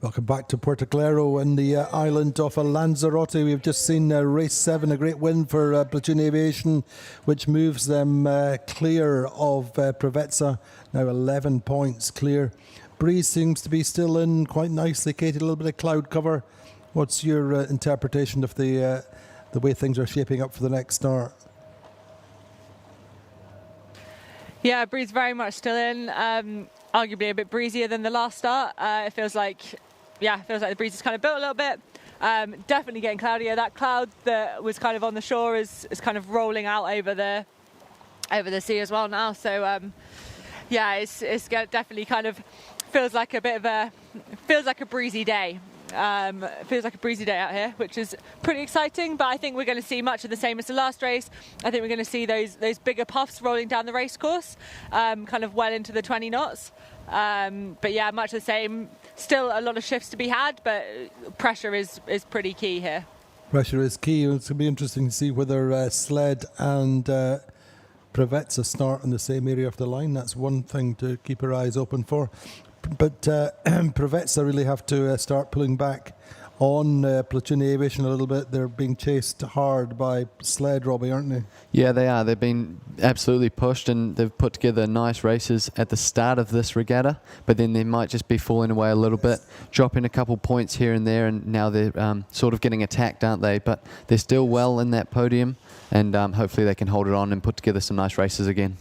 S1: Welcome back to Puerto Calero in the island of Lanzarote. We've just seen race 7, a great win for Platoon Aviation, which moves them clear of Preveza, now 11 points clear. Breeze seems to be still in quite nicely. Katie, a little bit of cloud cover. What's your interpretation of the way things are shaping up for the next start?
S6: Yeah, breeze very much still in. Arguably a bit breezier than the last start. It feels like the breeze is kind of built a little bit. Definitely getting cloudier. That cloud that was kind of on the shore is kind of rolling out over the sea as well now. So it's definitely kind of feels like a breezy day. Feels like a breezy day out here, which is pretty exciting, but I think we're going to see much of the same as the last race. I think we're going to see those bigger puffs rolling down the race course, kind of well into the 20 knots. But yeah, much the same. Still a lot of shifts to be had, but pressure is pretty key here.
S1: Pressure is key. It's going to be interesting to see whether Sled and Preveza start in the same area of the line. That's one thing to keep our eyes open for. But Preveza really have to start pulling back on Platoon Aviation a little bit. They're being chased hard by Sled, Robbie, aren't they?
S7: Yeah, they are. They've been absolutely pushed, and they've put together nice races at the start of this regatta, but then they might just be falling away a little bit, dropping a couple points here and there, and now they're sort of getting attacked, aren't they? But they're still well in that podium, and hopefully they can hold it on and put together some nice races again.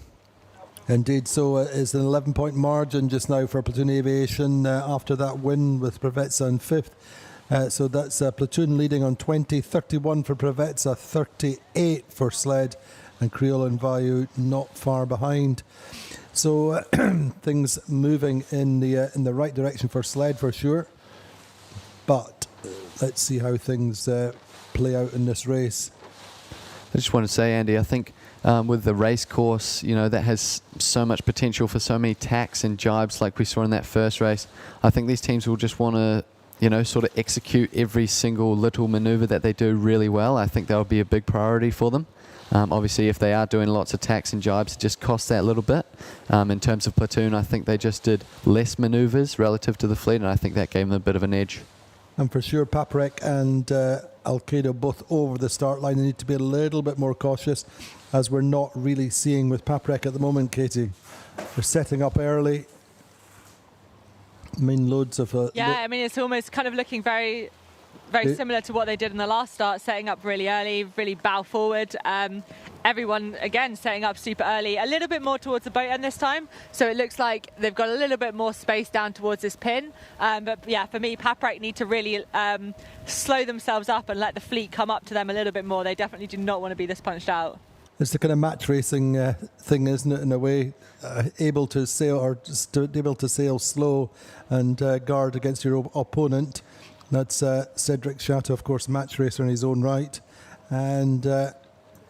S1: Indeed, so it's an 11-point margin just now for Platoon Aviation after that win with Preveza in 5th. So that's Platoon leading on 20, 31 for Preveza, 38 for Sled, and Crioula and Vayu not far behind. So things moving in the right direction for Sled for sure. But let's see how things play out in this race.
S7: I just want to say, Andy, I think with the race course, that has so much potential for so many tacks and jibes like we saw in that first race. I think these teams will just want to, sort of execute every single little maneuver that they do really well. I think that would be a big priority for them. Obviously, if they are doing lots of tacks and jibes, it just costs that little bit. In terms of Platoon, I think they just did less maneuvers relative to the fleet, and I think that gave them a bit of an edge.
S1: And for sure, Paprec and Alkedo both over the start line. They need to be a little bit more cautious, as we're not really seeing with Paprec at the moment, Katie. They're setting up early. Loads of...
S6: it's almost kind of looking very, very similar to what they did in the last start, setting up really early, really bow forward. everyone, again, setting up super early, a little bit more towards the boat end this time. So it looks like they've got a little bit more space down towards this pin. But yeah, for me, Paprec need to really slow themselves up and let the fleet come up to them a little bit more. They definitely do not want to be this punched out.
S1: It's the kind of match racing thing, isn't it, in a way? Able to sail or just able to sail slow and guard against your opponent. That's Cedric Chateau, of course, match racer in his own right. And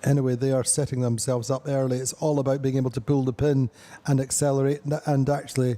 S1: anyway, they are setting themselves up early. It's all about being able to pull the pin and accelerate. And actually,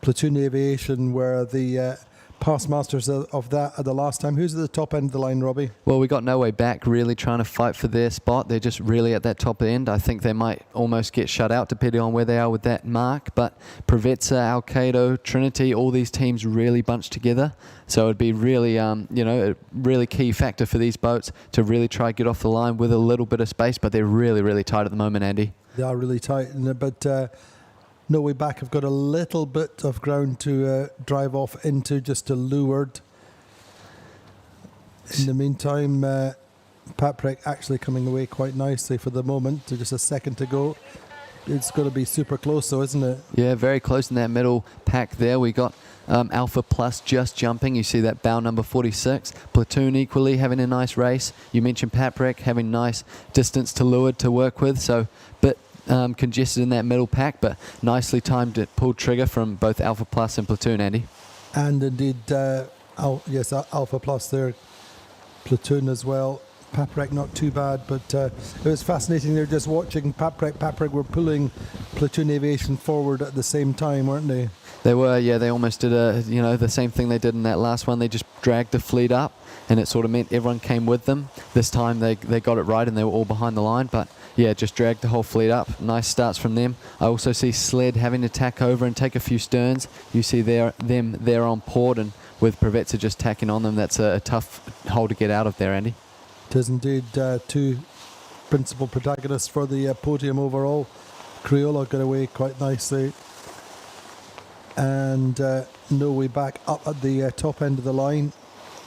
S1: Platoon Aviation were the past masters of that at the last time. Who's at the top end of the line, Robbie?
S7: Well, we got No Way Back really trying to fight for their spot. They're just really at that top end. I think they might almost get shut out depending on where they are with that mark. But Preveza, Alkedo, Trinity, all these teams really bunched together. So it'd be really, a really key factor for these boats to really try to get off the line with a little bit of space. But they're really, really tight at the moment, Andy.
S1: They are really tight, but No Way Back have got a little bit of ground to drive off into, just to leeward. In the meantime, Paprec actually coming away quite nicely for the moment. Just a second to go. It's got to be super close though, isn't it?
S7: Yeah, very close in that middle pack there. We got Alpha Plus just jumping. You see that bow number 46. Platoon equally having a nice race. You mentioned Paprec having nice distance to leeward to work with. So bit congested in that middle pack, but nicely timed it, pulled trigger from both Alpha Plus and Platoon, Andy.
S1: And indeed, yes, Alpha Plus there, Platoon as well. Paprec not too bad, but it was fascinating. They're just watching Paprec were pulling Platoon Aviation forward at the same time, weren't they?
S7: They were, yeah. They almost did the same thing they did in that last one. They just dragged the fleet up, and it sort of meant everyone came with them. This time they got it right, and they were all behind the line, but yeah, just dragged the whole fleet up. Nice starts from them. I also see Sled having to tack over and take a few sterns. You see them there on port, and with Preveza just tacking on them, that's a tough hole to get out of there, Andy.
S1: It is indeed two principal protagonists for the podium overall. Crioula got away quite nicely. And No Way Back up at the top end of the line.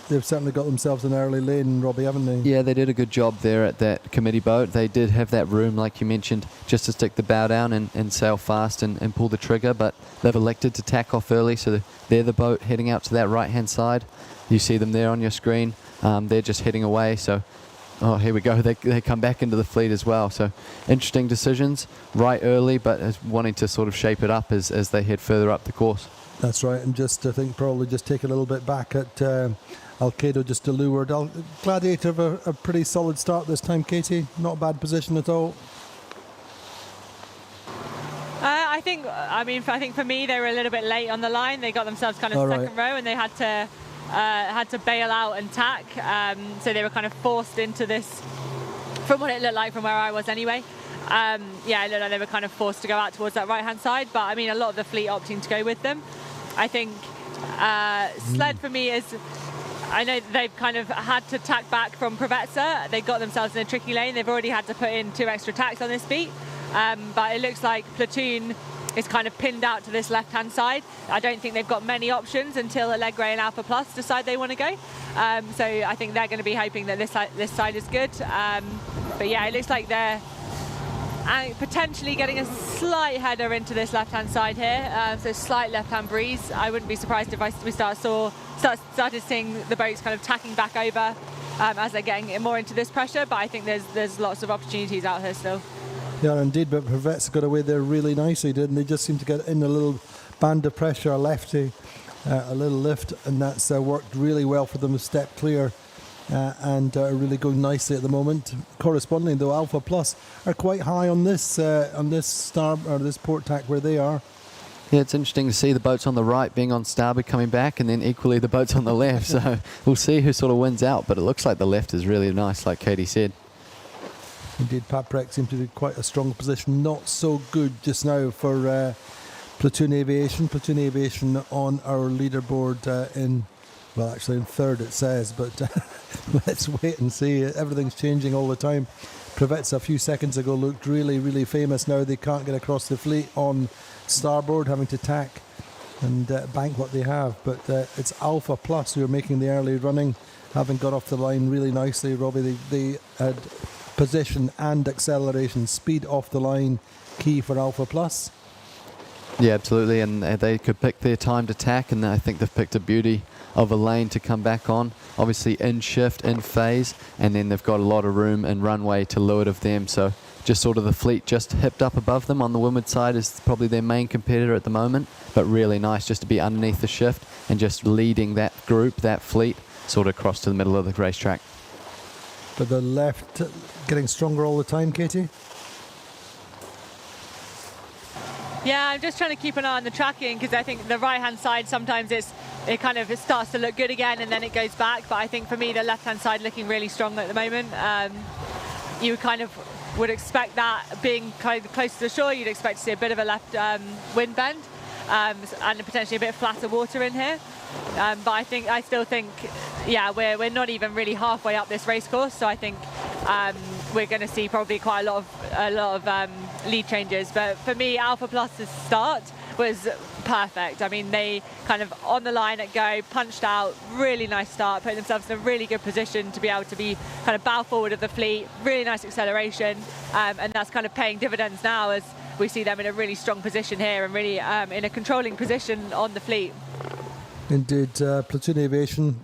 S1: They've certainly got themselves an early lane, Robbie, haven't they?
S7: Yeah, they did a good job there at that committee boat. They did have that room, like you mentioned, just to stick the bow down and sail fast and pull the trigger, but they've elected to tack off early, so they're the boat heading out to that right-hand side. You see them there on your screen. They're just heading away, so here we go. They come back into the fleet as well. So interesting decisions right early, but wanting to sort of shape it up as they head further up the course.
S1: That's right, and just I think probably just take a little bit back at Alkedo just to leeward. Gladiator have a pretty solid start this time, Katie. Not a bad position at all.
S6: I think for me they were a little bit late on the line. They got themselves kind of second row, and they had to bail out and tack. So they were kind of forced into this, from what it looked like from where I was anyway. It looked like they were kind of forced to go out towards that right-hand side. But I mean, a lot of the fleet opting to go with them. I think Sled for me is, I know they've kind of had to tack back from Preveza. They got themselves in a tricky lane. They've already had to put in 2 extra tacks on this beat. But it looks like Platoon is kind of pinned out to this left-hand side. I don't think they've got many options until Allegre and Alpha Plus decide they want to go. So I think they're going to be hoping that this side is good. But yeah, it looks like they're potentially getting a slight header into this left-hand side here. So slight left-hand breeze. I wouldn't be surprised if we started seeing the boats kind of tacking back over as they're getting more into this pressure. But I think there's lots of opportunities out here still.
S1: Yeah, indeed, but Preveza got away there really nicely, didn't they? Just seemed to get in a little band of pressure, a lefty, a little lift, and that's worked really well for them to step clear and really going nicely at the moment. Correspondingly, though, Alpha Plus are quite high on this star or this port tack where they are.
S7: Yeah, it's interesting to see the boats on the right being on starboard coming back, and then equally the boats on the left. So we'll see who sort of wins out, but it looks like the left is really nice, like Katie said.
S1: Indeed, Paprec seemed to be quite a strong position. Not so good just now for Platoon Aviation. Platoon Aviation on our leaderboard in third it says, but let's wait and see. Everything's changing all the time. Preveza a few seconds ago looked really, really famous. Now they can't get across the fleet on starboard, having to tack and bank what they have. But it's Alpha Plus who are making the early running, having got off the line really nicely. Robbie, they had position and acceleration. Speed off the line, key for Alpha Plus.
S7: Yeah, absolutely, and they could pick their timed attack, and I think they've picked a beauty of a lane to come back on. Obviously in shift, in phase, and then they've got a lot of room and runway to leeward of them. So just sort of the fleet just hipped up above them on the windward side is probably their main competitor at the moment, but really nice just to be underneath the shift and just leading that group, that fleet, sort of across to the middle of the racetrack.
S1: But the left getting stronger all the time, Katie?
S6: Yeah, I'm just trying to keep an eye on the tracking because I think the right-hand side sometimes it starts to look good again and then it goes back. But I think for me, the left-hand side looking really strong at the moment. You kind of would expect that being kind of close to the shore, you'd expect to see a bit of a left wind bend and potentially a bit flatter water in here. But I still think, yeah, we're not even really halfway up this race course. So I think we're going to see probably quite a lot of lead changes. But for me, Alpha Plus's start was perfect. I mean, they kind of on the line at go, punched out, really nice start, putting themselves in a really good position to be able to be kind of bow forward of the fleet, really nice acceleration, and that's kind of paying dividends now as we see them in a really strong position here and really in a controlling position on the fleet.
S1: Indeed, Platoon Aviation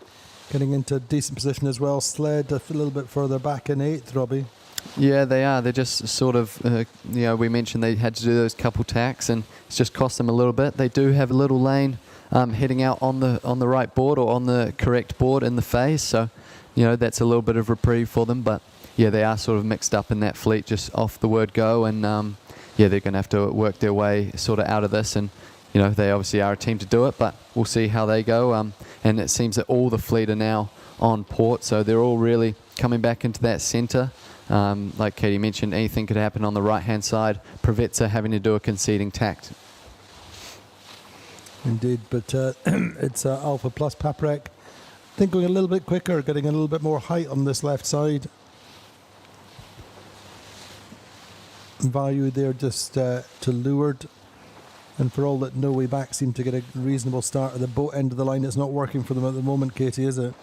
S1: getting into a decent position as well. Sled a little bit further back in 8th, Robbie.
S7: Yeah, they are. They're just sort of, we mentioned they had to do those couple tacks and it's just cost them a little bit. They do have a little lane heading out on the right board or on the correct board in the phase. So, that's a little bit of reprieve for them. But, yeah, they are sort of mixed up in that fleet just off the word go. And, they're going to have to work their way sort of out of this. And, they obviously are a team to do it, but we'll see how they go. And it seems that all the fleet are now on port. So they're all really coming back into that centre. Like Katie mentioned, anything could happen on the right-hand side. Prevets are having to do a conceding tact.
S1: Indeed, but it's Alpha Plus Paprec. I think going a little bit quicker, getting a little bit more height on this left side. Vayu there just to leeward. And for all that, No Way Back seem to get a reasonable start at the boat end of the line. It's not working for them at the moment, Katie, is it?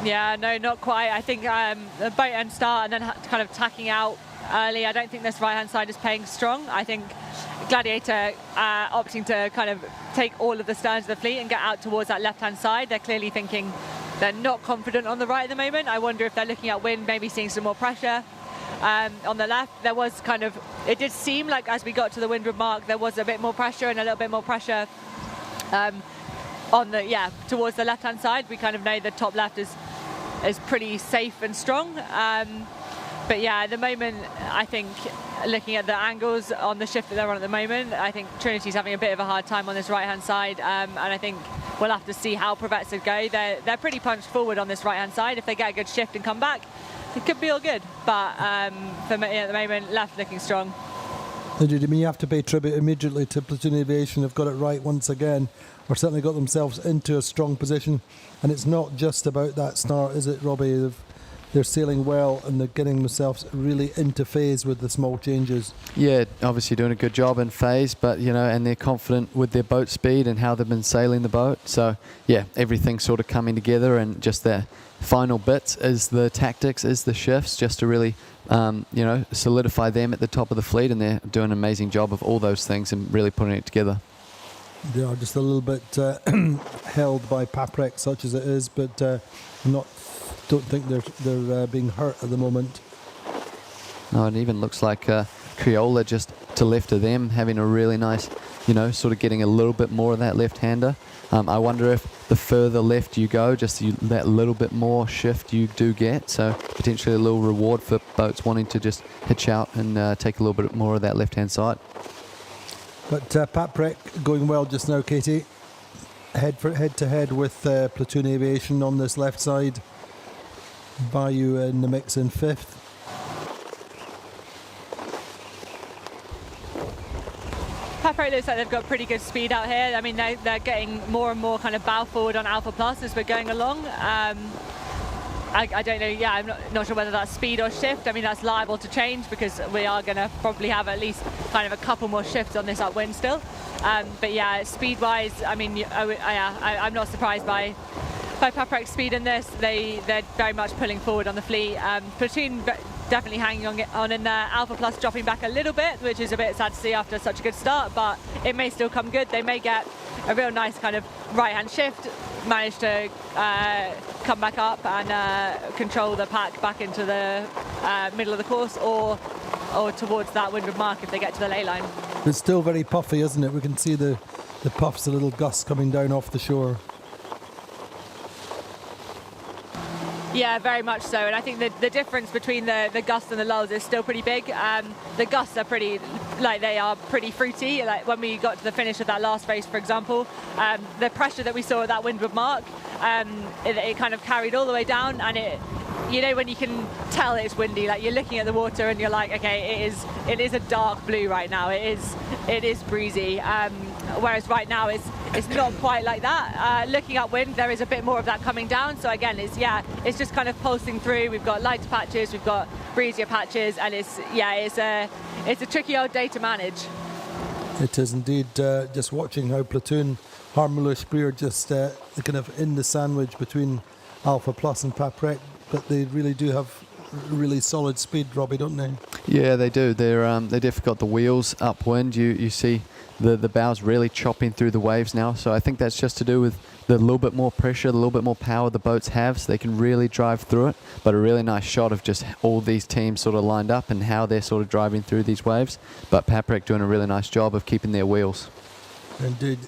S6: Yeah, no, not quite. I think the boat end start and then kind of tacking out early. I don't think this right-hand side is playing strong. I think Gladiator opting to kind of take all of the sterns of the fleet and get out towards that left-hand side. They're clearly thinking they're not confident on the right at the moment. I wonder if they're looking at wind, maybe seeing some more pressure. On the left, there was kind of, it did seem like as we got to the windward mark, there was a bit more pressure and a little bit more pressure on the, towards the left-hand side. We kind of know the top left is pretty safe and strong. But yeah, at the moment, I think looking at the angles on the shift that they're on at the moment, I think Trinity's having a bit of a hard time on this right-hand side. And I think we'll have to see how Prevets go. They're pretty punched forward on this right-hand side. If they get a good shift and come back, it could be all good. But for me, at the moment, left looking strong.
S1: Indeed, I mean, you have to pay tribute immediately to Platoon Aviation. They've got it right once again, or certainly got themselves into a strong position. And it's not just about that start, is it, Robbie? They're sailing well and they're getting themselves really into phase with the small changes.
S7: Yeah, obviously doing a good job in phase, but, and they're confident with their boat speed and how they've been sailing the boat. So, yeah, everything's sort of coming together, and just the final bits is the tactics, is the shifts, just to really, solidify them at the top of the fleet, and they're doing an amazing job of all those things and really putting it together.
S1: They are just a little bit held by Paprec, such as it is, but don't think they're being hurt at the moment.
S7: No, it even looks like Crioula just to left of them, having a really nice, sort of getting a little bit more of that left-hander. I wonder if the further left you go, just that little bit more shift you do get. So potentially a little reward for boats wanting to just hitch out and take a little bit more of that left-hand side.
S1: But Paprec going well just now, Katie. Head to head with Platoon Aviation on this left side. Vayu in the mix in 5th.
S6: Paprec looks like they've got pretty good speed out here. I mean, they're getting more and more kind of bow forward on Alpha Plus as we're going along. I don't know, I'm not sure whether that's speed or shift. I mean, that's liable to change because we are going to probably have at least kind of a couple more shifts on this upwind still. But yeah, speed-wise, I mean, I'm not surprised by Paprek's speed in this. They're very much pulling forward on the fleet. Platoon definitely hanging on in there. Alpha Plus dropping back a little bit, which is a bit sad to see after such a good start, but it may still come good. They may get a real nice kind of right-hand shift, manage to come back up and control the pack back into the middle of the course, or towards that windward mark if they get to the ley line.
S1: It's still very puffy, isn't it? We can see the puffs, the little gusts coming down off the shore.
S6: Yeah, very much so. And I think the difference between the gusts and the lulls is still pretty big. The gusts are pretty fruity. Like when we got to the finish of that last race, for example, the pressure that we saw at that windward mark, it kind of carried all the way down, and when you can tell it's windy, like you're looking at the water and you're like, okay, it is a dark blue right now. It is breezy. Whereas right now it's not quite like that. Looking upwind, there is a bit more of that coming down. So again, it's just kind of pulsing through. We've got lighter patches, we've got breezier patches, and it's a tricky old day to manage.
S1: It is indeed. Just watching how Platoon, Harmelo Spree are just kind of in the sandwich between Alpha Plus and Paprec, but they really do have really solid speed, Robbie, don't they?
S7: Yeah, they do. They definitely got the wheels upwind. You see the bows really chopping through the waves now. So I think that's just to do with the little bit more pressure, the little bit more power the boats have, so they can really drive through it. But a really nice shot of just all these teams sort of lined up and how they're sort of driving through these waves. But Paprec doing a really nice job of keeping their wheels.
S1: Indeed.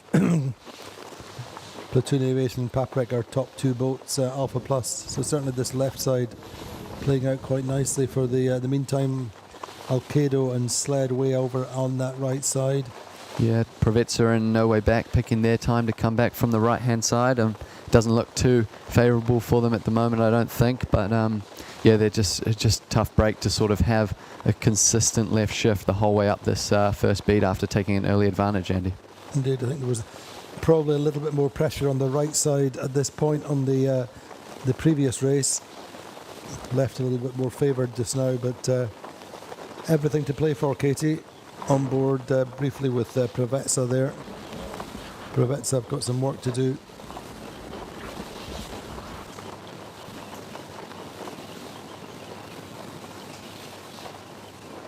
S1: Platoon Aviation and Paprec are top two boats, Alpha Plus. So certainly this left side playing out quite nicely for the meantime. Alkedo and Sled way over on that right side.
S7: Yeah, Provetza are in no way back, picking their time to come back from the right-hand side. Doesn't look too favourable for them at the moment, I don't think. But yeah, it's just tough break to sort of have a consistent left shift the whole way up this first beat after taking an early advantage, Andy.
S1: Indeed, I think there was probably a little bit more pressure on the right side at this point on the previous race. Left a little bit more favoured just now, but everything to play for, Katie. On board briefly with Provetza there. Provetza have got some work to do.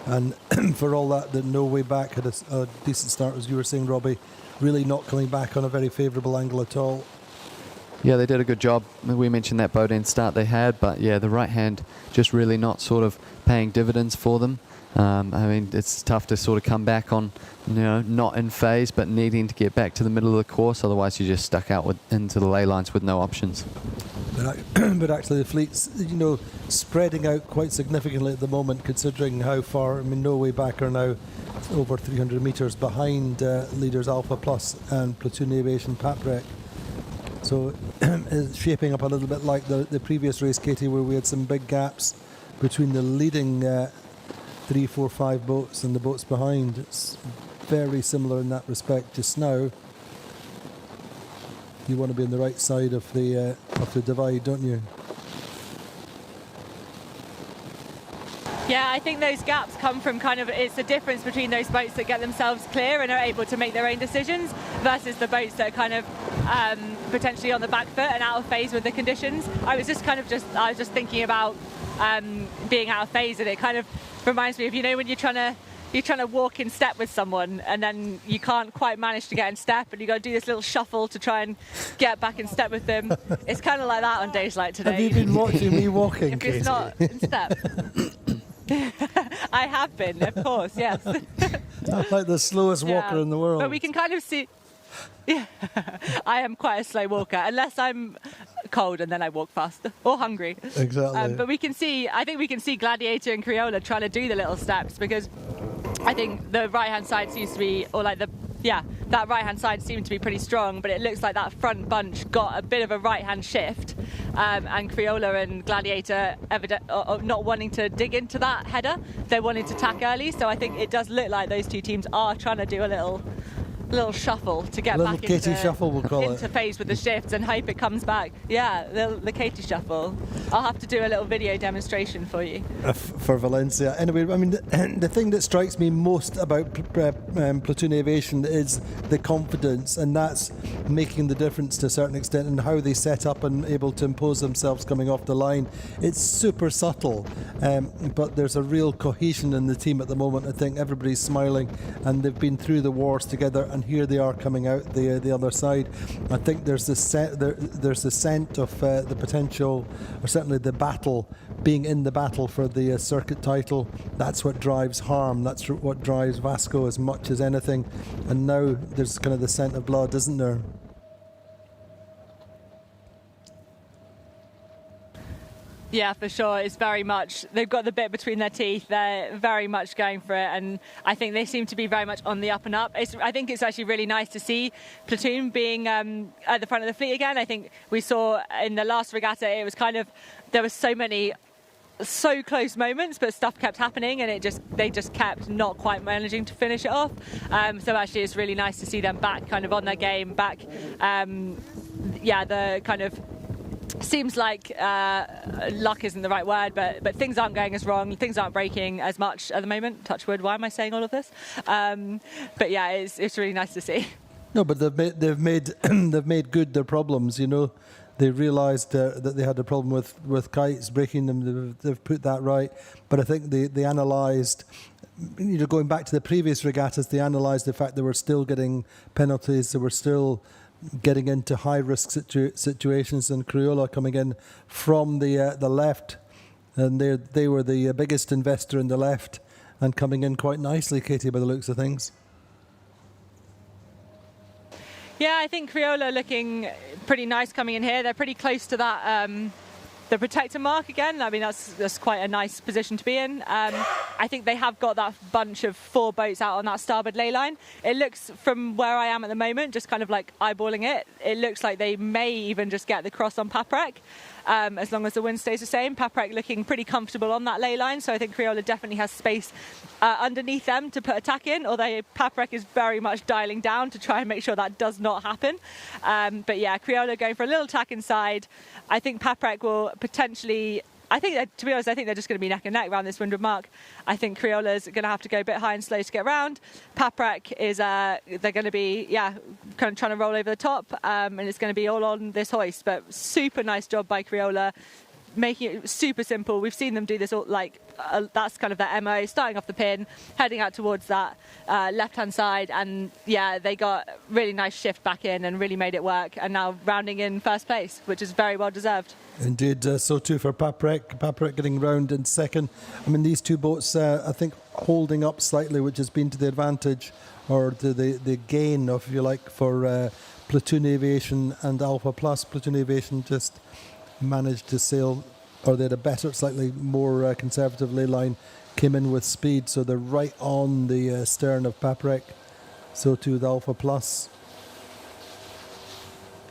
S1: And for all that No Way Back had a decent start, as you were saying, Robbie. Really not coming back on a very favourable angle at all.
S7: Yeah, they did a good job. We mentioned that boat end start they had, but yeah, the right hand just really not sort of paying dividends for them. I mean, it's tough to sort of come back on, not in phase, but needing to get back to the middle of the course. Otherwise, you're just stuck out into the ley lines with no options.
S1: But actually, the fleet's, spreading out quite significantly at the moment, considering how far. I mean, No Way Back are now over 300 metres behind leaders Alpha Plus and Platoon Aviation Paprec. So it's shaping up a little bit like the previous race, Katie, where we had some big gaps between the leading 3, 4, 5 boats and the boats behind. It's very similar in that respect just now. You want to be on the right side of the divide, don't you?
S6: Yeah, I think those gaps come from it's the difference between those boats that get themselves clear and are able to make their own decisions versus the boats that are kind of potentially on the back foot and out of phase with the conditions. I was just thinking about being out of phase, and it kind of reminds me of, when you're trying to walk in step with someone and then you can't quite manage to get in step and you got to do this little shuffle to try and get back in step with them. It's kind of like that on days like today.
S1: Have you been watching me walking,
S6: if
S1: Katie?
S6: it's not in step. I have been, of course, yes.
S1: I'm like the slowest walker in the world.
S6: But we can kind of see... Yeah, I am quite a slow walker, unless I'm cold and then I walk faster, or hungry.
S1: Exactly.
S6: But I think we can see Gladiator and Crioula trying to do the little steps, because I think the right-hand side seems to be, that right-hand side seemed to be pretty strong, but it looks like that front bunch got a bit of a right-hand shift, and Crioula and Gladiator not wanting to dig into that header. They're wanting to tack early, so I think it does look like those two teams are trying to do a little little shuffle to get
S1: Little
S6: back
S1: Katie
S6: into,
S1: shuffle, we'll call it.
S6: into phase with the shifts and hope it comes back. Yeah, the Katie shuffle. I'll have to do a little video demonstration for you.
S1: For Valencia. Anyway, I mean, the thing that strikes me most about Platoon Aviation is the confidence, and that's making the difference to a certain extent in how they set up and able to impose themselves coming off the line. It's super subtle, but there's a real cohesion in the team at the moment. I think everybody's smiling, and they've been through the wars together, and here they are coming out the other side. I think there's the scent of the potential, or certainly the battle, being in the battle for the circuit title. That's what drives Harm. That's what drives Vasco as much as anything. And now there's kind of the scent of blood, isn't there?
S6: Yeah, for sure. It's very much, they've got the bit between their teeth. They're very much going for it, and I think they seem to be very much on the up and up. I think it's actually really nice to see Platoon being at the front of the fleet again. I think we saw in the last regatta, it was kind of, there were so close moments, but stuff kept happening, and they just kept not quite managing to finish it off. So actually it's really nice to see them back kind of on their game, back, the kind of, seems like luck isn't the right word, but things aren't going as wrong, things aren't breaking as much at the moment. Touch wood. Why am I saying all of this? But yeah, it's really nice to see.
S1: No, but they've made good their problems. You know, they realised that they had a problem with kites breaking them. They've put that right. But I think they analysed. You know, going back to the previous regattas, they analysed the fact they were still getting penalties. They were still getting into high-risk situations, and Crioula coming in from the left, and they were the biggest investor in the left, and coming in quite nicely, Katie, by the looks of things.
S6: Yeah, I think Crioula looking pretty nice coming in here. They're pretty close to that, the protector mark again. I mean, that's quite a nice position to be in. I think they have got that bunch of 4 boats out on that starboard ley line. It looks, from where I am at the moment, just kind of like eyeballing it, it looks like they may even just get the cross on Paprec, as long as the wind stays the same. Paprec looking pretty comfortable on that ley line, so I think Crioula definitely has space underneath them to put attack in, although Paprec is very much dialing down to try and make sure that does not happen. But yeah, Crioula going for a little tack inside. I think Paprec will potentially, to be honest, I think they're just going to be neck and neck around this windward mark. I think Crioula's going to have to go a bit high and slow to get round. Paprec is, they're going to be, kind of trying to roll over the top, and it's going to be all on this hoist. But super nice job by Crioula, making it super simple. We've seen them do this all, that's kind of their MO, starting off the pin, heading out towards that left-hand side, and yeah, they got really nice shift back in and really made it work, and now rounding in first place, which is very well deserved.
S1: Indeed, so too for Paprec. Paprec getting round in second. I mean, these two boats, I think, holding up slightly, which has been to the advantage, or to the gain, if you like, for Platoon Aviation and Alpha Plus. Platoon Aviation just managed to sail, or they had a better, slightly more conservative ley line, came in with speed, so they're right on the stern of Paprec. So too with Alpha Plus.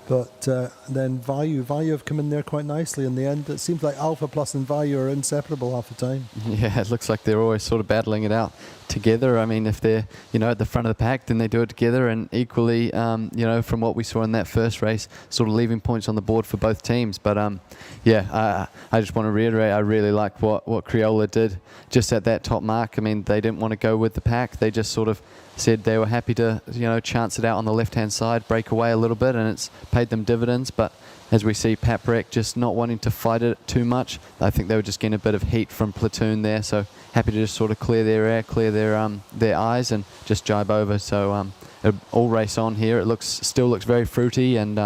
S1: But then Vayu have come in there quite nicely in the end. It seems like Alpha Plus and Vayu are inseparable half the time.
S7: Yeah, it looks like they're always sort of battling it out together. I mean, if they're, at the front of the pack, then they do it together. And equally, from what we saw in that first race, sort of leaving points on the board for both teams. But I just want to reiterate, I really like what Crioula did just at that top mark. I mean, they didn't want to go with the pack. They just sort of said they were happy to, chance it out on the left-hand side, break away a little bit, and it's paid them dividends. But as we see Paprec just not wanting to fight it too much, I think they were just getting a bit of heat from Platoon there, so happy to just sort of clear their air, clear their eyes, and just jibe over. So all race on here. It still looks very fruity, and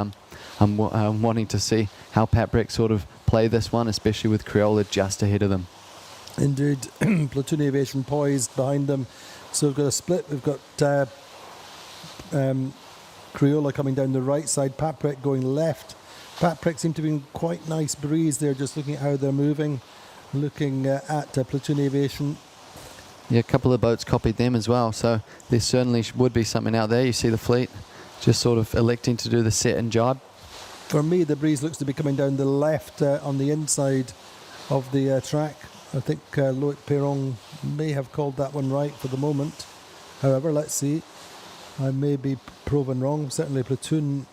S7: I'm wanting to see how Paprec sort of play this one, especially with Crioula just ahead of them.
S1: Indeed, Platoon Aviation poised behind them. So we've got a split. We've got Crioula coming down the right side, Paprec going left. Paprec seem to be in quite nice breeze there, just looking at how they're moving, looking at Platoon Aviation.
S7: Yeah, a couple of boats copied them as well, so there certainly would be something out there. You see the fleet just sort of electing to do the set and jibe.
S1: For me, the breeze looks to be coming down the left on the inside of the track. I think Loic Perron may have called that one right for the moment. However, let's see. I may be proven wrong. Certainly Platoon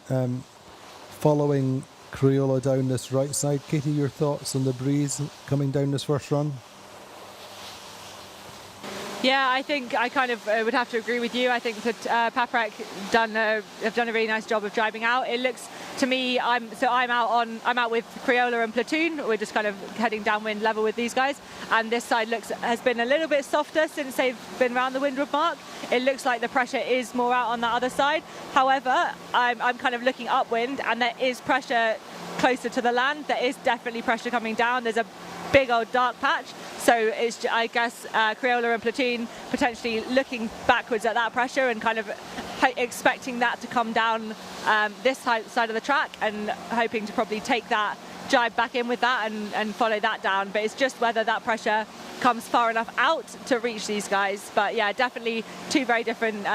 S1: following Crioula down this right side. Katie, your thoughts on the breeze coming down this first run?
S6: Yeah, I think I kind of would have to agree with you. I think that Paprec have done a really nice job of driving out. It looks to me, I'm out with Crioula and Platoon. We're just kind of heading downwind level with these guys, and this side has been a little bit softer since they've been around the windward mark. It looks like the pressure is more out on that other side. However, I'm kind of looking upwind, and there is pressure closer to the land. There is definitely pressure coming down. There's a big old dark patch, so it's, I guess, Crioula and Platoon potentially looking backwards at that pressure and kind of expecting that to come down this side of the track, and hoping to probably take that jibe back in with that and follow that down. But it's just whether that pressure comes far enough out to reach these guys. But yeah, definitely two very different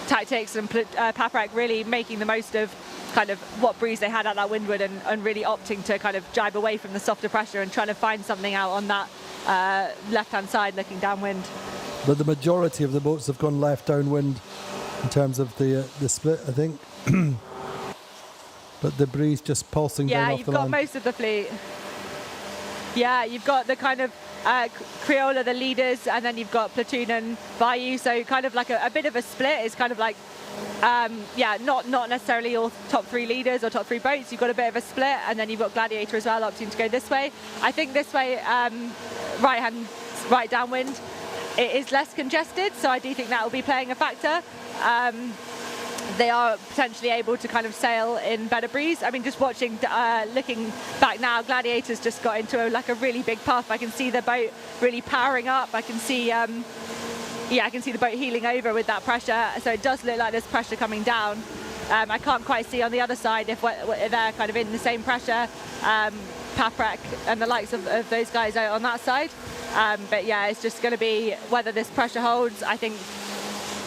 S6: tactics, and Paprec really making the most of kind of what breeze they had at that windward, and really opting to kind of jibe away from the softer pressure and trying to find something out on that left-hand side looking downwind.
S1: But the majority of the boats have gone left downwind in terms of the split, I think. But the breeze just pulsing down off the land.
S6: Yeah, you've got most of the fleet. Yeah, you've got the kind of Crioula, the leaders, and then you've got Platoon and Vayu, so kind of like a bit of a split. It's kind of like not necessarily all top three leaders or top three boats. You've got a bit of a split, and then you've got Gladiator as well opting to go this way. I think this way, right downwind, it is less congested, so I do think that will be playing a factor. They are potentially able to kind of sail in better breeze. I mean, just watching, looking back now, Gladiator's just got into a really big puff. I can see the boat really powering up. I can see I can see the boat heeling over with that pressure, so it does look like there's pressure coming down. I can't quite see on the other side if they're kind of in the same pressure, Paprec and the likes of those guys out on that side. But yeah, it's just going to be whether this pressure holds. I think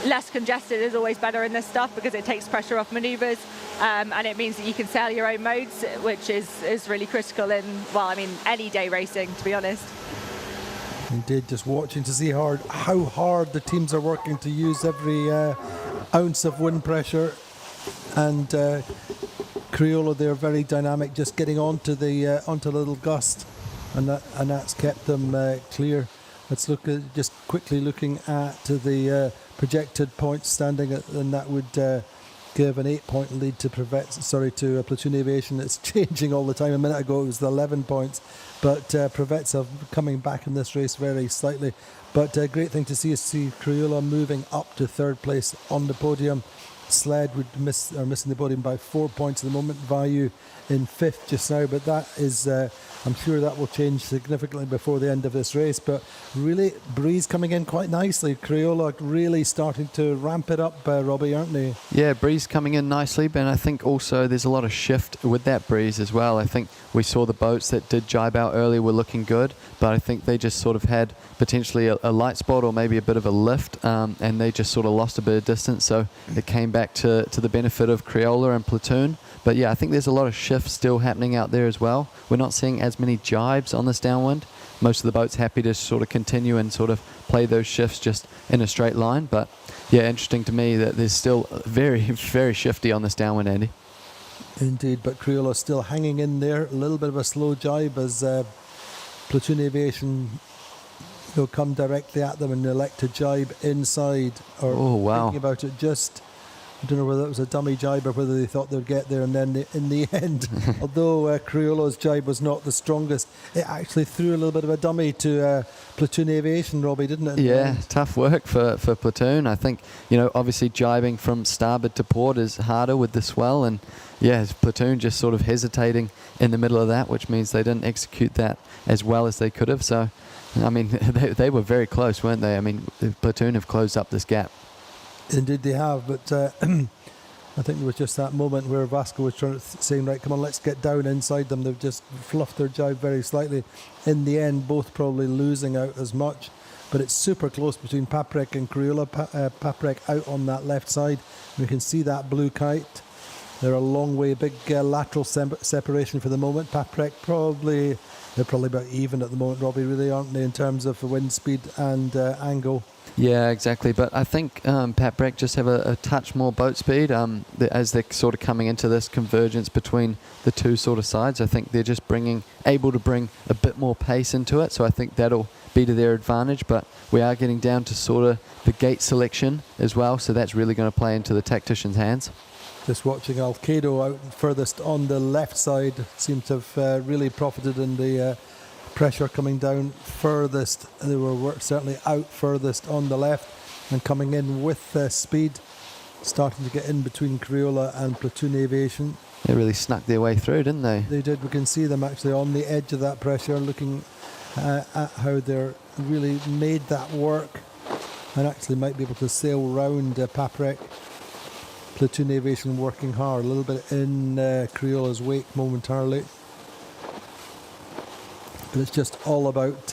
S6: less congested is always better in this stuff because it takes pressure off manoeuvres, and it means that you can sail your own modes, which is really critical in, well, I mean, any day racing, to be honest.
S1: Indeed, just watching to see how hard the teams are working to use every ounce of wind pressure, and Crioula, they're very dynamic, just getting onto the little gust, and that's kept them clear. Let's look at just quickly looking at the projected points standing, and that would give an 8-point lead to Platoon Aviation. It's changing all the time. A minute ago it was the 11 points, but Privet's are coming back in this race very slightly. But a great thing to see is Crioula moving up to third place on the podium. Sled are missing the podium by 4 points at the moment. Vayu in fifth just now, but that is I'm sure that will change significantly before the end of this race. But really, breeze coming in quite nicely. Crioula really starting to ramp it up, Robbie, aren't they?
S7: Yeah, breeze coming in nicely, but I think also there's a lot of shift with that breeze as well. I think we saw the boats that did jibe out early were looking good, but I think they just sort of had potentially a light spot or maybe a bit of a lift, and they just sort of lost a bit of distance, so it came back to the benefit of Crioula and Platoon. But yeah, I think there's a lot of shifts still happening out there as well. We're not seeing as many jibes on this downwind. Most of the boats happy to sort of continue and sort of play those shifts just in a straight line. But yeah, interesting to me that there's still very, very shifty on this downwind, Andy.
S1: Indeed, but Crioula still hanging in there. A little bit of a slow jibe as Platoon Aviation come directly at them and elect to jibe inside. Or thinking about it, just I don't know whether it was a dummy jibe or whether they thought they'd get there, and then in the end, although Crioula's jibe was not the strongest, it actually threw a little bit of a dummy to Platoon Aviation, Robbie, didn't it?
S7: Yeah, tough work for Platoon. I think, obviously jibing from starboard to port is harder with the swell, and yeah, Platoon just sort of hesitating in the middle of that, which means they didn't execute that as well as they could have. So, I mean, they were very close, weren't they? I mean, Platoon have closed up this gap.
S1: Indeed they have, but I think there was just that moment where Vasco was saying, right, come on, let's get down inside them. They've just fluffed their jibe very slightly. In the end, both probably losing out as much, but it's super close between Paprec and Crioula. Paprec out on that left side. We can see that blue kite. They're a long way, big lateral separation for the moment. Paprec they're probably about even at the moment, Robbie, really, aren't they, in terms of wind speed and angle?
S7: Yeah, exactly. But I think Paprec just have a touch more boat speed as they're sort of coming into this convergence between the two sort of sides. I think they're just able to bring a bit more pace into it. So I think that'll be to their advantage. But we are getting down to sort of the gate selection as well. So that's really going to play into the tactician's hands.
S1: Just watching Alkedo out furthest on the left side, seemed to have really profited in the pressure coming down furthest. They were certainly out furthest on the left and coming in with speed, starting to get in between Crioula and Platoon Aviation.
S7: They really snuck their way through, didn't they?
S1: They did. We can see them actually on the edge of that pressure, looking at how they're really made that work and actually might be able to sail round Paprec. Platoon Aviation working hard, a little bit in Crioula's wake momentarily. But it's just all about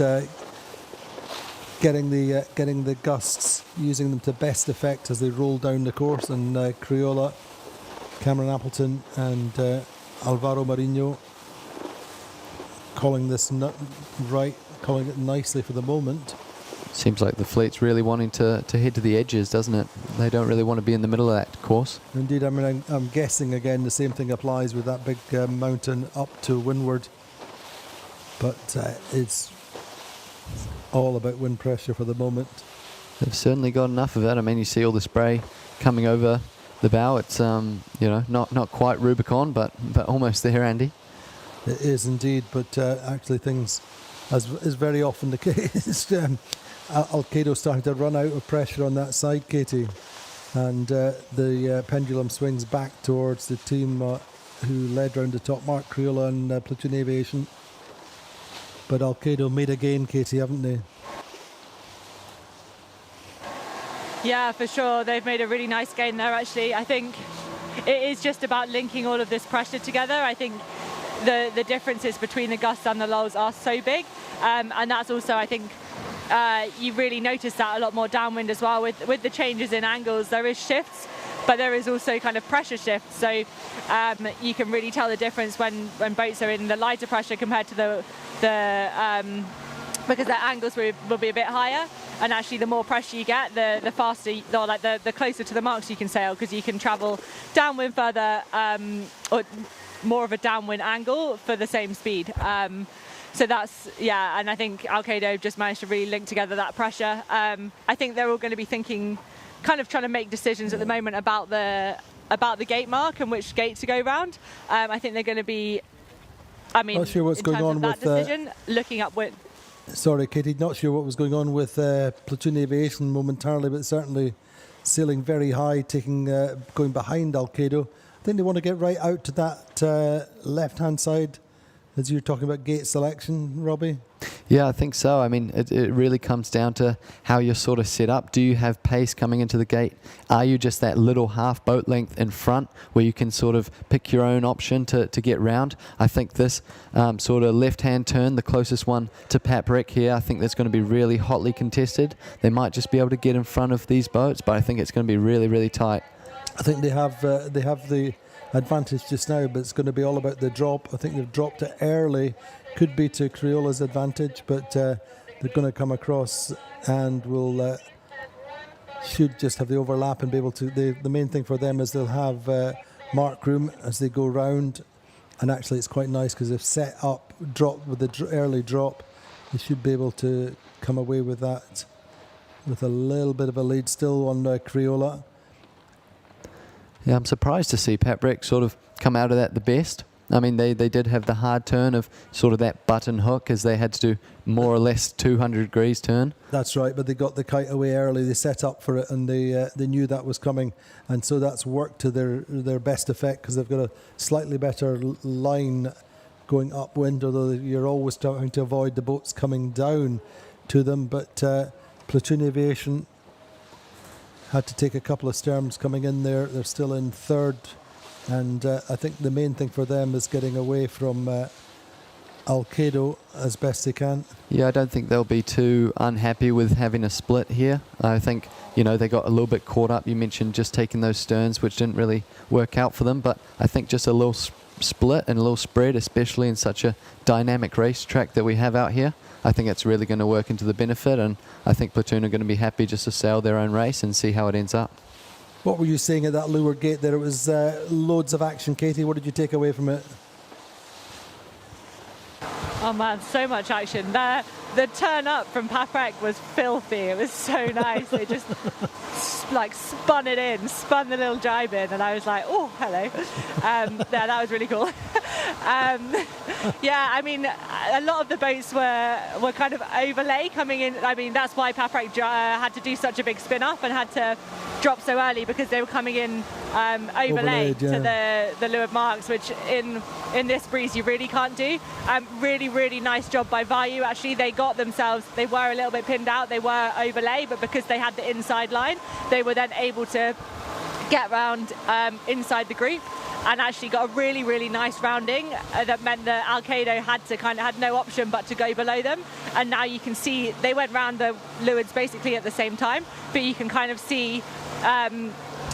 S1: getting the gusts, using them to best effect as they roll down the course. And Crioula, Cameron Appleton and Alvaro Marinho calling this calling it nicely for the moment.
S7: Seems like the fleet's really wanting to head to the edges, doesn't it? They don't really want to be in the middle of that course.
S1: Indeed, I mean, I'm guessing again the same thing applies with that big mountain up to windward. But it's all about wind pressure for the moment.
S7: They've certainly got enough of it. I mean, you see all the spray coming over the bow. It's not quite Rubicon, but almost there, Andy.
S1: It is indeed, but actually things, as is very often the case, Alkedo starting to run out of pressure on that side, Katie, and the pendulum swings back towards the team who led round the top, Mark Crioula and Platoon Aviation. But Alkedo made a gain, Katie, haven't they?
S6: Yeah, for sure. They've made a really nice gain there, actually. I think it is just about linking all of this pressure together. I think the differences between the gusts and the lulls are so big. And that's also, I think, you really notice that a lot more downwind as well. With the changes in angles, there is shifts, but there is also kind of pressure shifts. So you can really tell the difference when boats are in the lighter pressure compared to because their angles will be a bit higher, and actually the more pressure you get, the faster, or like the closer to the marks you can sail, because you can travel downwind further or more of a downwind angle for the same speed. So that's, yeah, and I think Alkedo just managed to really link together that pressure. I think they're all going to be thinking, kind of trying to make decisions at the moment about the gate mark and which gate to go round. I think they're going to be, I mean,
S1: not sure what's going on
S6: with that decision, looking up with.
S1: Sorry, Katie, not sure what was going on with Platoon Aviation momentarily, but certainly sailing very high, going behind Alkedo. I think they want to get right out to that left-hand side, as you're talking about gate selection, Robbie.
S7: Yeah, I think so. I mean, it really comes down to how you're sort of set up. Do you have pace coming into the gate? Are you just that little half boat length in front where you can sort of pick your own option to get round? I think this sort of left-hand turn, the closest one to Paprec here, I think that's going to be really hotly contested. They might just be able to get in front of these boats, but I think it's going to be really, really tight.
S1: I think they have the advantage just now, but it's going to be all about the drop. I think they've dropped it early. Could be to Crioula's advantage, but they're going to come across and should just have the overlap and be able to. The main thing for them is they'll have mark room as they go round, and actually it's quite nice because they've set up drop with the early drop. They should be able to come away with that with a little bit of a lead still on Crioula.
S7: Yeah, I'm surprised to see Paprec sort of come out of that the best. I mean, they did have the hard turn of sort of that button hook, as they had to do more or less 200 degrees turn.
S1: That's right, but they got the kite away early. They set up for it, and they knew that was coming, and so that's worked to their best effect, because they've got a slightly better line going upwind, although you're always trying to avoid the boats coming down to them. But Platoon Aviation had to take a couple of sterms coming in there. They're still in third. And I think the main thing for them is getting away from Alkedo as best they can.
S7: Yeah, I don't think they'll be too unhappy with having a split here. I think, you know, they got a little bit caught up. You mentioned just taking those sterns, which didn't really work out for them. But I think just a little split and a little spread, especially in such a dynamic racetrack that we have out here, I think it's really going to work into the benefit. And I think Platoon are going to be happy just to sail their own race and see how it ends up.
S1: What were you saying at that leeward gate there? It was loads of action, Katie. What did you take away from it?
S6: Oh man, so much action. The turn up from Paprec was filthy. It was so nice. They just like spun it in, spun the little jibe in, and I was like, oh, hello. Yeah, that was really cool. Yeah, I mean, a lot of the boats were kind of overlay coming in. I mean, that's why Paprec had to do such a big spin up and had to drop so early, because they were coming in overlaid to the leeward marks, which in this breeze you really can't do. Really nice job by Vayu. Actually, they got themselves, they were a little bit pinned out, they were overlay, but because they had the inside line, they were then able to get round inside the group and actually got a really nice rounding that meant that Alkedo had no option but to go below them. And now you can see they went round the lewards basically at the same time, but you can kind of see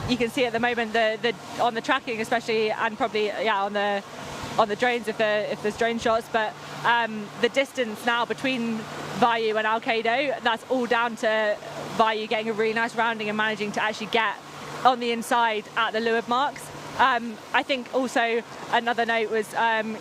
S6: you can see at the moment the on the tracking especially, and probably on the drones if there's drone shots, but the distance now between Vayu and Alkedo, that's all down to Vayu getting a really nice rounding and managing to actually get on the inside at the leeward marks. I think also another note was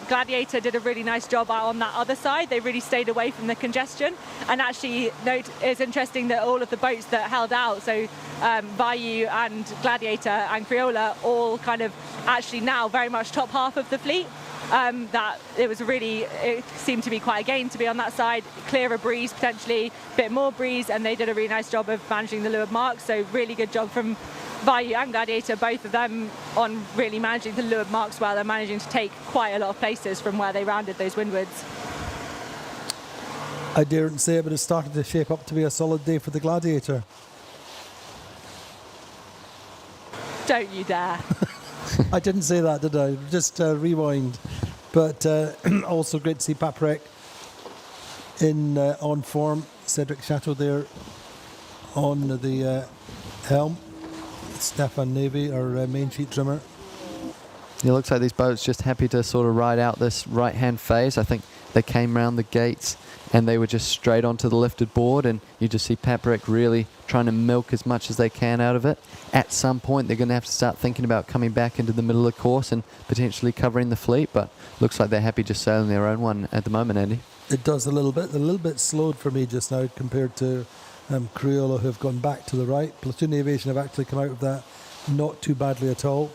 S6: Gladiator did a really nice job out on that other side. They really stayed away from the congestion, and actually it's interesting that all of the boats that held out, so Vayu and Gladiator and Crioula, all kind of actually now very much top half of the fleet. That it seemed to be quite a gain to be on that side, clearer breeze, potentially a bit more breeze, and they did a really nice job of managing the leeward marks. So really good job from Vayu and Gladiator, both of them, on really managing the leeward marks well and managing to take quite a lot of places from where they rounded those windwards.
S1: I daren't say it, but it started to shape up to be a solid day for the Gladiator.
S6: Don't you dare.
S1: I didn't say that, did I? Just rewind. But also great to see Paprec in on form. Cedric Chateau there on the helm. Stefan Navy, our main sheet trimmer.
S7: It looks like these boats just happy to sort of ride out this right-hand phase. I think they came round the gates and they were just straight onto the lifted board, and you just see Paprec really trying to milk as much as they can out of it. At some point they're going to have to start thinking about coming back into the middle of the course and potentially covering the fleet, but looks like they're happy just sailing their own one at the moment, Andy.
S1: It does a little bit slowed for me just now compared to Crioula, who have gone back to the right. Platoon Aviation have actually come out of that not too badly at all.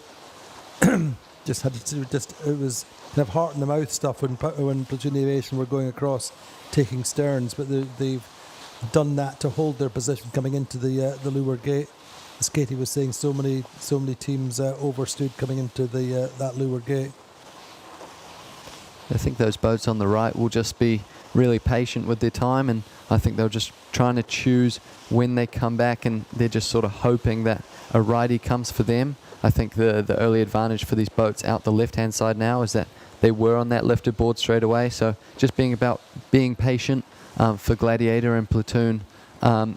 S1: It was kind of heart in the mouth stuff when Platoon Aviation were going across taking sterns, but they've done that to hold their position coming into the leeward gate. As Katie was saying, so many teams overstood coming into that leeward gate.
S7: I think those boats on the right will just be really patient with their time, and I think they're just trying to choose when they come back, and they're just sort of hoping that a righty comes for them. I think the early advantage for these boats out the left-hand side now is that they were on that lifted board straight away, so just being patient for Gladiator and Platoon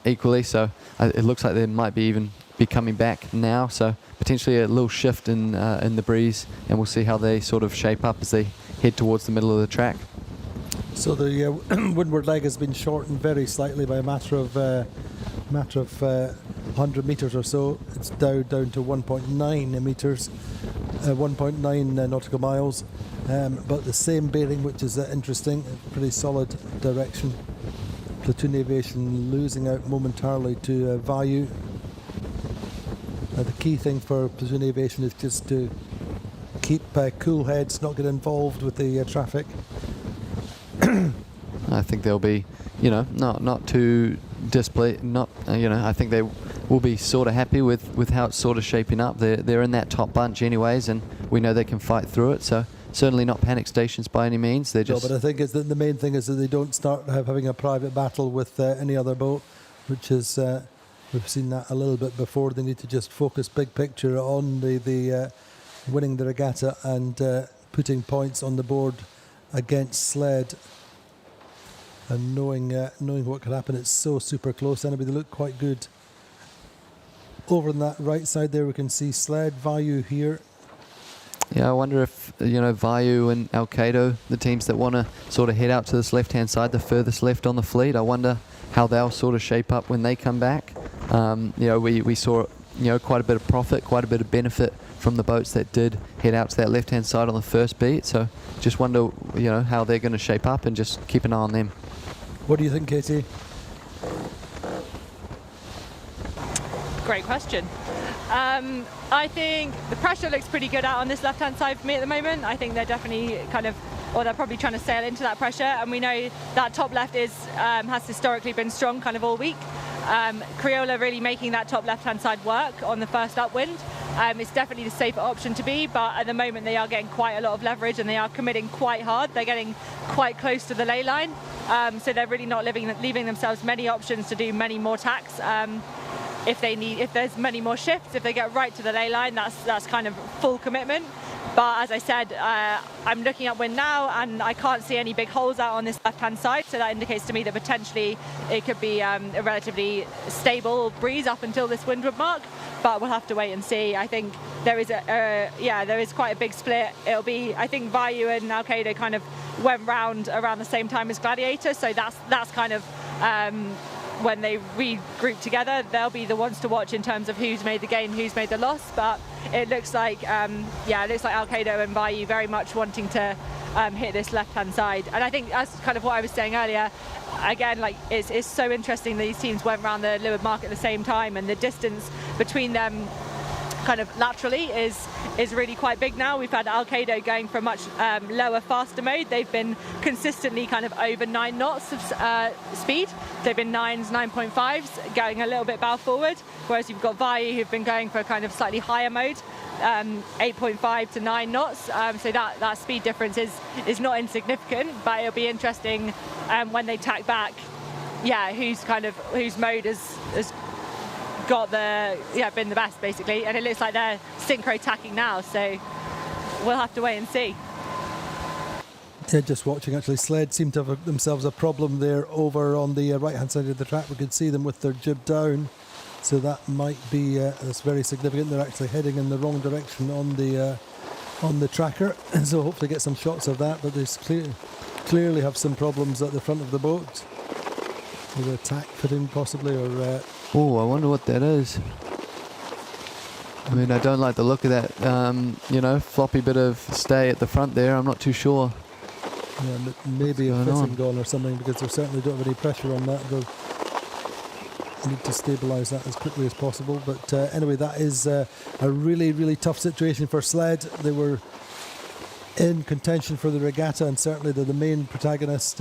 S7: equally. So it looks like they might be coming back now, so potentially a little shift in the breeze, and we'll see how they sort of shape up as they head towards the middle of the track.
S1: So the windward leg has been shortened very slightly by a matter of 100 metres or so. It's down to 1.9 metres, 1.9 nautical miles, but the same bearing, which is interesting, pretty solid direction. Platoon Aviation losing out momentarily to Vayu. The key thing for Platoon Aviation is just to keep cool heads, not get involved with the traffic.
S7: I think they'll be, not too displayed. I think they will be sort of happy with how it's sort of shaping up. They're in that top bunch anyways, and we know they can fight through it. So certainly not panic stations by any means. They're just.
S1: No, but I think the main thing is that they don't start having a private battle with any other boat, which is we've seen that a little bit before. They need to just focus big picture on the winning the regatta and putting points on the board against Sled, and knowing what could happen. It's so super close. Anyway, they look quite good. Over on that right side there, we can see Sled, Vayu here.
S7: Yeah, I wonder if, Vayu and Alkedo, the teams that want to sort of head out to this left-hand side, the furthest left on the fleet, I wonder how they'll sort of shape up when they come back. We saw, quite a bit of profit, quite a bit of benefit from the boats that did head out to that left-hand side on the first beat. So just wonder, how they're going to shape up and just keep an eye on them.
S1: What do you think, Katie?
S6: Great question. I think the pressure looks pretty good out on this left-hand side for me at the moment. I think they're definitely they're probably trying to sail into that pressure, and we know that top left has historically been strong kind of all week. Crioula really making that top left-hand side work on the first upwind. It's definitely the safer option to be, but at the moment they are getting quite a lot of leverage and they are committing quite hard. They're getting quite close to the ley line, so they're really not leaving themselves many options to do many more tacks. If there's many more shifts, if they get right to the ley line, that's kind of full commitment. But as I said, I'm looking upwind now and I can't see any big holes out on this left-hand side, so that indicates to me that potentially it could be a relatively stable breeze up until this windward mark. But we'll have to wait and see. I think there is there is quite a big split. It'll be, I think Vayu and Alkedo kind of went round around the same time as Gladiator, so that's kind of when they regroup together, they'll be the ones to watch in terms of who's made the gain, who's made the loss. But it looks like, Alkedo and Vayu very much wanting to hit this left-hand side. And I think that's kind of what I was saying earlier. Again, it's so interesting these teams went around the leeward mark at the same time, and the distance between them kind of laterally is really quite big now. We've had Alkedo going for a much lower, faster mode. They've been consistently kind of over 9 knots of speed. They've been 9s, 9.5s, going a little bit bow forward, whereas you've got Vayu who've been going for a kind of slightly higher mode, 8.5 to 9 knots. So that speed difference is not insignificant, but it'll be interesting when they tack back, whose mode has got been the best basically, and it looks like they're synchro tacking now, so we'll have to wait and see.
S1: Yeah, just watching actually, Sled seem to have themselves a problem there over on the right hand side of the track. We could see them with their jib down, so that might be that's very significant. They're actually heading in the wrong direction on the tracker, so hopefully get some shots of that. But they clearly have some problems at the front of the boat with a tack fitting possibly, or
S7: I wonder what that is. I mean, I don't like the look of that, floppy bit of stay at the front there. I'm not too sure.
S1: Yeah, maybe a fitting gone or something, because they certainly don't have any pressure on that. They'll need to stabilise that as quickly as possible. But anyway, that is a really, really tough situation for Sled. They were in contention for the regatta, and certainly they're the main protagonist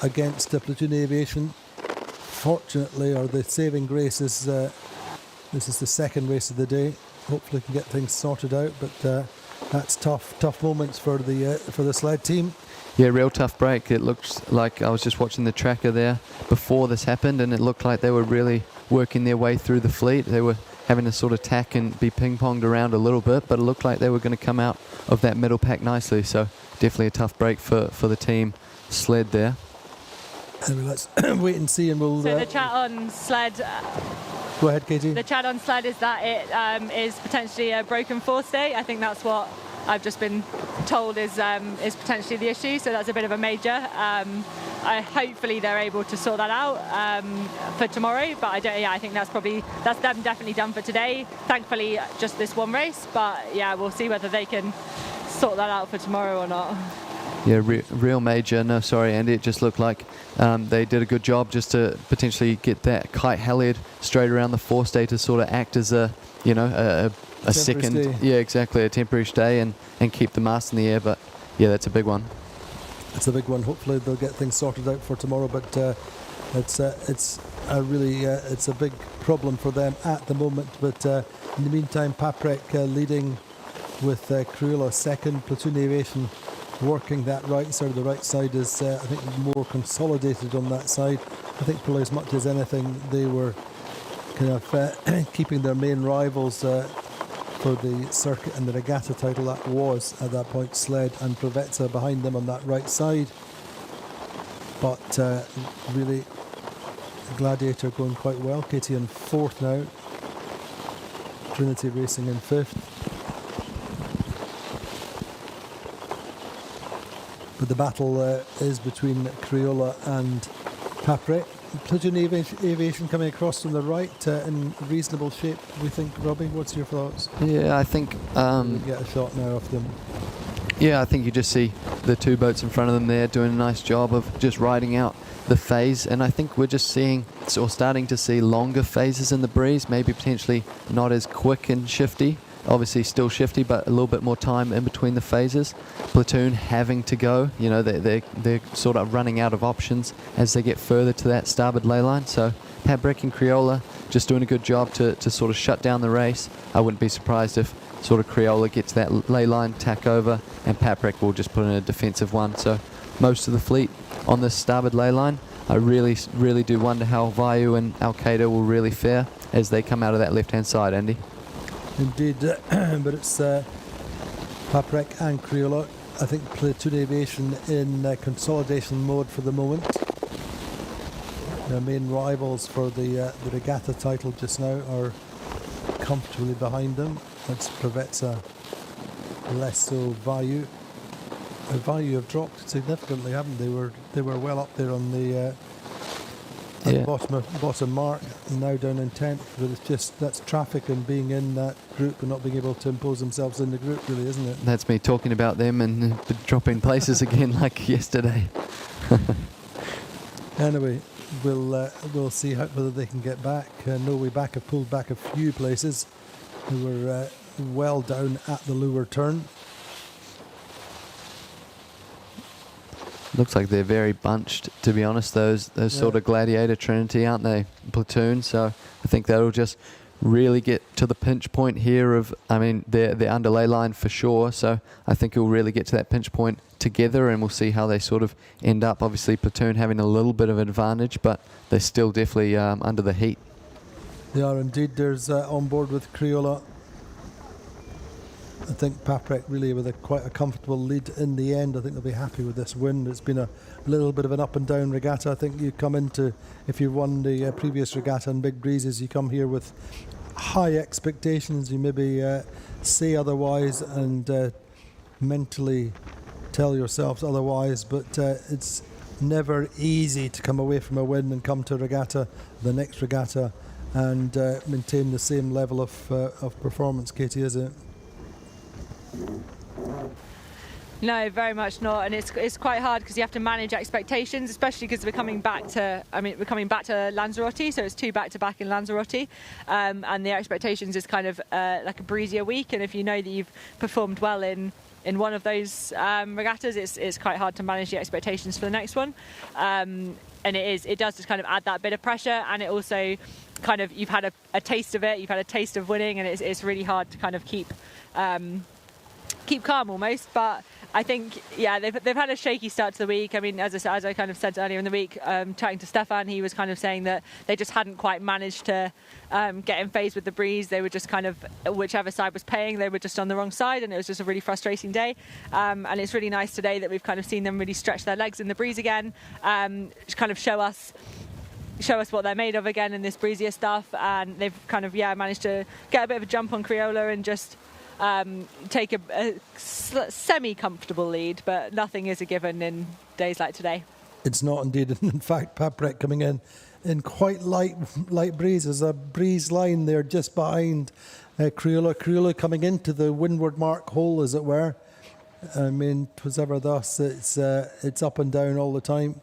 S1: against Platoon Aviation. Fortunately, or the saving grace is this is the second race of the day. Hopefully can get things sorted out, but that's tough moments for the Sled team.
S7: Yeah, real tough break. It looks like I was just watching the tracker there before this happened, and it looked like they were really working their way through the fleet. They were having to sort of tack and be ping-ponged around a little bit, but it looked like they were going to come out of that middle pack nicely. So definitely a tough break for the team Sled there.
S1: Anyway, let's wait and see, and we'll...
S6: So the chat on Sled...
S1: Go ahead, Katie.
S6: The chat on Sled is that it is potentially a broken forestay. I think that's what I've just been told is potentially the issue, so that's a bit of a major. Hopefully they're able to sort that out for tomorrow, but I think that's them definitely done for today. Thankfully, just this one race, but yeah, we'll see whether they can sort that out for tomorrow or not.
S7: Yeah, real major. No, sorry, Andy. It just looked like they did a good job just to potentially get that kite halyard straight around the forestay to sort of act as a second, a temporary stay and keep the mast in the air. But yeah, that's a big one.
S1: It's a big one. Hopefully they'll get things sorted out for tomorrow. But it's a big problem for them at the moment. But in the meantime, Paprec leading with Crioula second. Platoon Aviation working that right side. The right side is I think more consolidated on that side. I think probably as much as anything they were kind of keeping their main rivals for the circuit and the regatta title. That was at that point Sled and Provezza behind them on that right side, but really Gladiator going quite well. Katie in fourth now. Trinity Racing in 5th. But the battle is between Crioula and Paprec. Platoon Aviation coming across from the right in reasonable shape, we think. Robbie, what's your thoughts?
S7: Yeah, I think...
S1: We get a shot now of them.
S7: Yeah, I think you just see the two boats in front of them there doing a nice job of just riding out the phase, and I think we're just seeing, or starting to see, longer phases in the breeze, maybe potentially not as quick and shifty. Obviously still shifty, but a little bit more time in between the phases. Platoon having to go, you know, they're sort of running out of options as they get further to that starboard ley line. So Paprec and Crioula just doing a good job to sort of shut down the race. I wouldn't be surprised if sort of Crioula gets that ley line, tack over, and Paprec will just put in a defensive one. So most of the fleet on this starboard ley line. I really do wonder how Vayu and Alkedo will really fare as they come out of that left-hand side, Andy.
S1: Indeed, but it's Paprec and Crioula. I think Platoon Aviation in consolidation mode for the moment. Their main rivals for the Regatta title just now are comfortably behind them. That's Preveza, less so Vayu. Vayu have dropped significantly, haven't they? They were well up there on the bottom mark, and now down in 10th. But it's just, that's traffic and being in that group and not being able to impose themselves in the group, really, isn't it?
S7: That's me talking about them and dropping places again like yesterday.
S1: Anyway, we'll see whether they can get back. Norway back have pulled back a few places. They were well down at the Lure turn.
S7: Looks like they're very bunched, to be honest, those sort of Gladiator Trinity, aren't they? Platoon, so I think that'll just really get to the pinch point here of, I mean, they're under ley line for sure, so I think it'll really get to that pinch point together, and we'll see how they sort of end up. Obviously, Platoon having a little bit of an advantage, but they're still definitely under the heat.
S1: They are indeed. There's on board with Crioula. I think Paprec really with quite a comfortable lead in the end. I think they'll be happy with this win. It's been a little bit of an up and down regatta. I think you come into, if you won the previous regatta and big breezes, you come here with high expectations. You maybe say otherwise and mentally tell yourselves otherwise, but it's never easy to come away from a win and come to regatta, the next regatta, and maintain the same level of performance, Katie, is it?
S6: No, very much not, and it's quite hard because you have to manage expectations, especially because we're coming back to Lanzarote, so it's 2 back-to-back in Lanzarote, and the expectations is kind of like a breezier week, and if you know that you've performed well in one of those regattas, it's quite hard to manage the expectations for the next one, and it does just kind of add that bit of pressure, and it also kind of, you've had a taste of it, you've had a taste of winning, and it's really hard to kind of keep calm almost. But I think, yeah, they've had a shaky start to the week. I mean, as I kind of said earlier in the week, chatting to Stefan, he was kind of saying that they just hadn't quite managed to get in phase with the breeze. They were just kind of, whichever side was paying, they were just on the wrong side, and it was just a really frustrating day. And it's really nice today that we've kind of seen them really stretch their legs in the breeze again, just kind of show us what they're made of again in this breezier stuff, and they've kind of managed to get a bit of a jump on Crioula and just take a semi-comfortable lead, but nothing is a given in days like today.
S1: It's not indeed. In fact, Paprec coming in quite light breezes, a breeze line there just behind Crioula. Crioula coming into the windward mark hole, as it were. I mean, 'twas ever thus. It's up and down all the time.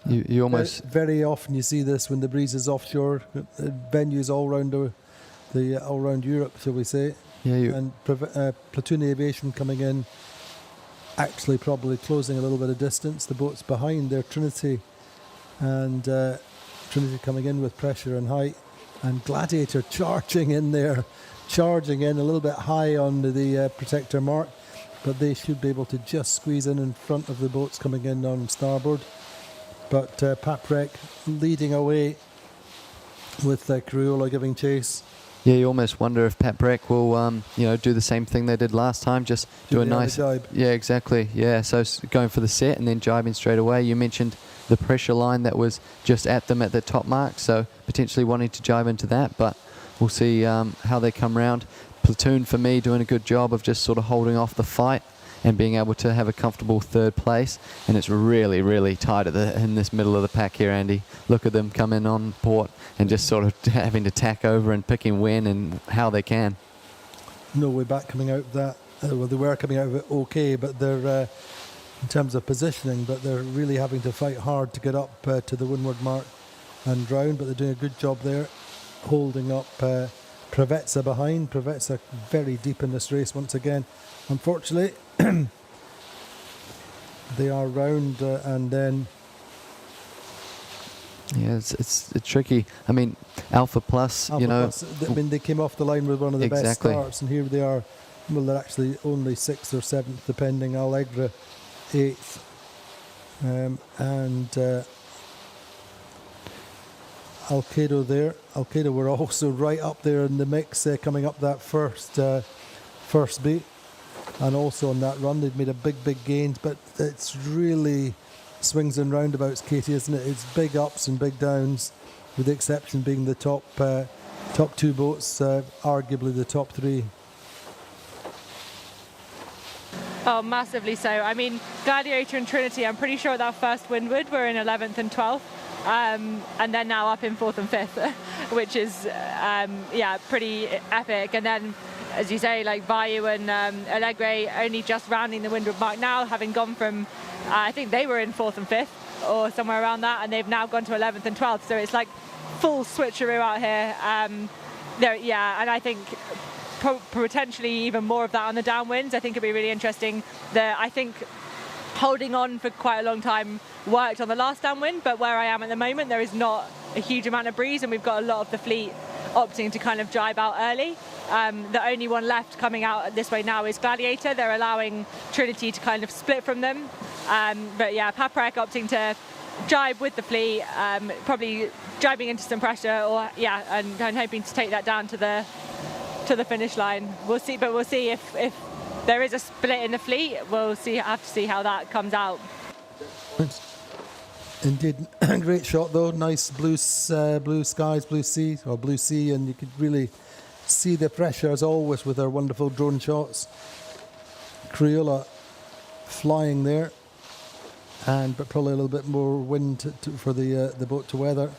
S7: You almost
S1: very often you see this when the breeze is offshore. Venues all around all around Europe, shall we say?
S7: Yeah,
S1: and Platoon Aviation coming in, actually probably closing a little bit of distance. The boat's behind there, Trinity, and Trinity coming in with pressure and height, and Gladiator charging in there, charging in a little bit high on the protector mark, but they should be able to just squeeze in front of the boats coming in on starboard. But Paprec leading away with Crioula giving chase.
S7: Yeah, you almost wonder if Paprec will, do the same thing they did last time, just do a nice
S1: jibe.
S7: Yeah, exactly. Yeah, so going for the set and then jibing straight away. You mentioned the pressure line that was just at them at the top mark, so potentially wanting to jibe into that. But we'll see how they come round. Platoon, for me, doing a good job of just sort of holding off the fight and being able to have a comfortable third place. And it's really, really tight in this middle of the pack here, Andy. Look at them come in on port and just sort of having to tack over and picking when and how they can.
S1: No way back coming out of that. Well, they were coming out of it okay, but they're in terms of positioning, but they're really having to fight hard to get up to the windward mark and round. But they're doing a good job there, holding up Pravetsa behind. Pravetsa very deep in this race once again. Unfortunately, they are round and then.
S7: Yeah, it's tricky. I mean, Alpha Plus,
S1: Alpha Plus, I mean, they came off the line with one of the best starts, and here they are. Well, they're actually only 6th or 7th, depending. Allegra 8th, and Alkedo there. Alkedo were also right up there in the mix, coming up that first beat, and also on that run they've made a big gains. But it's really swings and roundabouts, Katie, isn't it? It's big ups and big downs, with the exception being the top 2 boats, arguably the top 3.
S6: Oh, massively so. I mean, Gladiator and Trinity, I'm pretty sure that first windward were in 11th and 12th, and they're now up in 4th and 5th, which is, yeah, pretty epic. And then, as you say, like Vayu and Allegre only just rounding the windward mark now, having gone from, I think they were in 4th and 5th, or somewhere around that, and they've now gone to 11th and 12th. So it's like full switcheroo out here. Yeah, and I think potentially even more of that on the downwinds. I think it'd be really interesting. I think holding on for quite a long time worked on the last downwind, but where I am at the moment, there is not a huge amount of breeze, and we've got a lot of the fleet opting to kind of jibe out early. The only one left coming out this way now is Gladiator. They're allowing Trinity to kind of split from them. But yeah, Paprec opting to jibe with the fleet, probably jibing into some pressure, or yeah, and hoping to take that down to the finish line. We'll see, but we'll see if there is a split in the fleet. We'll see. Have to see how that comes out.
S1: Indeed, great shot though. Nice blue skies, blue sea, and you could really see the pressure as always with our wonderful drone shots. Crioula flying there, but probably a little bit more wind for the boat to weather.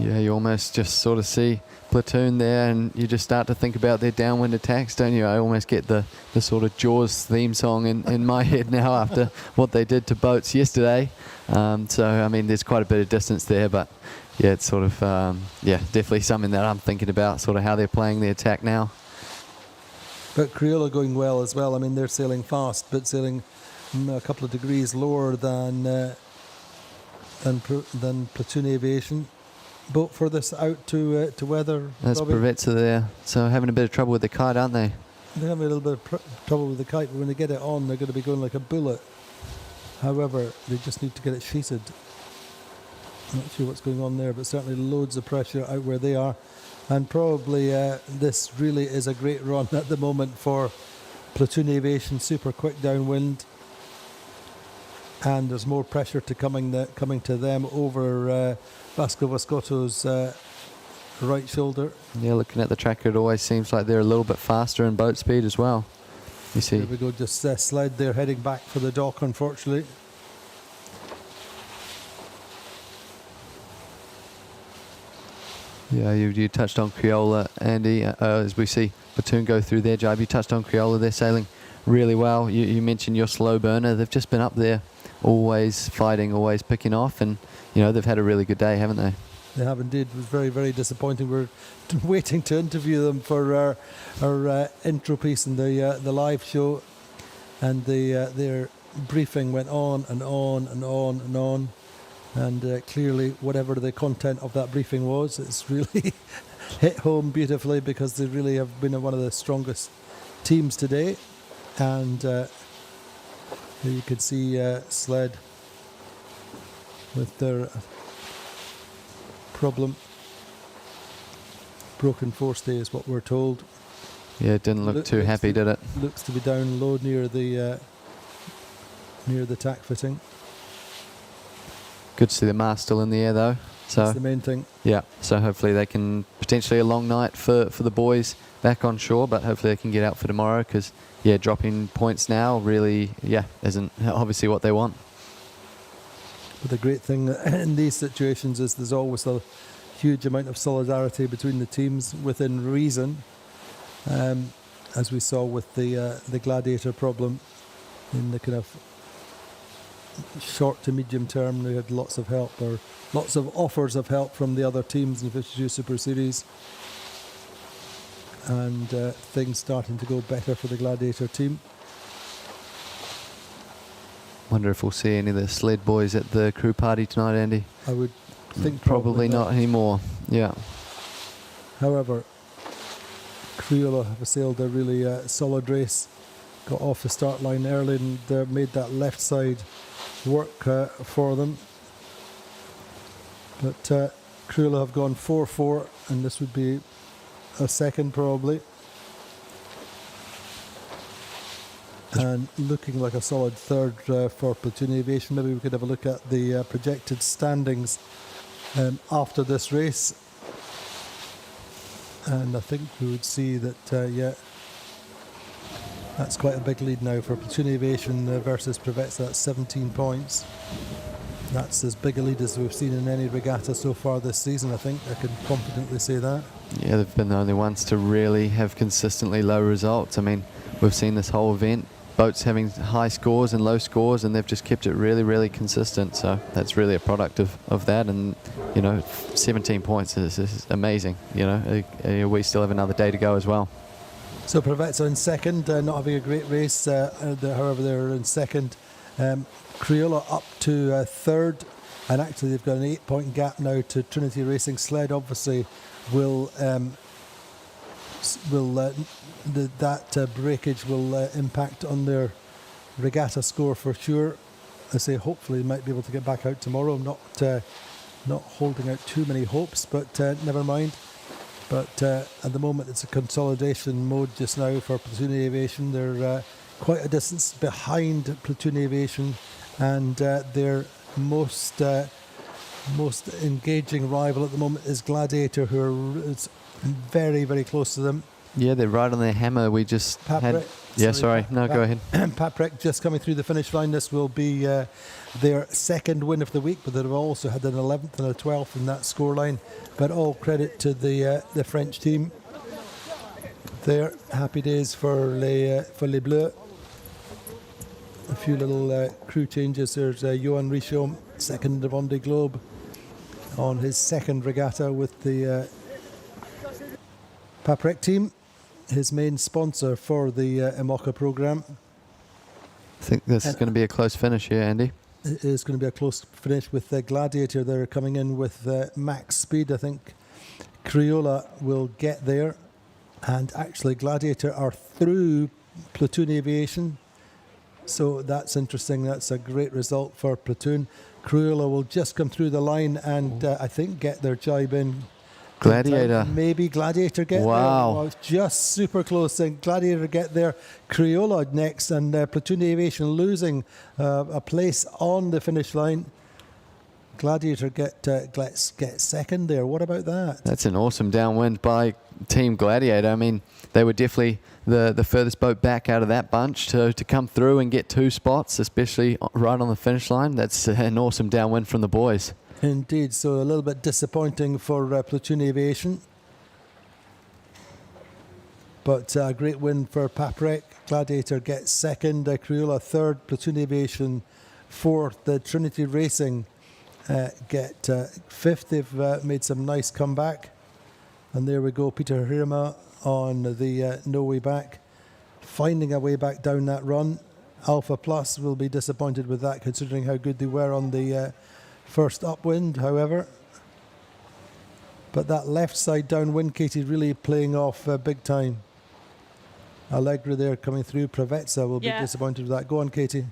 S7: Yeah, you almost just sort of see Platoon there, and you just start to think about their downwind attacks, don't you? I almost get the sort of Jaws theme song in my head now after what they did to boats yesterday. So, I mean, there's quite a bit of distance there, but yeah, it's sort of, yeah, definitely something that I'm thinking about, sort of how they're playing the attack now.
S1: But Crioula going well as well. I mean, they're sailing fast, but sailing a couple of degrees lower than Platoon Aviation. Boat furthest out to weather.
S7: That's Pravetsa there. So having a bit of trouble with the kite, aren't they?
S1: They're having a little bit of trouble with the kite, but when they get it on, they're going to be going like a bullet. However, they just need to get it sheeted. Not sure what's going on there, but certainly loads of pressure out where they are. And probably this really is a great run at the moment for Platoon Aviation. Super quick downwind. And there's more pressure coming to them over Vasco Vascotto's right shoulder.
S7: Yeah, looking at the tracker, it always seems like they're a little bit faster in boat speed as well. You see.
S1: There we go, just sled there, heading back for the dock, unfortunately.
S7: Yeah, you touched on Crioula, Andy, as we see Platoon go through their jibe. You touched on Crioula, they're sailing really well. You mentioned your slow burner. They've just been up there, always fighting, always picking off, and you know they've had a really good day, haven't they?
S1: They have indeed. It was very, very disappointing. We're waiting to interview them for our intro piece in the live show, and their briefing went on and on and on and on, and clearly whatever the content of that briefing was, it's really hit home beautifully, because they really have been one of the strongest teams today. And here you could see Sled with their problem. Broken forestay is what we're told.
S7: Yeah, it didn't look too happy, did it?
S1: Looks to be down low near the tack fitting.
S7: Good to see the mast still in the air though. So
S1: That's the main thing.
S7: yeah, so hopefully they can, potentially a long night for the boys back on shore, but hopefully they can get out for tomorrow because, yeah, dropping points now really, isn't obviously what they want.
S1: But the great thing in these situations is there's always a huge amount of solidarity between the teams within reason, as we saw with the Gladiator problem in the kind of short to medium term. We had lots of help, or lots of offers of help from the other teams in the 52 Super Series, and things starting to go better for the Gladiator team.
S7: Wonder if we'll see any of the sled boys at the crew party tonight, Andy.
S1: I would think
S7: Probably not anymore. Yeah.
S1: However, Crioula have sailed a really solid race, got off the start line early and made that left side work for them. But Crioula have gone 4-4, and this would be a second probably. And looking like a solid third for Platoon Aviation. Maybe we could have a look at the projected standings after this race. And I think we would see that, that's quite a big lead now for Platoon Aviation versus Privetza. That's 17 points. That's as big a lead as we've seen in any regatta so far this season, I think. I can confidently say that.
S7: Yeah, they've been the only ones to really have consistently low results. I mean, we've seen this whole event, boats having high scores and low scores, and they've just kept it really, really consistent. So that's really a product of that. And, 17 points is amazing. We still have another day to go as well.
S1: So Privetza in second, not having a great race. However, they're in second. Crioula up to third, and actually they've got an 8-point gap now to Trinity Racing. Sled obviously will that breakage will impact on their regatta score for sure. I say hopefully they might be able to get back out tomorrow. Not holding out too many hopes, but never mind. But at the moment it's a consolidation mode just now for Platoon Aviation. They're quite a distance behind Platoon Aviation, and their most engaging rival at the moment is Gladiator, who is very, very close to them.
S7: Yeah, they're right on their hammer. We just had... Yeah, sorry. No, go ahead.
S1: Paprec just coming through the finish line. This will be their second win of the week, but they've also had an 11th and a 12th in that scoreline. But all credit to the French team. There, happy days for les Bleus. A few little crew changes. There's Johan Richomme, second of Vendée Globe, on his second regatta with the Paprec team, his main sponsor for the IMOCA program.
S7: I think this is going to be a close finish here, Andy.
S1: It is going to be a close finish with the Gladiator. They're coming in with max speed. I think Crioula will get there. And actually Gladiator are through Platoon Aviation. So that's interesting. That's a great result for Platoon. Crioula will just come through the line and I think get their jibe in.
S7: Gladiator.
S1: Maybe Gladiator get there.
S7: Wow.
S1: It's just super close. And Gladiator get there. Crioula next, and Platoon Aviation losing a place on the finish line. Gladiator get second there. What about that?
S7: That's an awesome downwind by Team Gladiator. I mean, they were definitely the furthest boat back out of that bunch to come through and get 2 spots, especially right on the finish line. That's an awesome downwind from the boys.
S1: Indeed, so a little bit disappointing for Platoon Aviation. But a great win for Paprec. Gladiator gets second, Crioula third, Platoon Aviation fourth, Trinity Racing get fifth. They've made some nice comeback. And there we go, Peter Hirma on the no way back, finding a way back down that run. Alpha Plus will be disappointed with that, considering how good they were on the first upwind, however. But that left side downwind, Katie, really playing off big time. Allegra there coming through. Privetza will be disappointed with that. Go on, Katie.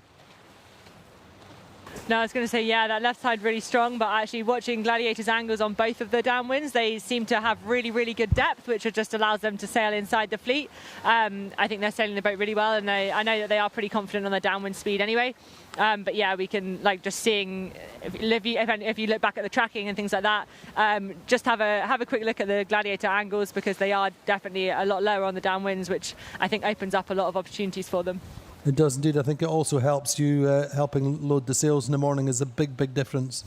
S6: No, I was going to say, yeah, that left side really strong, but actually watching Gladiator's angles on both of the downwinds, they seem to have really, really good depth, which just allows them to sail inside the fleet. I think they're sailing the boat really well, and I know that they are pretty confident on the downwind speed anyway. But yeah, we can, like, just seeing, if you look back at the tracking and things like that, just have a quick look at the Gladiator angles, because they are definitely a lot lower on the downwinds, which I think opens up a lot of opportunities for them.
S1: It does indeed. I think it also helps you helping load the sails in the morning is a big, big difference.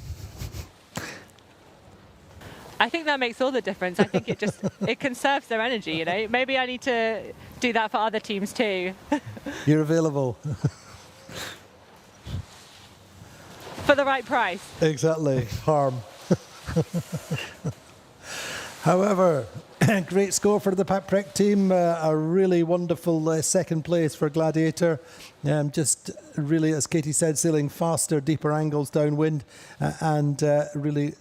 S6: I think that makes all the difference. I think it conserves their energy, you know. Maybe I need to do that for other teams too.
S1: You're available.
S6: For the right price.
S1: Exactly. Harm. However, great score for the Paprec team. A really wonderful second place for Gladiator. Just really, as Katie said, sailing faster, deeper angles downwind, and really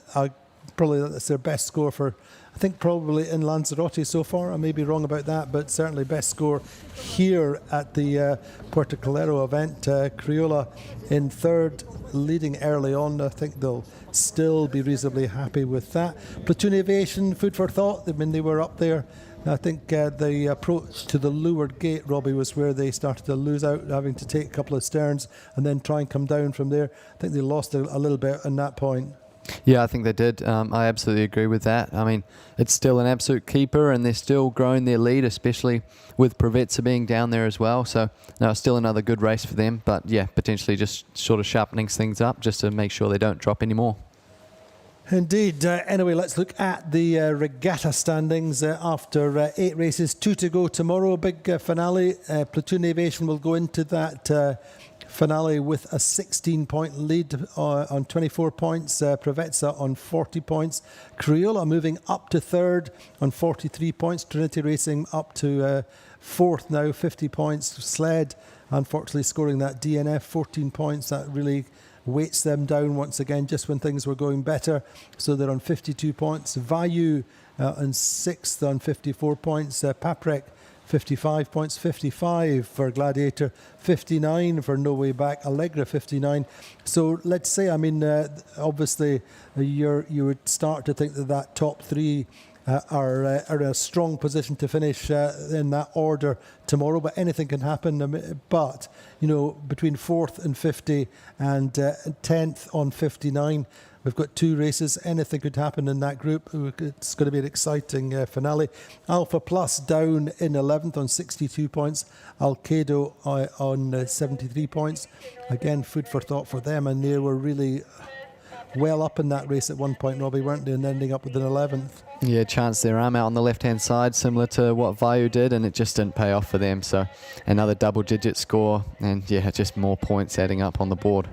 S1: probably that's their best score for, I think, probably in Lanzarote so far. I may be wrong about that, but certainly best score here at the Puerto Calero event. Crioula in third, leading early on. I think they'll still be reasonably happy with that. Platoon Aviation, food for thought. I mean, they were up there. I think the approach to the leeward gate, Robbie, was where they started to lose out, having to take a couple of sterns and then try and come down from there. I think they lost a little bit on that point.
S7: Yeah, I think they did. I absolutely agree with that. I mean, it's still an absolute keeper, and they're still growing their lead, especially with Preveza being down there as well. So, no, still another good race for them. But, yeah, potentially just sort of sharpening things up just to make sure they don't drop anymore.
S1: Indeed. Anyway, let's look at the regatta standings after 8 races. 2 to go tomorrow. Big finale. Platoon Aviation will go into that finale with a 16-point lead on 24 points. Preveza on 40 points. Crioula moving up to third on 43 points. Trinity Racing up to fourth now, 50 points. Sled, unfortunately, scoring that DNF, 14 points. That really weights them down once again just when things were going better. So they're on 52 points. Vayu on sixth on 54 points. Paprec, 55 points, 55 for Gladiator, 59 for No Way Back, Allegra 59. So let's say, I mean, obviously you would start to think that top three are in a strong position to finish in that order tomorrow, but anything can happen. But, you know, between 4th and 50 and 10th on 59, we've got 2 races. Anything could happen in that group. It's going to be an exciting finale. Alpha Plus down in 11th on 62 points. Alkedo on 73 points. Again, food for thought for them. And they were really well up in that race at one point, Robbie, weren't they? And ending up with an 11th.
S7: Yeah, chance their arm out on the left-hand side, similar to what Vayu did, and it just didn't pay off for them. So another double-digit score, and yeah, just more points adding up on the board.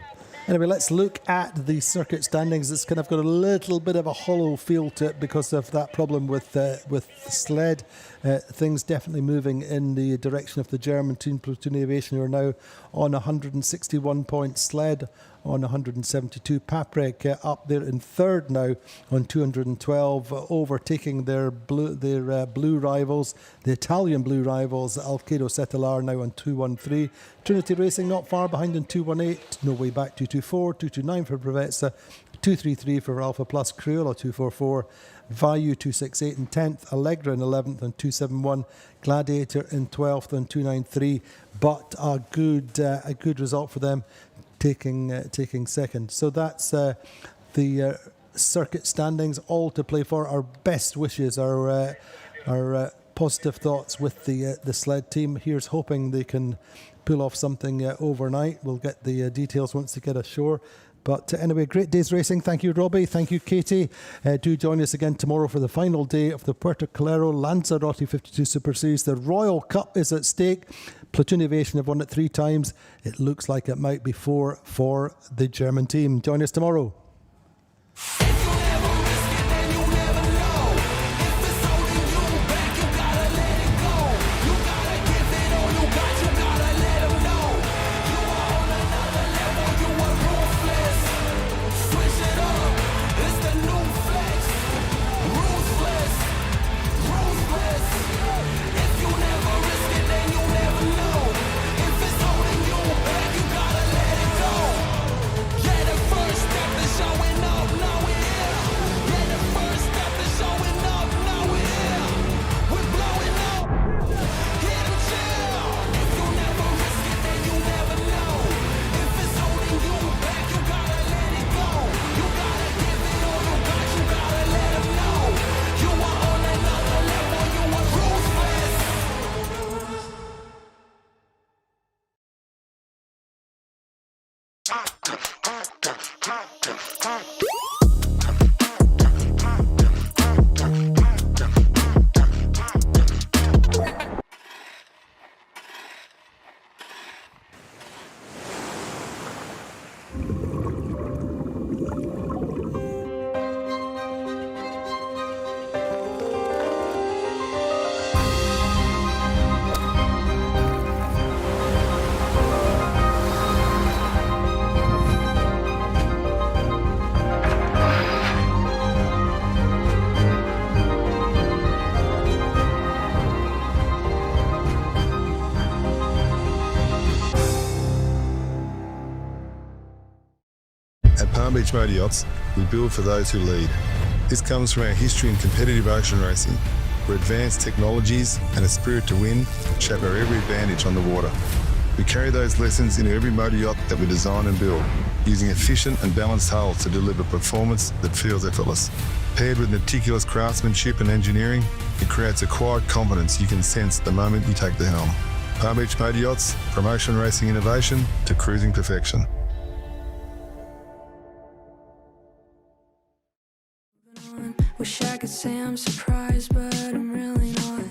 S1: Anyway, let's look at the circuit standings. It's kind of got a little bit of a hollow feel to it because of that problem with the sled. Things definitely moving in the direction of the German team, Platoon Aviation, who are now on 161 points. Sled on 172. Paprec up there in third now on 212, overtaking their blue rivals, the Italian blue rivals. Alkedo Setelar now on 213. Trinity Racing not far behind on 218. No Way Back 224. 229 for Preveza. 233 for Alpha Plus. Crioula 244. Vayu 268 in 10th. Allegra in 11th on 271. Gladiator in 12th on 293. But a good result for them, taking second. So that's the circuit standings, all to play for. Our best wishes, our positive thoughts with the sled team. Here's hoping they can pull off something overnight. We'll get the details once they get ashore. But anyway, great day's racing. Thank you, Robbie. Thank you, Katie. Do join us again tomorrow for the final day of the Puerto Calero Lanzarote 52 Super Series. The Royal Cup is at stake. Platoon Aviation have won it 3 times. It looks like it might be 4 for the German team. Join us tomorrow.
S8: Let it
S4: At Palm Beach Motor Yachts, we build for those who lead. This comes from our history in competitive ocean racing, where advanced technologies and a spirit to win shape our every advantage on the water. We carry those lessons into every motor yacht that we design and build, using efficient and balanced hulls to deliver performance that feels effortless. Paired with meticulous craftsmanship and engineering, it creates a quiet confidence you can sense the moment you take the helm. Palm Beach Motor Yachts, from ocean racing innovation to cruising perfection.
S9: Wish I could say I'm surprised, but I'm really not.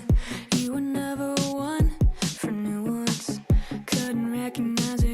S9: You were never one for new ones. Couldn't recognize it.